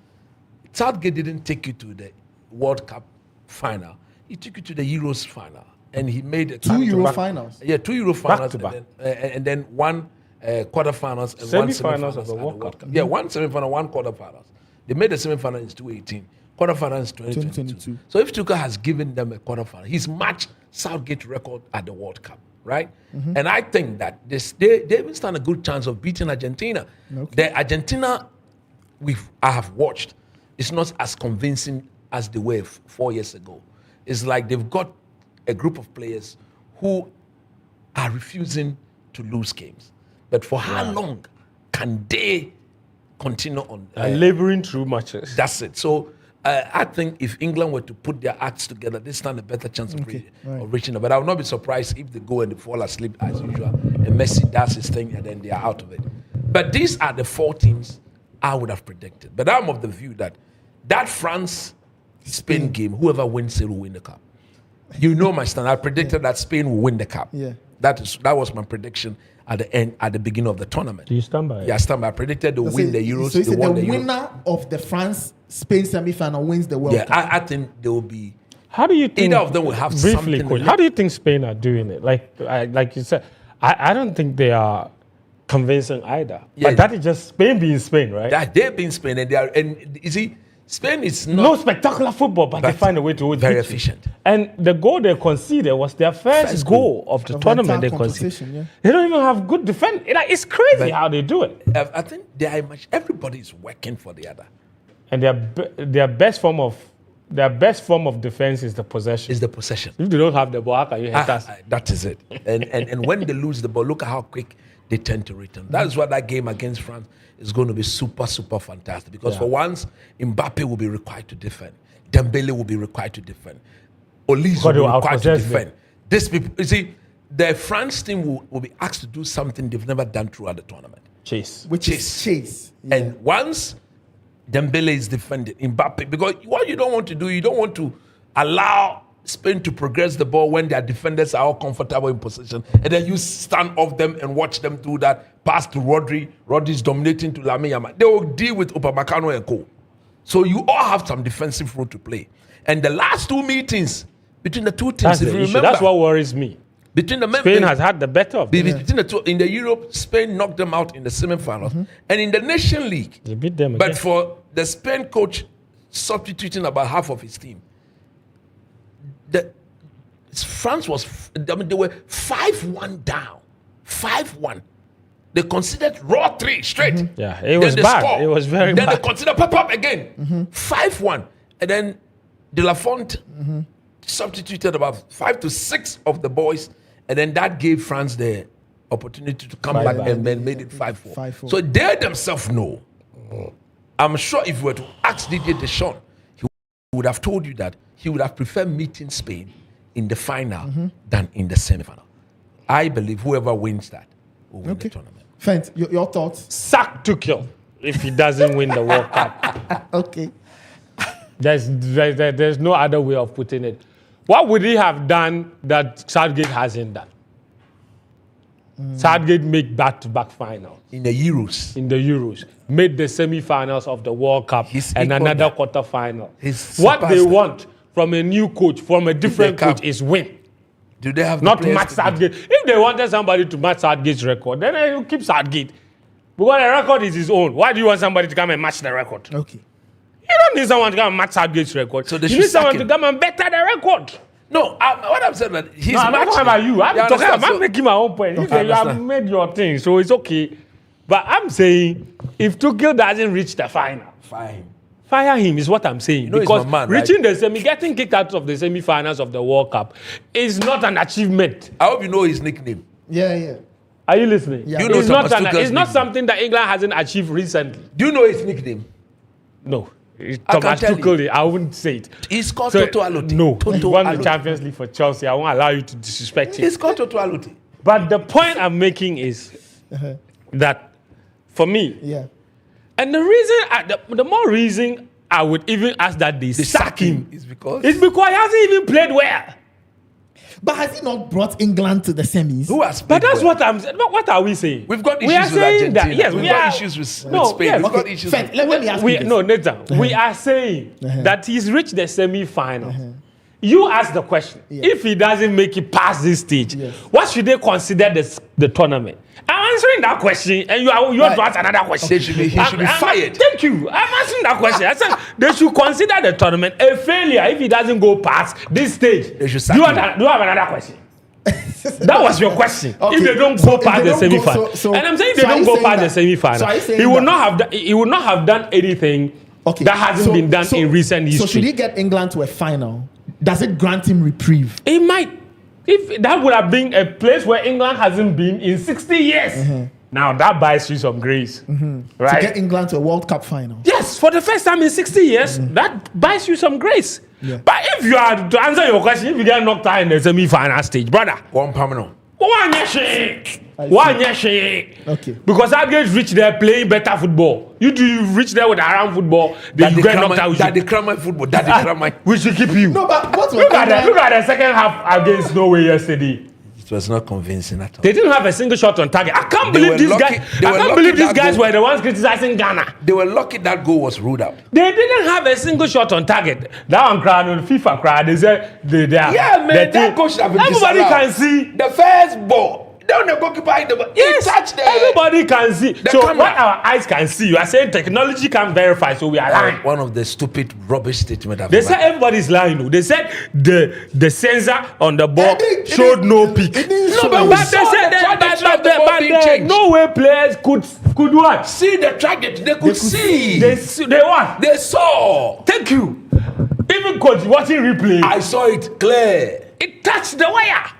B: Southgate didn't take you to the World Cup final. He took you to the Euros final. And he made it
A: 2 Euro finals.
B: Yeah, 2 Euro finals.
C: Back to back.
B: And then one quarterfinals and
C: one
B: one semi-finals
C: of the World Cup.
B: Yeah, one semi-final, one quarterfinals. They made the semi-final in 2018. Quarterfinals 2022. So if Tuchel has given them a quarterfinal, he's matched Southgate's record at the World Cup, right? Mm-hmm. And I think that they even stand a good chance of beating Argentina. Okay. The Argentina I have watched is not as convincing as they were 4 years ago. It's like they've got a group of players who are refusing to lose games. But for how long can they continue on?
C: Laboring through matches.
B: That's it. So I think if England were to put their acts together, they stand a better chance of reaching it. But I would not be surprised if they go and they fall asleep as usual and Messi does his thing and then they are out of it. But these are the 4 teams I would have predicted. But I'm of the view that France-Spain game, whoever wins it will win the cup. You know my stand. I predicted that Spain will win the cup.
A: Yeah.
B: That was my prediction at the beginning of the tournament.
C: Do you stand by it?
B: Yeah, I stand by. I predicted they will win the Euros.
A: So you said the winner of the France-Spain semi-final wins the World Cup.
B: Yeah, I think they will be.
C: How do you think?
B: Either of them will have something.
C: Coach, how do you think Spain are doing it? Like you said, I don't think they are convincing either. Yeah, but that is just Spain being Spain, right?
B: That they've been Spain, and you see, Spain is not
C: no spectacular football, but they find a way to win.
B: Very efficient.
C: And the goal they conceded was their first goal of the tournament they conceded.
A: Yeah.
C: They don't even have good defense. It's crazy how they do it.
B: I think everybody is working for the other.
C: And their best form of defense is the possession. If they don't have the ball, how can you hit us?
B: That is it. And when they lose the ball, look at how quick they tend to return. That is why that game against France is going to be super, super fantastic. Because for once, Mbappe will be required to defend. Dembele will be required to defend. Olise will be required to defend. These people, you see, the France team will be asked to do something they've never done throughout the tournament.
C: Chase.
A: which is Chase. Yeah.
B: And once Dembele is defended, Mbappe, because what you don't want to do, you don't want to allow Spain to progress the ball when their defenders are all comfortable in position, and then you stand off them and watch them do that pass to Rodri. Rodri's dominating to Lamine Yamal. They will deal with Upamecano and co. So you all have some defensive role to play. And the last 2 meetings between the two teams,
C: That's
B: if
C: the
B: you
C: issue.
B: remember,
C: That's what worries me.
B: between the
C: Spain has had the better of them.
B: between the two in the Europe, Spain knocked them out in the semi-finals, and in the Nation League,
C: They beat them
B: but
C: again.
B: for the Spain coach substituting about half of his team, France was, they were 5-1 down, 5-1. They considered raw 3 straight.
C: Yeah, it was
B: Then they
C: bad.
B: score.
C: It was very
B: then
C: bad.
B: they consider pop again, 5-1, and then De La Fonte substituted about 5 to 6 of the boys, and then that gave France the opportunity to come back and then made it 5-4.
A: 5-4.
B: So they themselves know. I'm sure if you were to ask Didier Deschamps, he would have told you that he would have preferred meeting Spain in the final than in the semi-final. I believe whoever wins that will win the tournament.
A: Fent, your thoughts?
C: Sack Tuchel if he doesn't win the World Cup.
A: Okay.
C: There's no other way of putting it. What would he have done that Southgate hasn't done? Southgate made back-to-back finals
B: In the Euros,
C: in the Euros, made the semi-finals of the World Cup
B: He's
C: and
B: equal
C: another
B: that.
C: quarter-final.
B: He's
C: What they
B: surpassed
C: want from a new coach, from a different
B: come.
C: coach, is win.
B: do they have the
C: Not
B: players
C: match
B: to do it?
C: Southgate. If they wanted somebody to match Southgate's record, then they will keep Southgate. Because the record is his own. Why do you want somebody to come and match the record?
A: Okay.
C: You don't need someone to come and match Southgate's record.
B: So they
C: you
B: should
C: need someone
B: sack
C: to
B: him.
C: come and better the record.
B: No, what I'm saying that he's
C: No, I'm not
B: matching.
C: talking about you. I'm
B: You
C: talking
B: understand?
C: about
B: So-
C: making my own point.
B: I
C: You have
B: understand.
C: made your thing, so it's okay. But I'm saying, if Tuchel doesn't reach the final,
B: Fine.
C: fire him is what I'm saying.
B: know he's
C: because
B: my man, right?
C: reaching the semi, getting kicked out of the semi-finals of the World Cup is not an achievement.
B: I hope you know his nickname.
A: Yeah.
C: Are you listening?
A: Yeah.
B: You know
C: It's not,
B: Thomas Tuchel's
C: it's not
B: nickname.
C: something that England hasn't achieved recently.
B: Do you know his nickname?
C: No.
B: I
C: Thomas
B: can tell
C: Tuchel, I wouldn't say it.
B: He's called
C: So,
B: Toto Alote.
C: no,
B: Toto
C: he won the
B: Alote.
C: Champions League for Chelsea. I won't allow you to disrespect him.
B: He's called Toto Alote.
C: But the point I'm making is that for me,
A: Yeah.
C: and the reason, the more reason I would even ask that they sack him
B: is because
C: is because he hasn't even played well.
A: But has he not brought England to the semis?
B: who has
C: But
B: played
C: that's
B: well?
C: what I'm saying. What are we saying?
B: We've got
C: We
B: issues
C: are
B: with
C: saying
B: Argentina.
C: that, yes,
B: We've
C: we
B: got
C: are-
B: issues with
C: No,
B: Spain.
C: yes.
B: We've got
A: Okay,
B: issues
A: Fent,
B: with...
A: let me ask you this.
C: No, Nathan, we are saying that he's reached the semi-final. You ask the question. If he doesn't make it past this stage, what should they consider the tournament? I'm answering that question, and you want to ask another question.
B: He should be fired.
C: Thank you. I'm answering that question. I said they should consider the tournament a failure if he doesn't go past this stage.
B: They should sack
C: Do you
B: him.
C: have another question? That was your question.
A: Okay.
C: If they don't
A: So
C: go
A: if
C: past
A: they
C: the
A: don't go-
C: semi-final,
A: so-
C: and I'm saying if
A: so
C: they
A: are
C: don't
A: you
C: go
A: saying
C: past the
A: that-
C: semi-final,
A: so are you saying
C: he would
A: that-
C: not have done anything that hasn't been done in recent history.
A: So should he get England to a final? Does it grant him reprieve?
C: It might. If that would have been a place where England hasn't been in 60 years. Now that buys you some grace.
A: To
C: Right?
A: get England to a World Cup final.
C: Yes, for the first time in 60 years, that buys you some grace.
A: Yeah.
C: But if you are to answer your question, if you get knocked out in the semi-final stage, brother,
B: One permanent.
C: One year.
A: Okay.
C: Because Southgate reached there playing better football. You reach there with around football, then you get knocked out.
B: Daddy Kramer football. Daddy Kramer.
C: We should keep you.
A: No, but what was
C: Look at the second half against Norway yesterday.
B: It was not convincing at all.
C: They didn't have a single shot on target. I can't
B: They
C: believe
B: were
C: these
B: lucky-
C: guys.
B: they
C: I
B: were
C: can't
B: lucky
C: believe these
B: that
C: guys
B: goal-
C: were the ones criticizing Ghana.
B: They were lucky that goal was ruled out.
C: They didn't have a single shot on target. That one crowd on FIFA crowd. They said they are.
B: Yeah, man, that coach should have been
C: Everybody
B: disallowed.
C: can see.
B: The first ball. Down the goalkeeper hit the ball.
C: Yes,
B: He touched there.
C: everybody can see. So
B: camera.
C: what our eyes can see, you are saying technology can verify, so we are lying.
B: One of the stupid rubbish statements I've
C: They
B: ever
C: said
B: heard.
C: everybody's lying. No. They said the sensor on the ball
A: It
C: showed no peak.
A: it didn't
B: No,
A: show
B: but
A: you.
B: we
C: But they
B: saw
C: said
B: the trajectory of the ball being
C: but
B: changed.
C: no way players could what?
B: See the trajectory. They could see.
C: They what?
B: They saw.
C: Thank you. Even coach watching replay,
B: I saw it clear.
C: it touched the wire.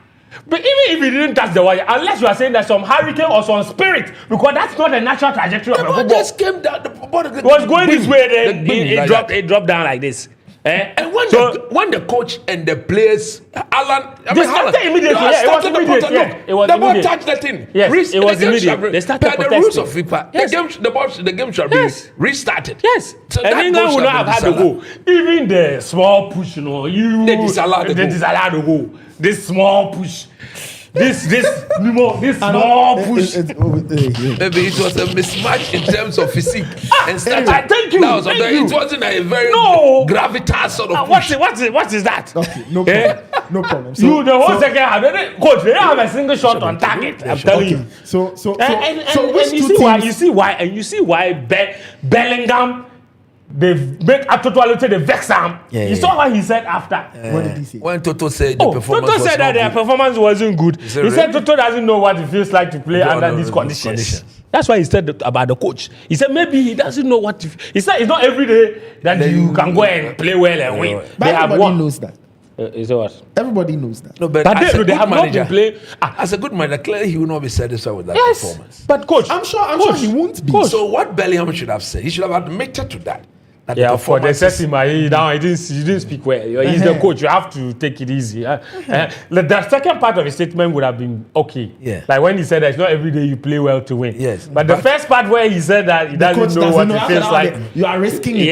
C: But even if it didn't touch the wire, unless you are saying there's some hurricane or some spirit, because that's not the natural trajectory
B: The
C: of a
B: ball
C: football.
B: just came down. The ball
C: It was going this way, then
B: Boom,
C: it
B: like
C: dropped.
B: that.
C: It dropped down like this.
B: And when the coach and the players,
C: They started immediately. Yeah, it was immediate. Yeah, it was
B: the ball
C: immediate.
B: touched the thing.
C: Yes, it was immediate. They started
B: per the rules of
C: protesting.
B: FIFA.
C: Yes.
B: The game should
C: Yes.
B: be restarted.
C: Yes,
B: So
C: and
B: that
C: England
B: goal
C: would
B: should
C: not have
B: have
C: had the
B: been
C: goal. Even the small push,
B: They disallowed the
C: they
B: goal.
C: disallowed the goal. This small push, this small push.
B: Maybe it was a mismatch in terms of physique and stature.
C: Thank you.
B: That was
C: Thank
B: it
C: you.
B: wasn't a very
C: No.
B: gravitas sort of
C: What
B: push.
C: is that?
A: Okay, no problem. No problem. So,
C: You the whole second half, coach, they don't have a single shot on target. I'm telling you.
A: so
C: And
A: which
C: you
A: two
C: see
A: teams?
C: you see why Bellingham they make Atotualute the vex him. You saw what he said after.
A: What did he say?
B: When Toto said the performance
C: Toto
B: was
C: said that
B: not
C: their
B: good.
C: performance wasn't good. He said
B: really?
C: Toto doesn't know what it feels like to play under these conditions. That's why he said about the coach. He said maybe he doesn't know what. He said it's not every day that you can go and play well and win.
A: But
C: They have
A: everybody
C: won.
A: knows that.
C: Is it what?
A: Everybody knows that.
B: No, but
C: But
B: as a
C: they
B: good
C: have not been
B: manager,
C: playing.
B: as a good manager, clearly he will not be satisfied with that
C: Yes,
B: performance.
C: but coach,
A: I'm sure he won't be.
C: Coach.
B: So what Bellingham should have said, he should have admitted to that. That
C: Yeah,
B: the
C: for the
B: performance is-
C: Sesima, he didn't speak well. He's the coach. You have to take it easy. The second part of his statement would have been okay.
B: Yeah.
C: Like when he said that it's not every day you play well to win.
B: Yes.
C: But the first part where he said that he
A: The coach
C: doesn't know what it
A: after
C: feels
A: that,
C: like.
A: You are risking it.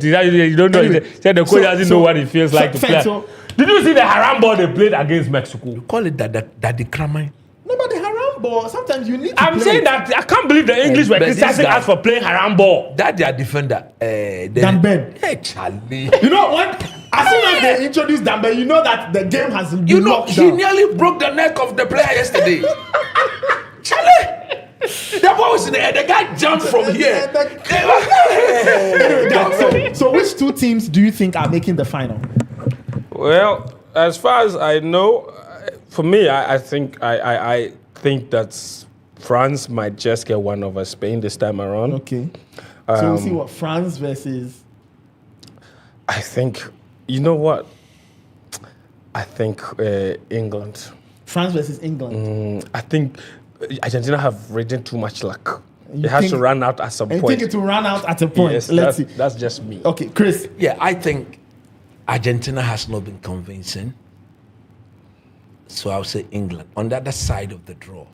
C: Yeah, you don't know.
A: Anyway,
C: He said the coach doesn't know what it feels like to play.
A: so-
C: Did you see the haram ball they played against Mexico?
B: Call it that the Kramai.
A: No, but the haram ball, sometimes you need to
C: I'm
A: play
C: saying
A: it.
C: that I can't believe the English were
B: but this
C: criticizing
B: guy-
C: us for playing haram ball.
B: That their defender,
A: Dan Ben.
B: Hey, Charlie.
A: You know what? As soon as they introduce Dambe, you know that the game has been
B: You know,
A: locked
B: he
A: down.
B: nearly broke the neck of the player yesterday. Charlie! The ball was in the air. The guy jumped from here.
A: Anyway, guys, so which two teams do you think are making the final?
C: Well, as far as I know, for me, I think that France might just get one over Spain this time around.
A: Okay. So we'll see what France versus.
C: I think, you know what? I think England.
A: France versus England.
C: I think Argentina have ridden too much luck.
A: You
C: It has
A: think-
C: to run out at some
A: I
C: point.
A: think it will run out at a point.
C: Yes,
A: Let's see.
C: that's just me.
A: Okay, Chris.
B: Yeah, I think Argentina has not been convincing. So I'll say England. On the other side of the draw,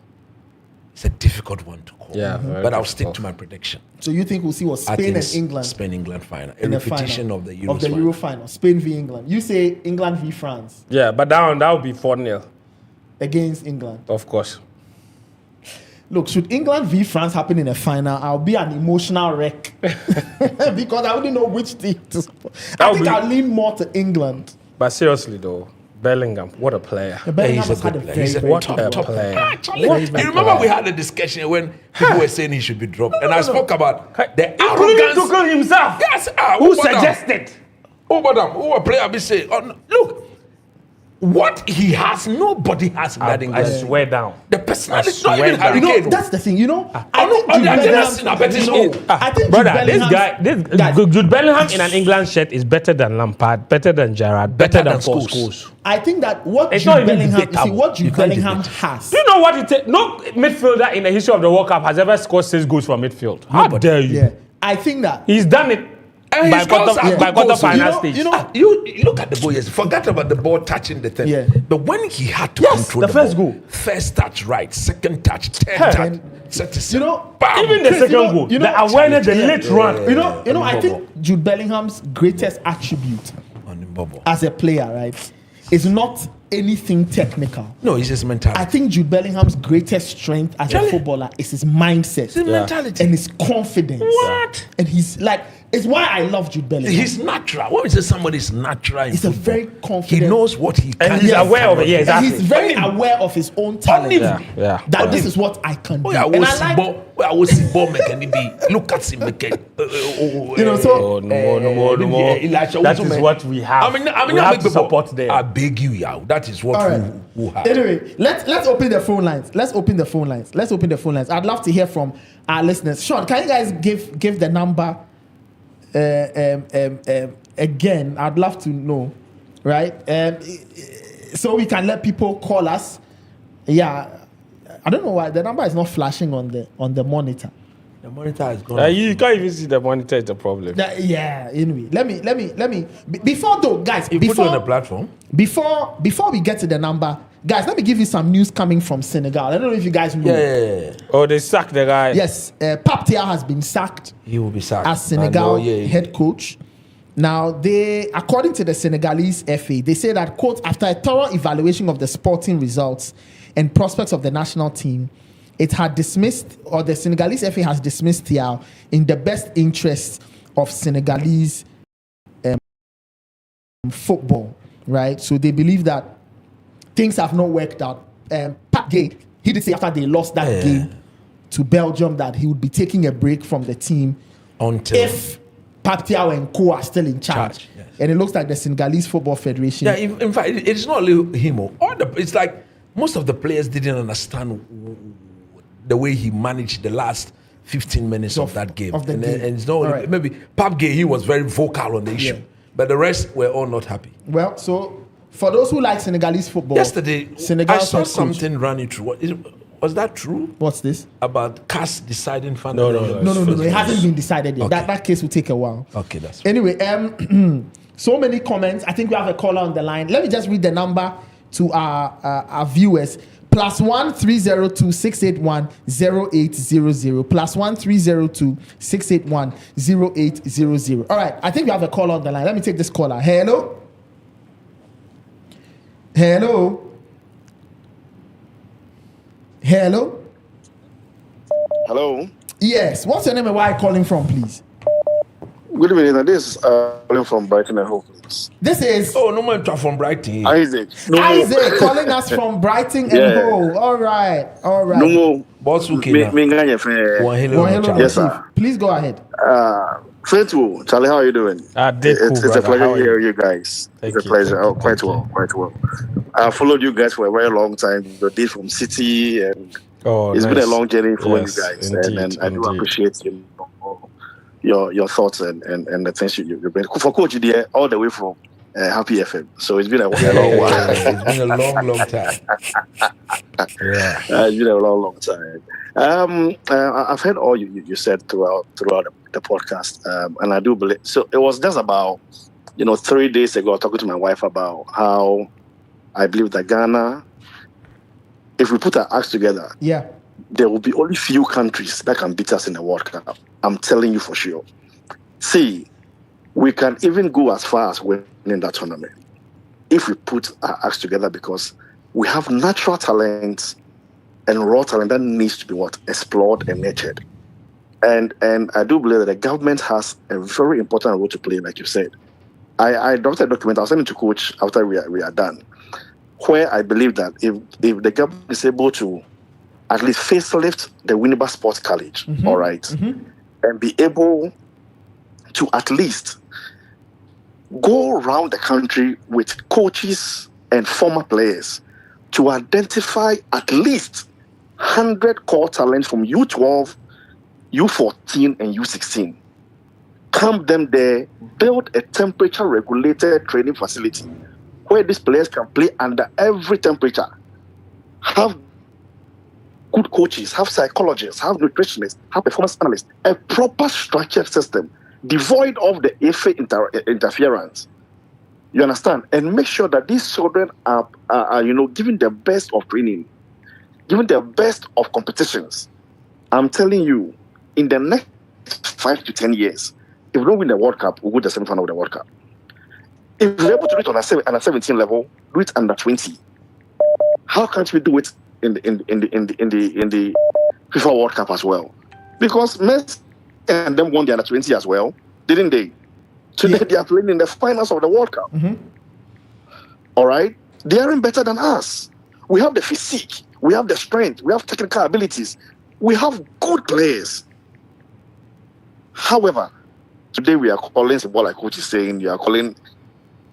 B: it's a difficult one to call.
C: Yeah, very
B: but I'll stick
C: difficult.
B: to my prediction.
A: So you think we'll see what
B: I
A: Spain
B: think
A: and
B: it's
A: England
B: Spain-England final. A
A: in the
B: repetition
A: final
B: of the Euros final.
A: Euro final? Spain v England. You say England v France
C: Yeah, but that would be 4-0,
A: against England.
C: of course.
A: Look, should England v France happen in a final, I'll be an emotional wreck because I wouldn't know which team to support. I think I'll lean more to England.
C: But seriously though, Bellingham, what a player.
A: Bellingham
B: he's a
A: has had
B: good
A: a
B: player.
A: very,
B: He's a
A: very
C: What
A: good
C: a
A: run.
C: player.
B: Charlie,
C: What
B: you
C: a
B: remember
C: player.
B: we had a discussion when people were saying he should be dropped, and I spoke about the
C: Including
B: arrogance.
C: Tuchel himself,
B: Yes,
C: who suggested.
B: madam, who a player be say, oh, no, look, what he has, nobody has in that
C: I
B: England.
C: swear down.
B: The personality,
C: I
B: not even
C: swear
B: Harry
A: You know,
B: Kane.
A: that's the thing. You know,
B: oh, no,
A: Jude
B: the Argentina
A: Bellingham-
B: seen a better
A: you
B: show.
A: know, I think
C: Brother,
A: Jude
C: this
A: Bellingham's-
C: guy, Jude Bellingham in an England shirt is better than Lampard, better than Gerrard, better than Paul Scholes.
A: I think that what
C: It's
A: Jude
C: not even
A: Bellingham, you see,
C: debatable.
A: what
B: You
A: Jude
B: can't
A: Bellingham
B: debate.
A: has.
C: Do you know what it takes? No midfielder in the history of the World Cup has ever scored 6 goals from midfield. How dare you?
A: Yeah, I think that.
C: He's done it
B: And
C: by
B: his goals are good
C: quarter
B: goals.
C: final
A: You know-
C: stage.
A: you know-
B: You look at the ball, yes. Forget about the ball touching the thing.
A: Yeah.
B: But when he had to
C: Yes,
B: control
C: the first
B: ball,
C: goal.
B: first touch right, second touch, third
C: Hey.
B: touch, set
A: You know,
B: bam.
C: Even the
A: Chris,
C: second
A: you know-
C: goal,
A: you know-
C: the awareness, the
A: Yeah.
C: late run.
A: You know, I think Jude Bellingham's greatest attribute
B: on the bubble.
A: as a player, right, is not anything technical.
B: No, it's his mentality.
A: I think Jude Bellingham's greatest strength as a footballer is his mindset
B: His mentality.
A: and his confidence.
B: What?
A: And he's like, it's why I love Jude Bellingham.
B: He's natural. When we say somebody is natural, in
A: He's a
B: football,
A: very confident-
B: He knows what he can.
C: And he's aware of it. Yeah,
A: And
C: exactly.
A: he's very aware of his own talent.
B: Yeah,
C: yeah.
A: That this is what I can do.
B: Oh, yeah,
A: And I like,
B: I will see ball mechanic. Look at him mechanic.
A: you know, so
C: Oh, no more. That is what we have.
B: I mean,
C: we have to support them.
B: I beg you, yeah. That is what
A: all right.
B: we have.
A: Anyway, let's open the phone lines. Let's open the phone lines. I'd love to hear from our listeners. Sean, can you guys give the number again? I'd love to know, right? So we can let people call us. Yeah, I don't know why the number is not flashing on the monitor.
B: The monitor is gone.
C: You can't even see the monitor. Is the problem.
A: Yeah. Anyway, let me. Before though, guys.
B: You put it on the platform.
A: Before we get to the number, guys, let me give you some news coming from Senegal. I don't know if you guys know.
B: Yeah.
C: Oh, they sacked the guy.
A: Yes, Pape Thiaw has been sacked.
B: He will be sacked
A: as Senegal head coach. Now, according to the Senegalese FA, they say that, quote, after a thorough evaluation of the sporting results and prospects of the national team, it had dismissed, or the Senegalese FA has dismissed Thiaw in the best interest of Senegalese football, right? So they believe that things have not worked out. Pat Gay, he did say after they lost that game to Belgium that he would be taking a break from the team
B: until
A: if Pape Thiaw and co are still in charge.
B: Yes.
A: And it looks like the Senegalese Football Federation.
B: Yeah, in fact, it's not only him. It's like most of the players didn't understand the way he managed the last 15 minutes of that game.
A: And
B: it's not only, maybe Pape Gay, he was very vocal on the issue. But the rest were all not happy.
A: Well, so for those who like Senegalese football,
B: yesterday
A: Senegal
B: I saw something running through. Was that true?
A: What's this?
B: About CAS deciding
A: No. It hasn't been decided yet.
B: Okay.
A: That case will take a while.
B: Okay, that's
A: right. Anyway, so many comments. I think we have a caller on the line. Let me just read the number to our viewers. +1 302 681 0800. +1 302 681 0800. All right, I think we have a caller on the line. Let me take this caller. Hello. Yes. What's your name and where are you calling from, please?
E: Good evening. This is calling from Brighton and Hove.
A: This is
B: no man from Brighton.
E: Isaac.
A: Isaac calling us from Brighton and Hove. All right.
E: No
B: boss
E: more.
A: Yes, sir. Please go ahead.
E: Faithful, Charlie, how are you doing?
C: It's
E: a pleasure to hear you guys. It's a pleasure. Oh, quite well. I followed you guys for a very long time. You did from City, and it's been a long journey following you guys.
C: Indeed,
E: and I do appreciate your thoughts and the things you bring. For Coach there, all the way from Happy FM. So it's been a long while.
B: It's been a long time.
E: It's been a long time. I've heard all you said throughout the podcast, and I do believe. So it was just about 3 days ago, talking to my wife about how I believe that Ghana, if we put our acts together, there will be only few countries that can beat us in the World Cup. I'm telling you for sure. See, we can even go as far as winning that tournament if we put our acts together, because we have natural talent and raw talent that needs to be explored and nurtured. And I do believe that the government has a very important role to play, like you said. I drafted a document. I'll send it to Coach after we are done, where I believe that if the government is able to at least facelift the Winneba Sports College, all right, and be able to at least go around the country with coaches and former players to identify at least 100 core talents from U12, U14, and U16. Camp them there, build a temperature-regulated training facility where these players can play under every temperature. Have good coaches, have psychologists, have nutritionists, have performance analysts, a proper structured system, devoid of the FA interference. You understand? And make sure that these children are given the best of training, given the best of competitions. I'm telling you, in the next 5 to 10 years, if we don't win the World Cup, we'll go to the semi-final of the World Cup. If we're able to do it on a 17 level, do it under 20. How can't we do it in the FIFA World Cup as well? Because Messi and them won the under 20 as well, didn't they? Today they are playing in the finals of the World Cup. All right, they aren't better than us. We have the physique, we have the strength, we have technical abilities, we have good players. However, today we are calling what like Coach is saying. You are calling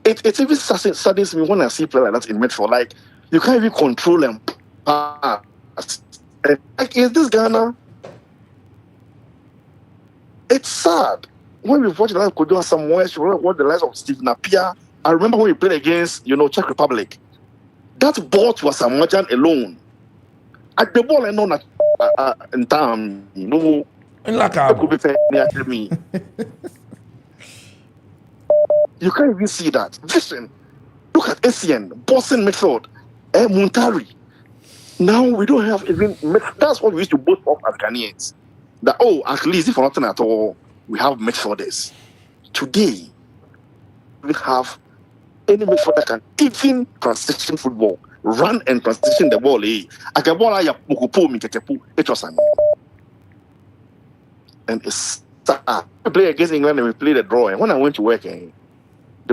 E: it even saddens me when I see players like that in midfield. Like, you can't even control them. Like, is this Ghana? It's sad. When we watch the live Kodo somewhere, we watch the lives of Steve Napier. I remember when we played against, Czech Republic. That ball was a Majan alone. At the ball and on in time, That could be fair. Tell me. You can't even see that. Listen, look at SCN, Boston midfield, Muntari. Now we don't have even. That's what we used to boast of as Ghanaians. That at least if for nothing at all, we have midfielders. Today, we have any midfielder that can even transition football, run and transition the ball. And it's sad. We play against England and we play the draw. And when I went to work, the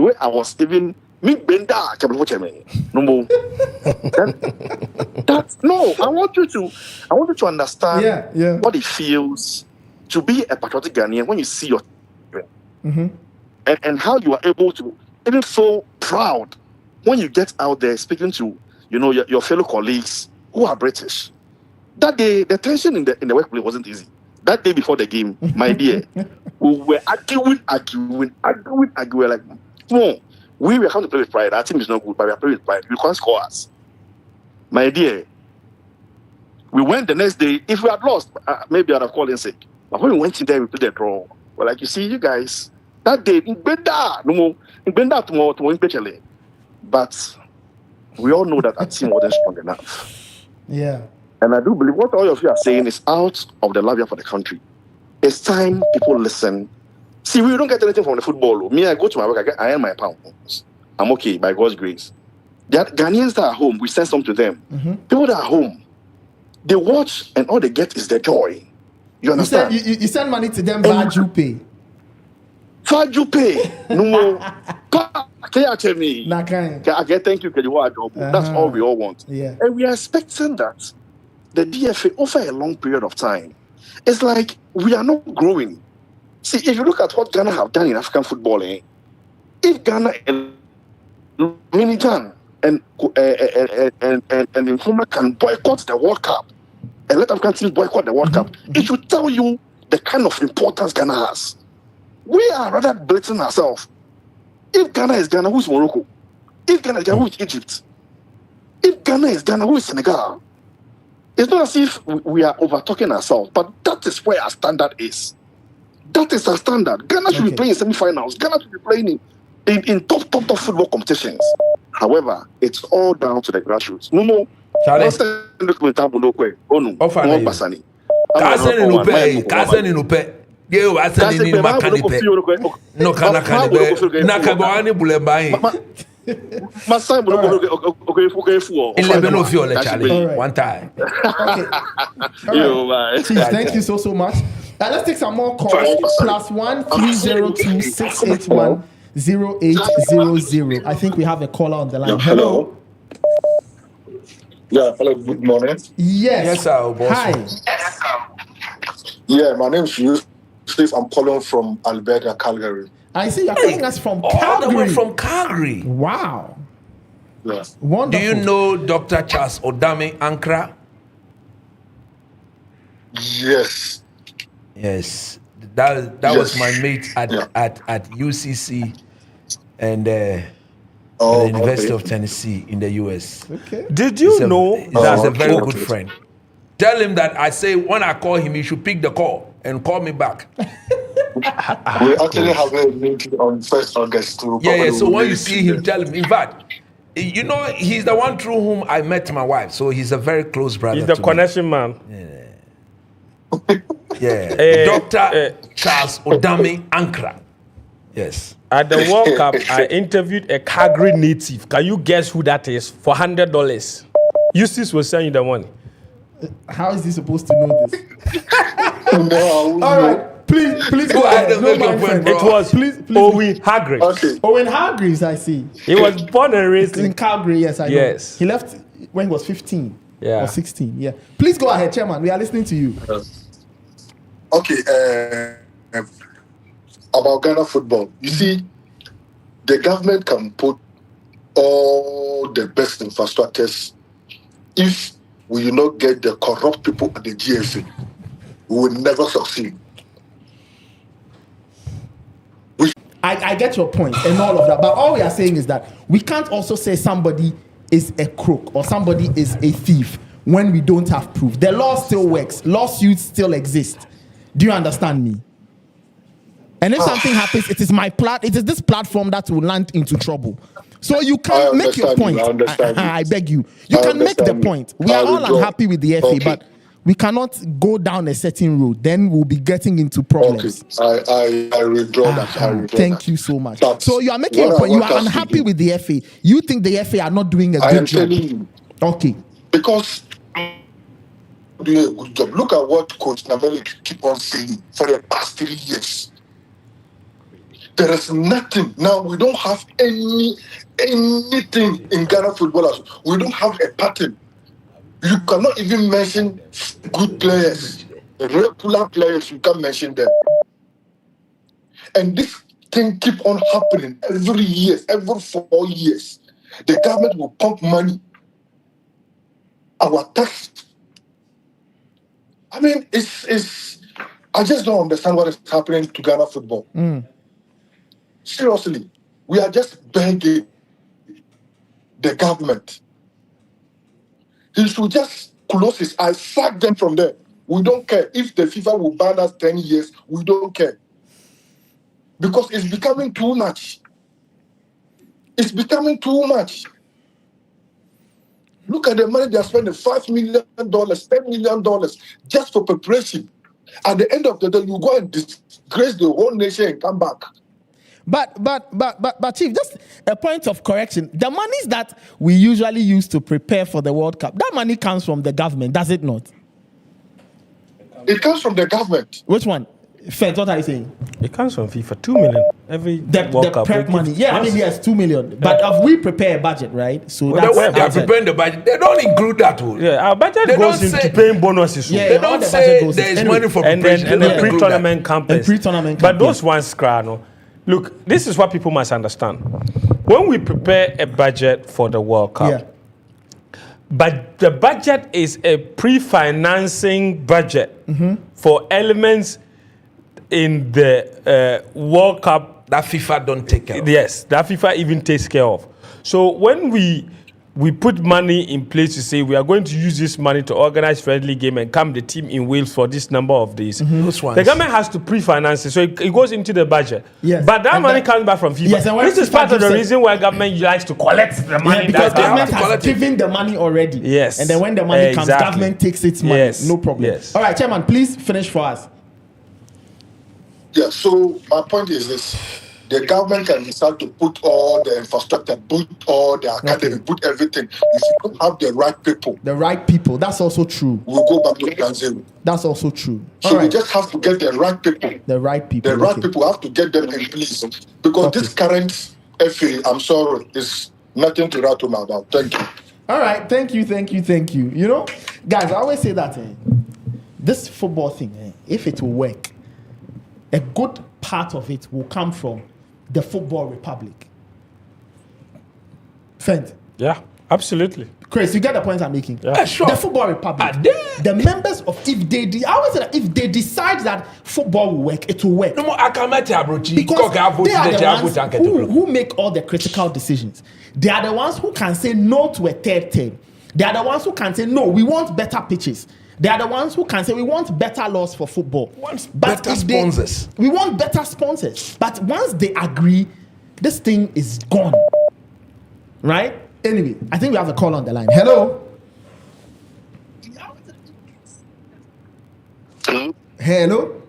E: way I was even me benda no more. No, I want you to understand what it feels to be a patriotic Ghanaian when you see your and how you are able to even feel proud when you get out there speaking to your fellow colleagues who are British. That day, the tension in the workplace wasn't easy. That day before the game, my dear, we were arguing. Like, no, we were coming to play with pride. Our team is not good, but we are playing with pride. We can't score us. My dear, we went the next day. If we had lost, maybe I'd have called in sick. But when we went in there, we played the draw. Well, like you see, you guys, that day, in Benda tomorrow, but we all know that our team wasn't strong enough.
A: Yeah.
E: And I do believe what all of you are saying is out of the love for the country. It's time people listen. See, we don't get anything from the football. Me, I go to my work, I earn my pounds. I'm okay, by God's grace. The Ghanaians that are home, we send some to them. People that are home, they watch and all they get is the joy. You understand?
A: You send money to them via Jupay.
E: Via Jupay. No. Can you tell me? Thank you. That's all we all want.
A: Yeah.
E: And we are expecting that the DFA over a long period of time. It's like we are not growing. See, if you look at what Ghana have done in African football, if Ghana and Minijan and Informer can boycott the World Cup and let African teams boycott the World Cup, it should tell you the kind of importance Ghana has. We are rather blitzing ourselves. If Ghana is Ghana, who's Morocco? If Ghana is Ghana, who is Egypt? If Ghana is Ghana, who is Senegal? It's not as if we are over-talking ourselves, but that is where our standard is. That is our standard. Ghana should be playing in semi-finals. Ghana should be playing in top football competitions. However, it's all down to the grassroots. No.
B: One time.
A: Chief, thank you so much. Let's take some more calls. +1 302 681 0800. I think we have a caller on the line. Hello.
F: Yeah, hello, good morning.
A: Yes,
B: sir.
A: Hi.
F: Yeah, my name is Yusuf. I'm calling from Alberta, Calgary.
A: I see you're calling us from Calgary.
B: All the way from Calgary.
A: Wow.
F: Yeah.
A: Wonderful.
B: Do you know Dr. Charles Odame Ankra?
F: Yes.
B: Yes. That was my mate at UCC and the University of Tennessee in the US.
A: Okay.
C: Did you know
B: that he's a very good friend? Tell him that I say when I call him, he should pick the call and call me back.
F: We actually have a meeting on 1st August.
B: Yeah. So when you see him, tell him. In fact, you know, he's the one through whom I met my wife. So he's a very close brother.
C: He's the connection man.
B: Yeah. Dr. Charles Odame Ankra. Yes.
C: At the World Cup, I interviewed a Calgary native. Can you guess who that is? For $100. Eustace will send you the money.
A: How is he supposed to know this?
F: No.
A: All right. Please go ahead.
B: No mind, friend.
C: It was Owen Hargreaves.
F: Okay.
A: Owen Hargreaves, I see.
C: He was born and raised
A: In Calgary, yes, I know.
C: Yes.
A: He left when he was 15
C: Yeah.
A: or 16. Yeah. Please go ahead, Chairman. We are listening to you.
F: Okay. About Ghana football. You see, the government can put all the best infrastructures. If we do not get the corrupt people at the GFA, we will never succeed.
A: I get your point and all of that. But all we are saying is that we can't also say somebody is a crook or somebody is a thief when we don't have proof. The law still works. Lawsuits still exist. Do you understand me? And if something happens, it is this platform that will land into trouble. So you can make your point. I beg you. You can make the point. We are all unhappy with the FA, but we cannot go down a certain road. Then we'll be getting into problems.
F: Okay. I withdraw that.
A: Thank you so much. So you are making your point. You are unhappy with the FA. You think the FA are not doing a good job. You. Okay.
F: Because doing a good job. Look at what Coach Navelli keep on saying for the past 3 years. There is nothing. Now we don't have anything in Ghana footballers. We don't have a pattern. You cannot even mention good players. Regular players, you can't mention them. And this thing keep on happening every year, every 4 years. The government will pump money. Our tax. I mean, it's. I just don't understand what is happening to Ghana football. Seriously, we are just begging the government. He should just close his eyes, sack them from there. We don't care. If the FIFA will ban us 10 years, we don't care. Because it's becoming too much. It's becoming too much. Look at the money they are spending, $5 million, $10 million just for preparation. At the end of the day, you go and disgrace the whole nation and come back. But Chief, just a point of correction. The monies that we usually use to prepare for the World Cup, that money comes from the government, does it not? It comes from the government. Which one? Fed, what are you saying?
C: It comes from FIFA, 2 million every World Cup.
A: Prep money. Yeah, I mean, yes, 2 million. But if we prepare a budget, right? So
B: that's when they are preparing the budget, they don't include that.
C: Yeah, our budget goes into paying bonuses.
B: Yeah, they don't say there is money for preparation.
C: And the pre-tournament campaigns. But those ones, look, this is what people must understand. When we prepare a budget for the World Cup, but the budget is a pre-financing budget for elements in the World Cup
B: that FIFA don't take care of.
C: Yes, that FIFA even takes care of. So when we put money in place to say we are going to use this money to organize friendly game and come the team in Wales for this number of days, the government has to pre-finance it, so it goes into the budget.
A: Yes.
C: But that money comes back from FIFA. Yes, this is part of the reason why government likes to collect the money.
A: Because government has given the money already.
C: Yes.
A: And then when the money comes, government takes its money. Yes. No problem.
C: Yes.
A: All right, Chairman, please finish for us.
F: Yeah, so my point is this. The government can decide to put all the infrastructure, put all the academy, put everything. If you don't have the right people.
A: That's also true.
F: We'll go back to ground zero.
A: That's also true.
F: So we just have to get the right people.
A: The right people.
F: The right people have to get them in place. Because this current FA, I'm sorry, is nothing to rattle about. Thank you.
A: All right, thank you. You know, guys, I always say that this football thing, if it will work, a good part of it will come from the Football Republic. Friend.
C: Yeah, absolutely.
A: Chris, you get the point I'm making?
B: Yeah, sure.
A: The Football Republic. The members of, I always say that if they decide that football will work, it will work.
B: No more
A: because they are the ones who make all the critical decisions. They are the ones who can say no to a third term. They are the ones who can say no, we want better pitches. They are the ones who can say we want better laws for football. We want better sponsors. But once they agree, this thing is gone. Right? Anyway, I think we have a call on the line. Hello? Hello?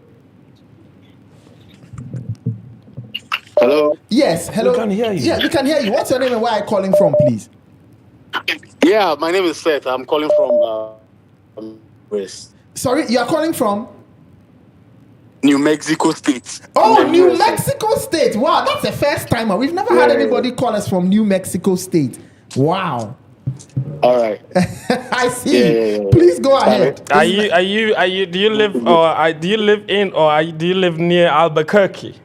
E: Hello?
A: Yes, hello.
C: We can hear you.
A: Yeah, we can hear you. What's your name and where are you calling from, please?
E: Yeah, my name is Seth. I'm calling from West.
A: Sorry, you are calling from?
E: New Mexico State.
A: Oh, New Mexico State. Wow, that's the first time. We've never had anybody call us from New Mexico State. Wow.
E: All right.
A: I see. Yeah. Please go ahead.
C: Do you live near Albuquerque?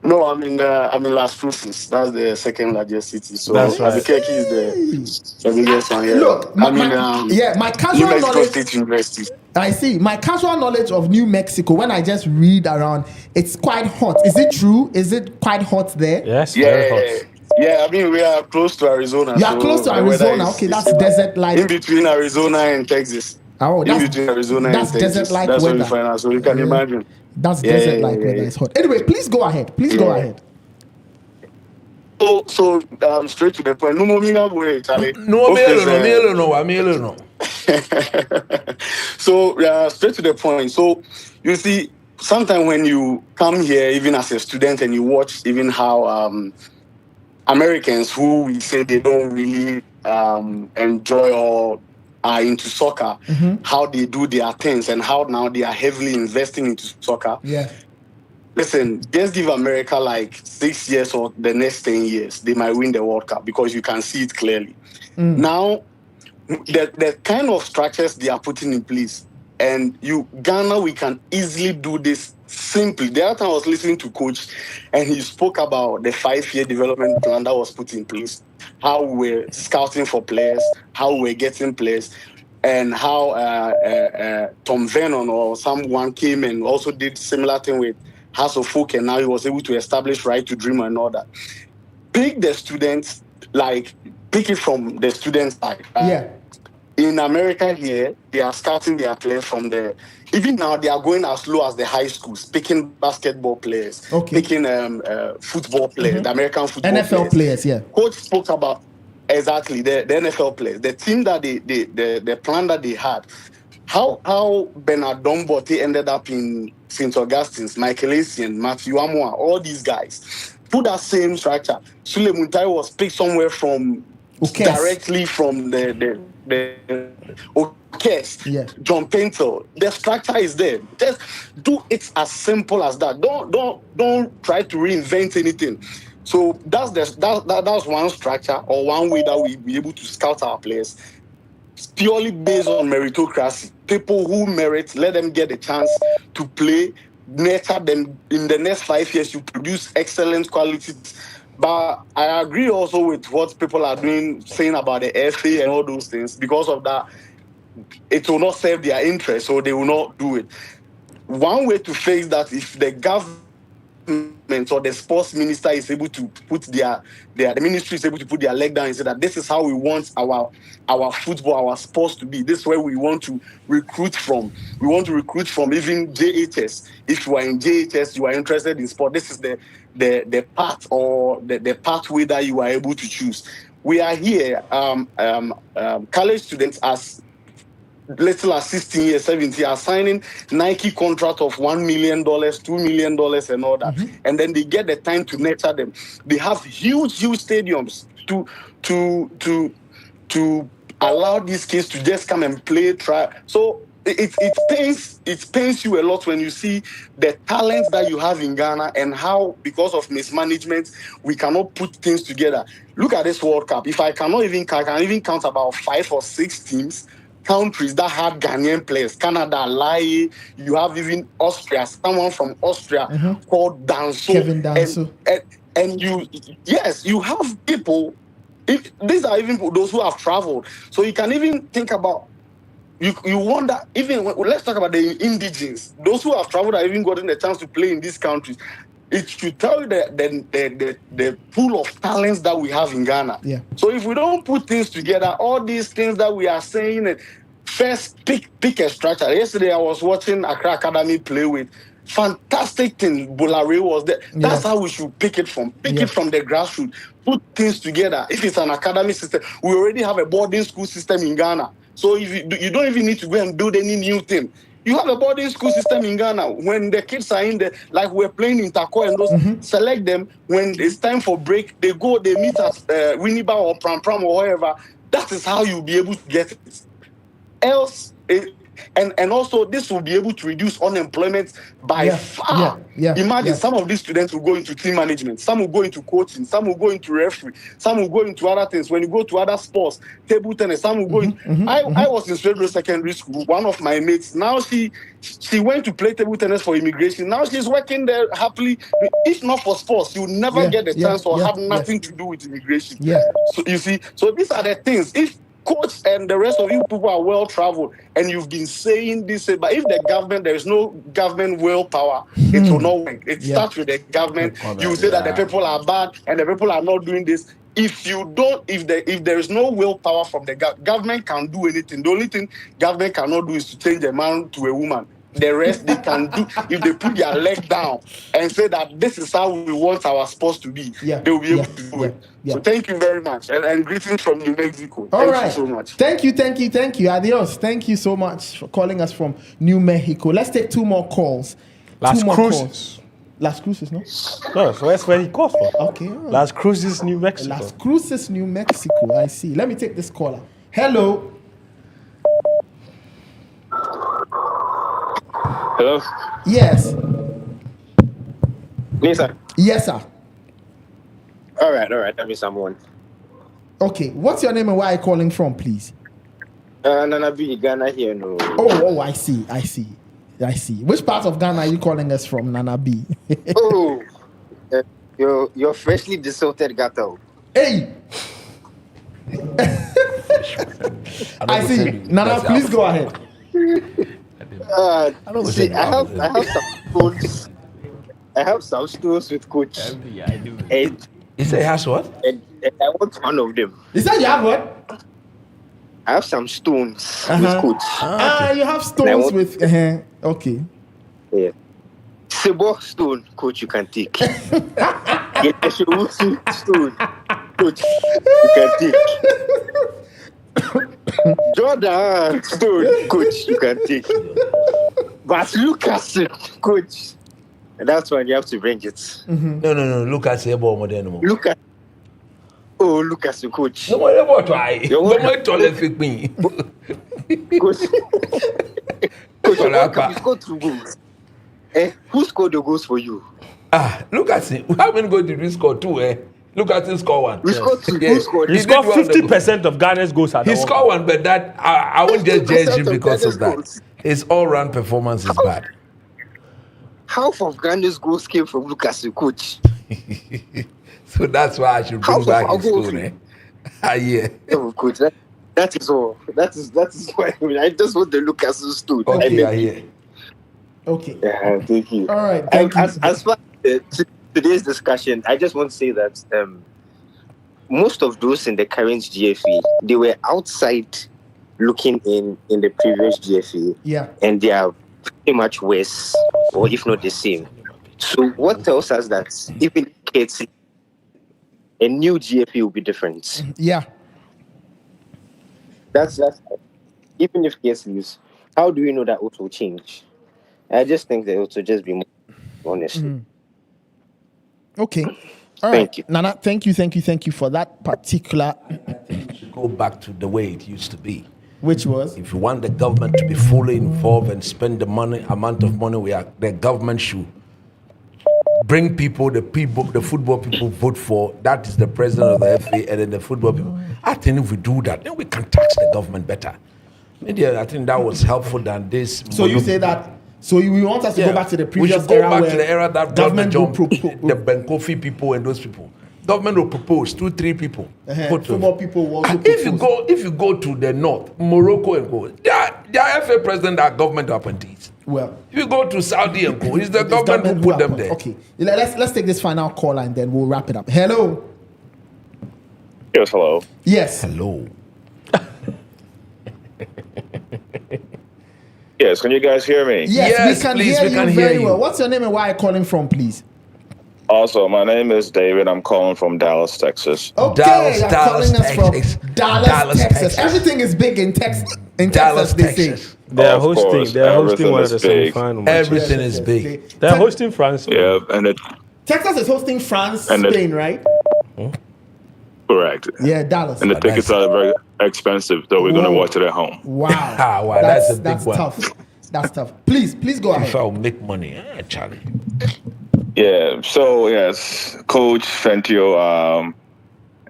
E: No, I'm in Las Cruces. That's the second largest city. So
C: that's right.
E: Albuquerque is the biggest one here.
A: Look, my casual
E: New Mexico
A: knowledge.
E: State University.
A: I see. My casual knowledge of New Mexico, when I just read around, it's quite hot. Is it true? Is it quite hot there?
C: Yes, very hot.
E: Yeah, I mean, we are close to Arizona.
A: You are close to Arizona. Okay, that's desert like.
E: In between Arizona and Texas.
A: Oh,
E: in between Arizona
A: that's
E: and Texas.
A: desert-like
E: That's where
A: weather.
E: we find out. So you can imagine.
A: That's
E: Yeah,
A: desert-like
E: yeah,
A: weather.
E: yeah.
A: It's hot. Anyway, please go ahead. Go ahead.
E: So straight to the point. No more Charlie.
B: No, no.
E: So straight to the point. So you see, sometimes when you come here, even as a student, and you watch even how Americans who we say they don't really enjoy or are into soccer, how they do their things, and how now they are heavily investing into soccer.
A: Yeah.
E: Listen, just give America like 6 years or the next 10 years, they might win the World Cup because you can see it clearly. Now, the kind of structures they are putting in place, and Ghana, we can easily do this simply. The other time I was listening to Coach, and he spoke about the 5-year development plan that was put in place, how we're scouting for players, how we're getting players, and how Tom Vernon or someone came and also did similar thing with House of Folk, and now he was able to establish Right to Dream and all that. Pick the students, like pick it from the student side. In America here, they are starting their players from the. Even now, they are going as low as the high schools, picking basketball players, picking football players, the American football
A: NFL players. Yeah.
E: Coach spoke about exactly the NFL players, the team that the plan that they had. How Bernard Dombote ended up in St. Augustine's, Michael Essien, Matthew Amoa, all these guys put that same structure. Sule Muntai was picked somewhere from directly from the John Painter. The structure is there. Just do it as simple as that. Don't try to reinvent anything. So that's one structure or one way that we be able to scout our players. Purely based on meritocracy. People who merit, let them get a chance to play, nurture them. In the next 5 years, you produce excellent quality. But I agree also with what people are doing, saying about the FA and all those things. Because of that, it will not serve their interest, so they will not do it. One way to face that, if the government or the sports minister is able to put the ministry is able to put their leg down and say that this is how we want our football, our sports to be. This is where we want to recruit from. We want to recruit from even JHS. If you are in JHS, you are interested in sport. This is the path or the pathway that you are able to choose. We are here, college students as little as 16 years, 17 are signing Nike contract of $1 million, $2 million, and all that. And then they get the time to nurture them. They have huge stadiums to allow these kids to just come and play, try. So it pains you a lot when you see the talent that you have in Ghana and how, because of mismanagement, we cannot put things together. Look at this World Cup. If I can even count about 5 or 6 countries that have Ghanaian players. Canada, Lai, you have even Austria, someone from Austria called Danso.
A: Kevin Danso.
E: And you have people, these are even those who have traveled. So you can even think about, you wonder, even let's talk about the indigenes, those who have traveled have even gotten the chance to play in these countries. It should tell you the pool of talents that we have in Ghana.
A: Yeah.
E: So if we don't put things together, all these things that we are saying, first pick a structure. Yesterday I was watching Accra Academy play with fantastic thing. Bolare was there. That's how we should pick it from. Pick it from the grassroots. Put things together. If it's an academy system, we already have a boarding school system in Ghana. So if you don't even need to go and build any new thing. You have a boarding school system in Ghana. When the kids are in there, like we're playing in Tako and those, select them. When it's time for break, they meet at Winneba or Pram Pram or wherever. That is how you'll be able to get it. Else, and also this will be able to reduce unemployment by far. Imagine some of these students will go into team management, some will go into coaching, some will go into referee, some will go into other things. When you go to other sports, table tennis, some will go in. I was in Federal Secondary School. One of my mates, now she went to play table tennis for immigration. Now she's working there happily. If not for sports, you will never get the chance or have nothing to do with immigration. So you see, so these are the things. If Coach and the rest of you people are well traveled, and you've been saying this, but if there is no government willpower, it will not work. It starts with the government. You say that the people are bad and the people are not doing this. if there is no willpower from the government can't do anything. The only thing government cannot do is to change a man to a woman. The rest they can do if they put their leg down and say that this is how we want our sports to be.
A: Yeah,
E: They will be able
A: yeah,
E: to do
A: yeah,
E: it.
A: yeah.
E: So thank you very much, and greetings from New Mexico.
A: All
E: Thank
A: right.
E: you so much.
A: Thank you. Adios. Thank you so much for calling us from New Mexico. Let's take two more calls.
C: Las
A: Two more
C: Cruces.
A: calls. Las Cruces, no?
C: No, so that's where he calls from.
A: Okay.
C: Las Cruces, New Mexico.
A: Las Cruces, New Mexico. I see. Let me take this caller. Hello.
G: Hello?
A: Yes.
G: Lisa.
A: Yes, sir.
G: All right. That means someone.
A: Okay. What's your name and where are you calling from, please?
G: Nana B, Ghana here, no.
A: Oh, I see. Which part of Ghana are you calling us from, Nana B?
G: Oh, you're freshly desalted gato.
A: Hey. I see. Nana, please go ahead.
G: See, I have some stones. I have some stones with Coach.
C: Yeah, I do.
G: And
B: He said he has what?
G: I want one of them.
A: You said you have what?
G: I have some stones with Coach.
A: You have stones with. Okay.
G: Yeah. Sebo stone, Coach, you can take. Yeshewusu stone, Coach, you can take. Jordan stone, Coach, you can take. But Lucas, Coach, and that's when you have to bring it.
B: No. Look at Sebo Modern.
G: Lucas, Coach.
B: No more about why.
G: You're
B: No more tolerate me.
G: Coach, how come you score 2 goals? Who scored the goals for you?
B: Look at him. How many goals did we score? 2, Look at him score 1.
G: We scored 2.
B: Yes.
G: Who scored?
C: He
B: He
C: scored
B: did one of
C: 50% of Ghana's goals at
B: He
C: the
B: scored 1, but that I won't just judge him
G: 50%
B: because of
G: of
B: that.
G: Ghana's
B: His all-round performance is bad.
G: Half of Ghana's goals came from Lucas, Coach.
B: So that's why I should bring
G: Half of
B: back
G: our
B: his
G: goals.
B: stone. Yeah.
G: Oh, Coach, that is all. That is why I just want the Lucas stood.
B: Okay, I hear.
A: Okay.
G: Yeah, thank you.
A: All right. Thank you.
G: As far as today's discussion, I just want to say that most of those in the current GFA, they were outside looking in the previous GFA,
A: Yeah.
G: and they are pretty much worse, or if not the same. So what tells us that even kids, a new GFA will be different.
A: Yeah.
G: That's even if kids lose, how do we know that it will change? I just think that it will just be more, honestly.
A: Okay. All right.
G: Thank you.
A: Nana, thank you for that particular,
B: Go back to the way it used to be.
A: which was.
B: If you want the government to be fully involved and spend the amount of money the government should bring the football people vote for. That is the president of the FA and then the football people. I think if we do that, then we can tax the government better. Maybe I think that was helpful than this.
A: So you say that. So you want us to go back to the
B: we
A: previous
B: should go
A: era
B: back
A: where
B: to the era that
A: government will
B: the Ben Kofi people and those people. Government will propose 2-3 people. Vote for
A: football
B: it.
A: people will also
B: If you go to the north, Morocco and go, their FA president are government appointees.
A: Well,
B: If you go to Saudi and go, it's the
A: it's
B: government who put them
A: appoint-
B: there.
A: Okay. Let's take this final call and then we'll wrap it up. Hello.
H: Yes, hello.
A: Yes.
B: Hello.
H: Yes, can you guys hear me?
A: Yes, we can
B: please,
A: hear
B: we
A: you
B: can
A: very
B: hear you.
A: well. What's your name and where are you calling from, please?
H: Also, my name is David. I'm calling from Dallas, Texas.
A: Okay,
B: Dallas,
A: you're
B: Dallas,
A: calling us
B: Texas.
A: from Dallas,
B: Dallas,
A: Texas.
B: Texas.
A: Everything is big in Texas. In
B: Dallas,
A: Texas, they
B: Texas.
A: say.
C: They're
H: Of
C: hosting.
H: course,
C: They're hosting one of
H: everything
C: the
H: is big.
C: semi-final matches.
B: Everything is big.
C: They're hosting France.
H: Yeah, and it
A: Texas is hosting France,
H: And it-
A: Spain, right?
H: correct.
A: Yeah, Dallas.
H: And the tickets are very expensive, so we're gonna
A: Whoa.
H: watch it at home.
A: Wow.
B: Wow, that's a big
A: that's
B: one.
A: tough. That's tough. Please go
B: If
A: ahead.
B: I'll make money, Charlie.
H: Yeah. So yes, Coach Fentio,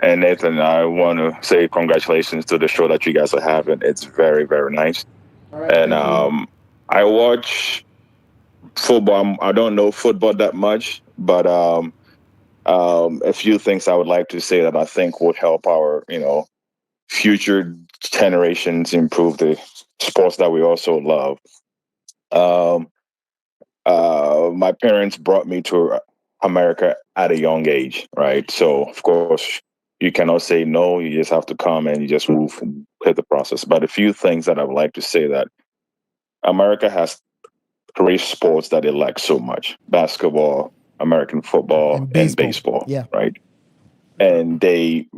H: and Nathan, I want to say congratulations to the show that you guys are having. It's very, very nice.
A: All right,
H: And
A: thank you.
H: I watch football. I don't know football that much, but a few things I would like to say that I think would help our, future generations improve the sports that we also love. My parents brought me to America at a young age, right? So of course, you cannot say no. You just have to come and you just move and hit the process. But a few things that I would like to say that America has great sports that they like so much: basketball, American football, and baseball.
A: Yeah.
H: Right. And they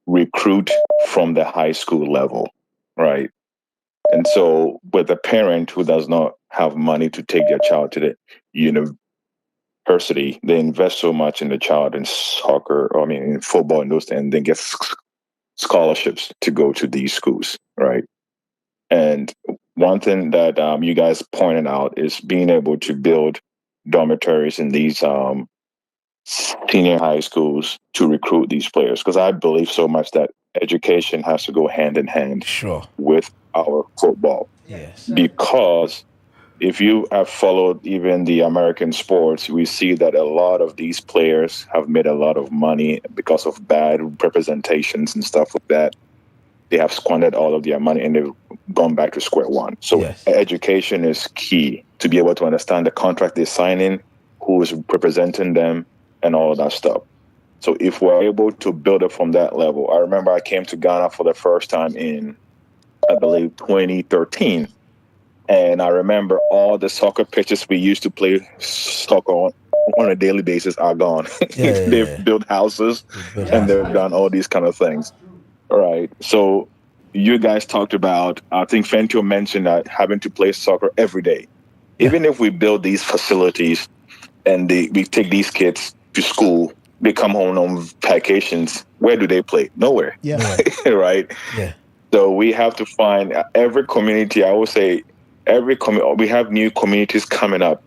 H: recruit from the high school level, right? And so with a parent who does not have money to take their child to the university, they invest so much in the child in soccer, in football and those things, and then get scholarships to go to these schools, right? And one thing that you guys pointed out is being able to build dormitories in these senior high schools to recruit these players, because I believe so much that education has to go hand in hand with our football.
B: Yes.
H: Because if you have followed even the American sports, we see that a lot of these players have made a lot of money because of bad representations and stuff like that. They have squandered all of their money and they've gone back to square one. So education is key to be able to understand the contract they're signing, who is representing them, and all of that stuff. So if we're able to build it from that level, I remember I came to Ghana for the first time in, I believe, 2013. And I remember all the soccer pitches we used to play soccer on a daily basis are gone. They've built houses and they've done all these kind of things. All right. So you guys talked about, I think Fentio mentioned that having to play soccer every day. Even if we build these facilities and we take these kids to school, they come home on vacations, where do they play? Nowhere.
A: Yeah.
H: Right?
B: Yeah.
H: So we have to find every community, I would say, we have new communities coming up,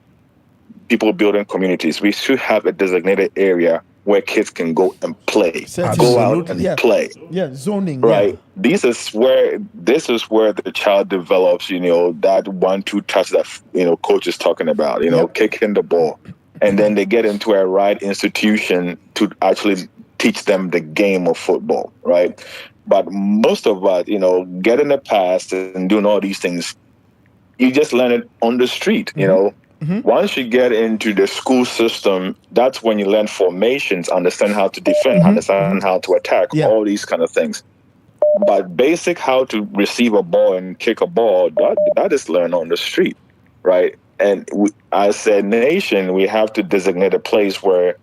H: people building communities. We should have a designated area where kids can go and play, go out and play.
A: Yeah, zoning.
H: Right. This is where the child develops, that 1-2 touch that, coach is talking about, kicking the ball. And then they get into a right institution to actually teach them the game of football, right? But most of us, getting the pass and doing all these things, you just learn it on the street, Once you get into the school system, that's when you learn formations, understand how to defend, understand how to attack, all these kind of things. But basic how to receive a ball and kick a ball, that is learned on the street, right? And as a nation, we have to designate a place where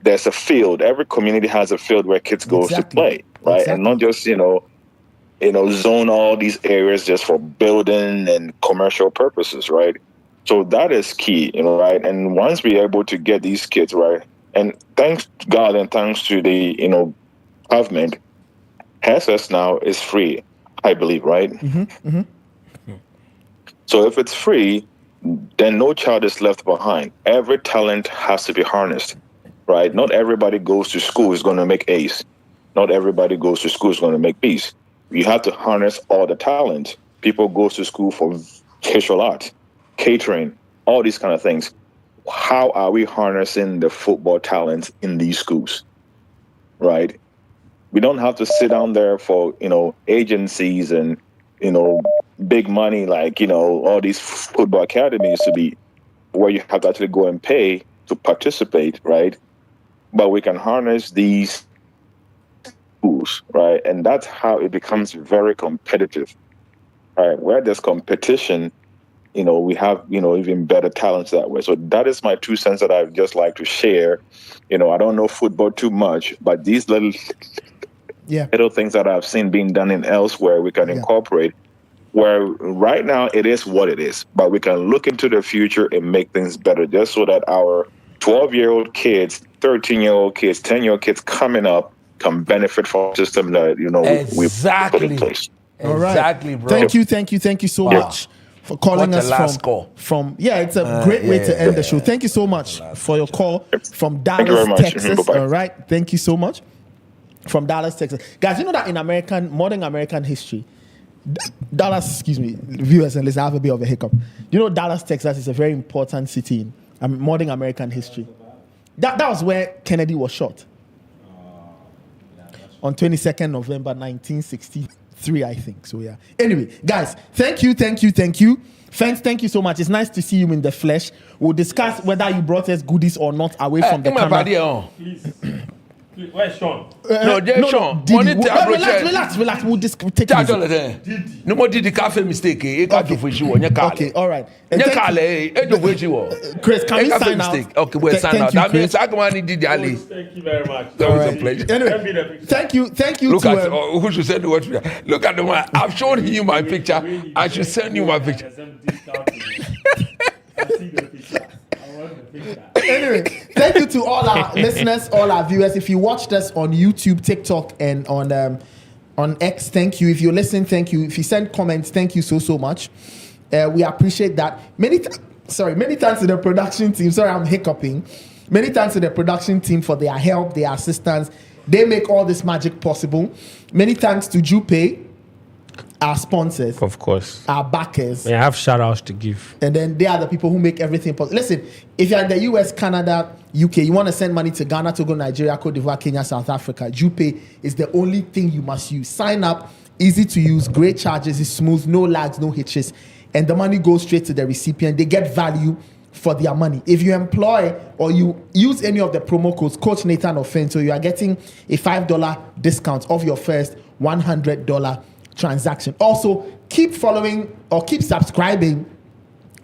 H: there's a field. Every community has a field where kids go to play, right? And not just, zone all these areas just for building and commercial purposes, right? So that is key, right? And once we're able to get these kids, right, and thanks to God and thanks to the, government, access now is free, I believe, right? So if it's free, then no child is left behind. Every talent has to be harnessed, right? Not everybody goes to school is going to make A's. Not everybody goes to school is going to make B's. You have to harness all the talent. People go to school for visual arts, catering, all these kind of things. How are we harnessing the football talent in these schools, right? We don't have to sit down there for, agencies and, big money like, all these football academies to be where you have to actually go and pay to participate, right? But we can harness these schools, right? And that's how it becomes very competitive, right? Where there's competition, we have, even better talents that way. So that is my 2 cents that I'd just like to share. I don't know football too much, but these little things that I've seen being done in elsewhere, we can incorporate. Where right now it is what it is, but we can look into the future and make things better just so that our 12-year-old kids, 13-year-old kids, 10-year-old kids coming up can benefit from a system that, we put in place.
A: All right.
B: Exactly, bro.
A: Thank you so much for calling us from it's a great way to end the show. Thank you so much for your call from Dallas, Texas. All right. Thank you so much. From Dallas, Texas. Guys, you know that in modern American history, Dallas, viewers and listeners, I have a bit of a hiccup. You know, Dallas, Texas is a very important city in modern American history. That was where Kennedy was shot. On 22nd November 1963, I think. So, yeah. Anyway, guys, thank you. Friends, thank you so much. It's nice to see you in the flesh. We'll discuss whether you brought us goodies or not away from the camera.
C: Where's Sean?
B: No, there's Sean.
A: Didi.
B: Monitor approach.
A: Relax. We'll take it easy.
B: No more did the cafe mistake. Okay,
A: all right.
B: Chris,
A: can we sign out?
B: Okay, we'll sign out. That means Agmani did the alley.
C: Thank you very much.
B: That was a pleasure.
A: Anyway, thank you.
B: Look at who should send what? Look at the one. I've shown you my picture. I should send you my picture.
A: Anyway, thank you to all our listeners, all our viewers. If you watched us on YouTube, TikTok, and on X, thank you. If you listen, thank you. If you send comments, thank you so much. We appreciate that. Many thanks to the production team. Sorry, I'm hiccuping. Many thanks to the production team for their help, their assistance. They make all this magic possible. Many thanks to Jupay, our sponsors,
C: Of course.
A: our backers.
C: I have shout outs to give.
A: And then they are the people who make everything possible. Listen, if you're in the US, Canada, UK, you want to send money to Ghana, Togo, Nigeria, Cote d'Ivoire, Kenya, South Africa, Jupay is the only thing you must use. Sign up, easy to use, great charges, it's smooth, no lags, no hitches. And the money goes straight to the recipient. They get value for their money. If you employ or you use any of the promo codes, Coach Nathan or Fento, you are getting a $5 discount off your first $100 transaction. Also, keep following or keep subscribing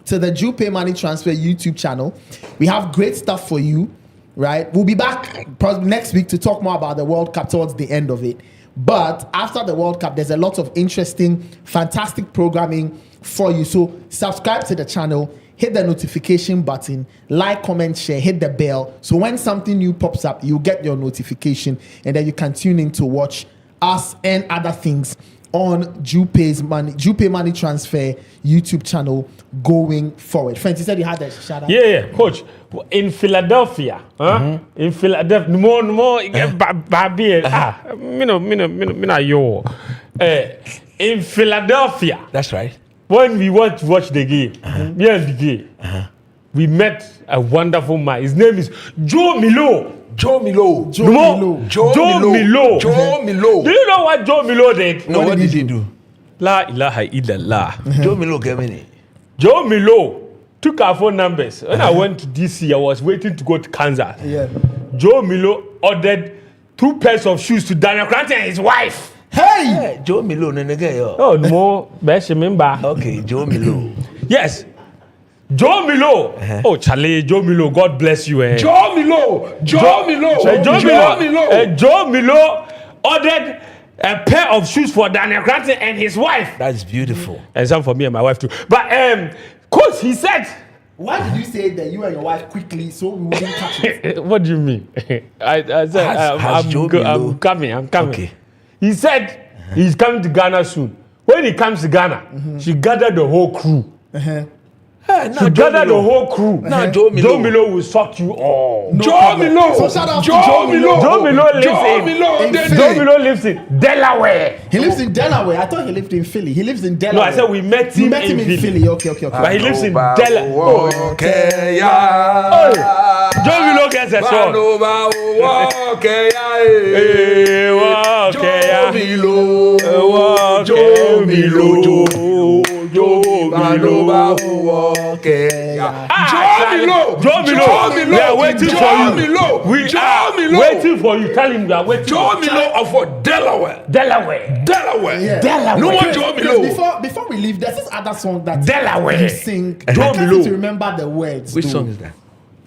A: to the Jupay Money Transfer YouTube channel. We have great stuff for you, right? We'll be back probably next week to talk more about the World Cup towards the end of it. But after the World Cup, there's a lot of interesting, fantastic programming for you. So subscribe to the channel, hit the notification button, like, comment, share, hit the bell. So when something new pops up, you get your notification and then you can tune in to watch us and other things on Jupay Money Transfer YouTube channel going forward. Friends, you said you had a shout out.
C: Yeah, Coach. In Philadelphia, in Philadelphia, no more, in Philadelphia.
B: That's right.
C: When we went to watch the game, we met a wonderful man. His name is Joe Milo.
B: Joe Milo.
C: Do you know what Joe Milo did?
B: No, what did he do?
C: La ilaha illallah.
B: Joe Milo came in.
C: Joe Milo took our phone numbers. When I went to DC, I was waiting to go to Kansas.
A: Yeah.
C: Joe Milo ordered 2 pairs of shoes to Daniel Cranton and his wife.
A: Hey!
B: Joe Milo,
C: Oh, no, best remember.
B: Okay, Joe Milo.
C: Yes. Joe Milo. Oh, Charlie, Joe Milo, God bless you.
B: Joe Milo
C: ordered a pair of shoes for Daniel Cranton and his wife.
B: That's beautiful.
C: And some for me and my wife too. But, Coach, he said...
A: Why did you say that you and your wife quickly so we wouldn't catch it?
C: What do you mean? I said, I'm coming.
B: Okay.
C: He said he's coming to Ghana soon. When he comes to Ghana, she gathered the whole crew. She gathered the whole crew.
B: Now Joe
C: Milo will suck you all.
A: Joe Milo. So shout out to Joe Milo.
C: Joe Milo lives in Delaware.
A: He lives in Delaware. I thought he lived in Philly. He lives in Delaware.
C: No, I said we met him,
A: in Philly. Okay.
C: But he lives in Delaware.
B: Okay,
C: Joe Milo gets a song. Joe Milo. We are waiting for you. We are waiting for you. Tell him we are waiting.
B: Joe Milo of Delaware.
A: Yeah.
B: No more Joe Milo.
A: Before we leave, there's this other song that
C: Delaware.
A: you sing. I
C: Joe
A: can't
C: Milo.
A: seem to remember the words.
B: Which song is that?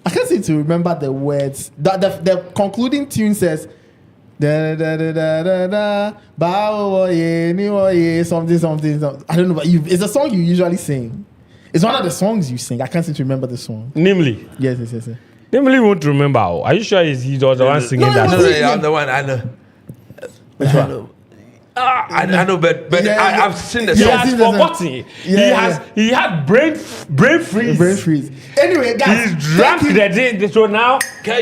A: I can't seem to remember the words. The concluding tune says da da da da da da ba ye something. I don't know, but it's a song you usually sing. It's one of the songs you sing. I can't seem to remember the song.
C: Namely.
A: Yes.
C: Namely won't remember. Are you sure he was the one singing that?
B: No, I'm the one. I know.
A: Which one?
B: I know, but I've seen the
C: He
B: song.
C: has forgotten. He had brain freeze.
A: Anyway, guys,
C: He's drunk the day. So now,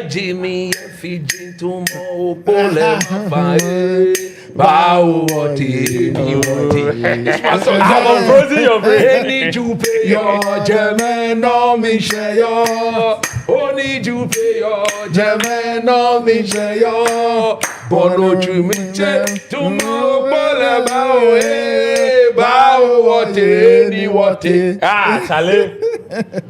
B: Jimmy Fiji tomorrow pole fire. Bow what
C: I'm unfrozen your brain.
B: Need you pay your German no me share your. Oh, need you pay your German no me share your. Bono chumiche tomorrow bow what
C: Charlie.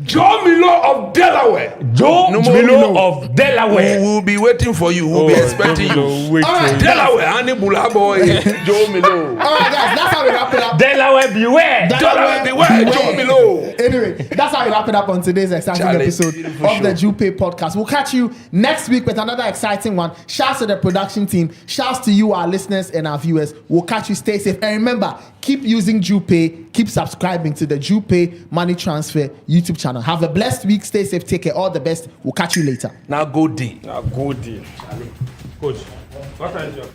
B: Joe Milo of Delaware.
C: Joe Milo of Delaware.
B: We will be waiting for you. We'll be expecting you.
A: All right,
B: Delaware, Annie Bula boy, Joe Milo.
A: All right, guys, that's how we wrap it up.
C: Delaware, beware.
B: Delaware, beware, Joe Milo.
A: Anyway, that's how we wrap it up on today's exciting
B: Charlie,
A: episode
B: beautiful
A: of the
B: show.
A: Jupay Podcast. We'll catch you next week with another exciting one. Shouts to the production team. Shouts to you, our listeners and our viewers. We'll catch you. Stay safe. And remember, keep using Jupay. Keep subscribing to the Jupay Money Transfer YouTube channel. Have a blessed week. Stay safe. Take care. All the best. We'll catch you later.
B: Now go D.
C: Good deal. Coach, what is your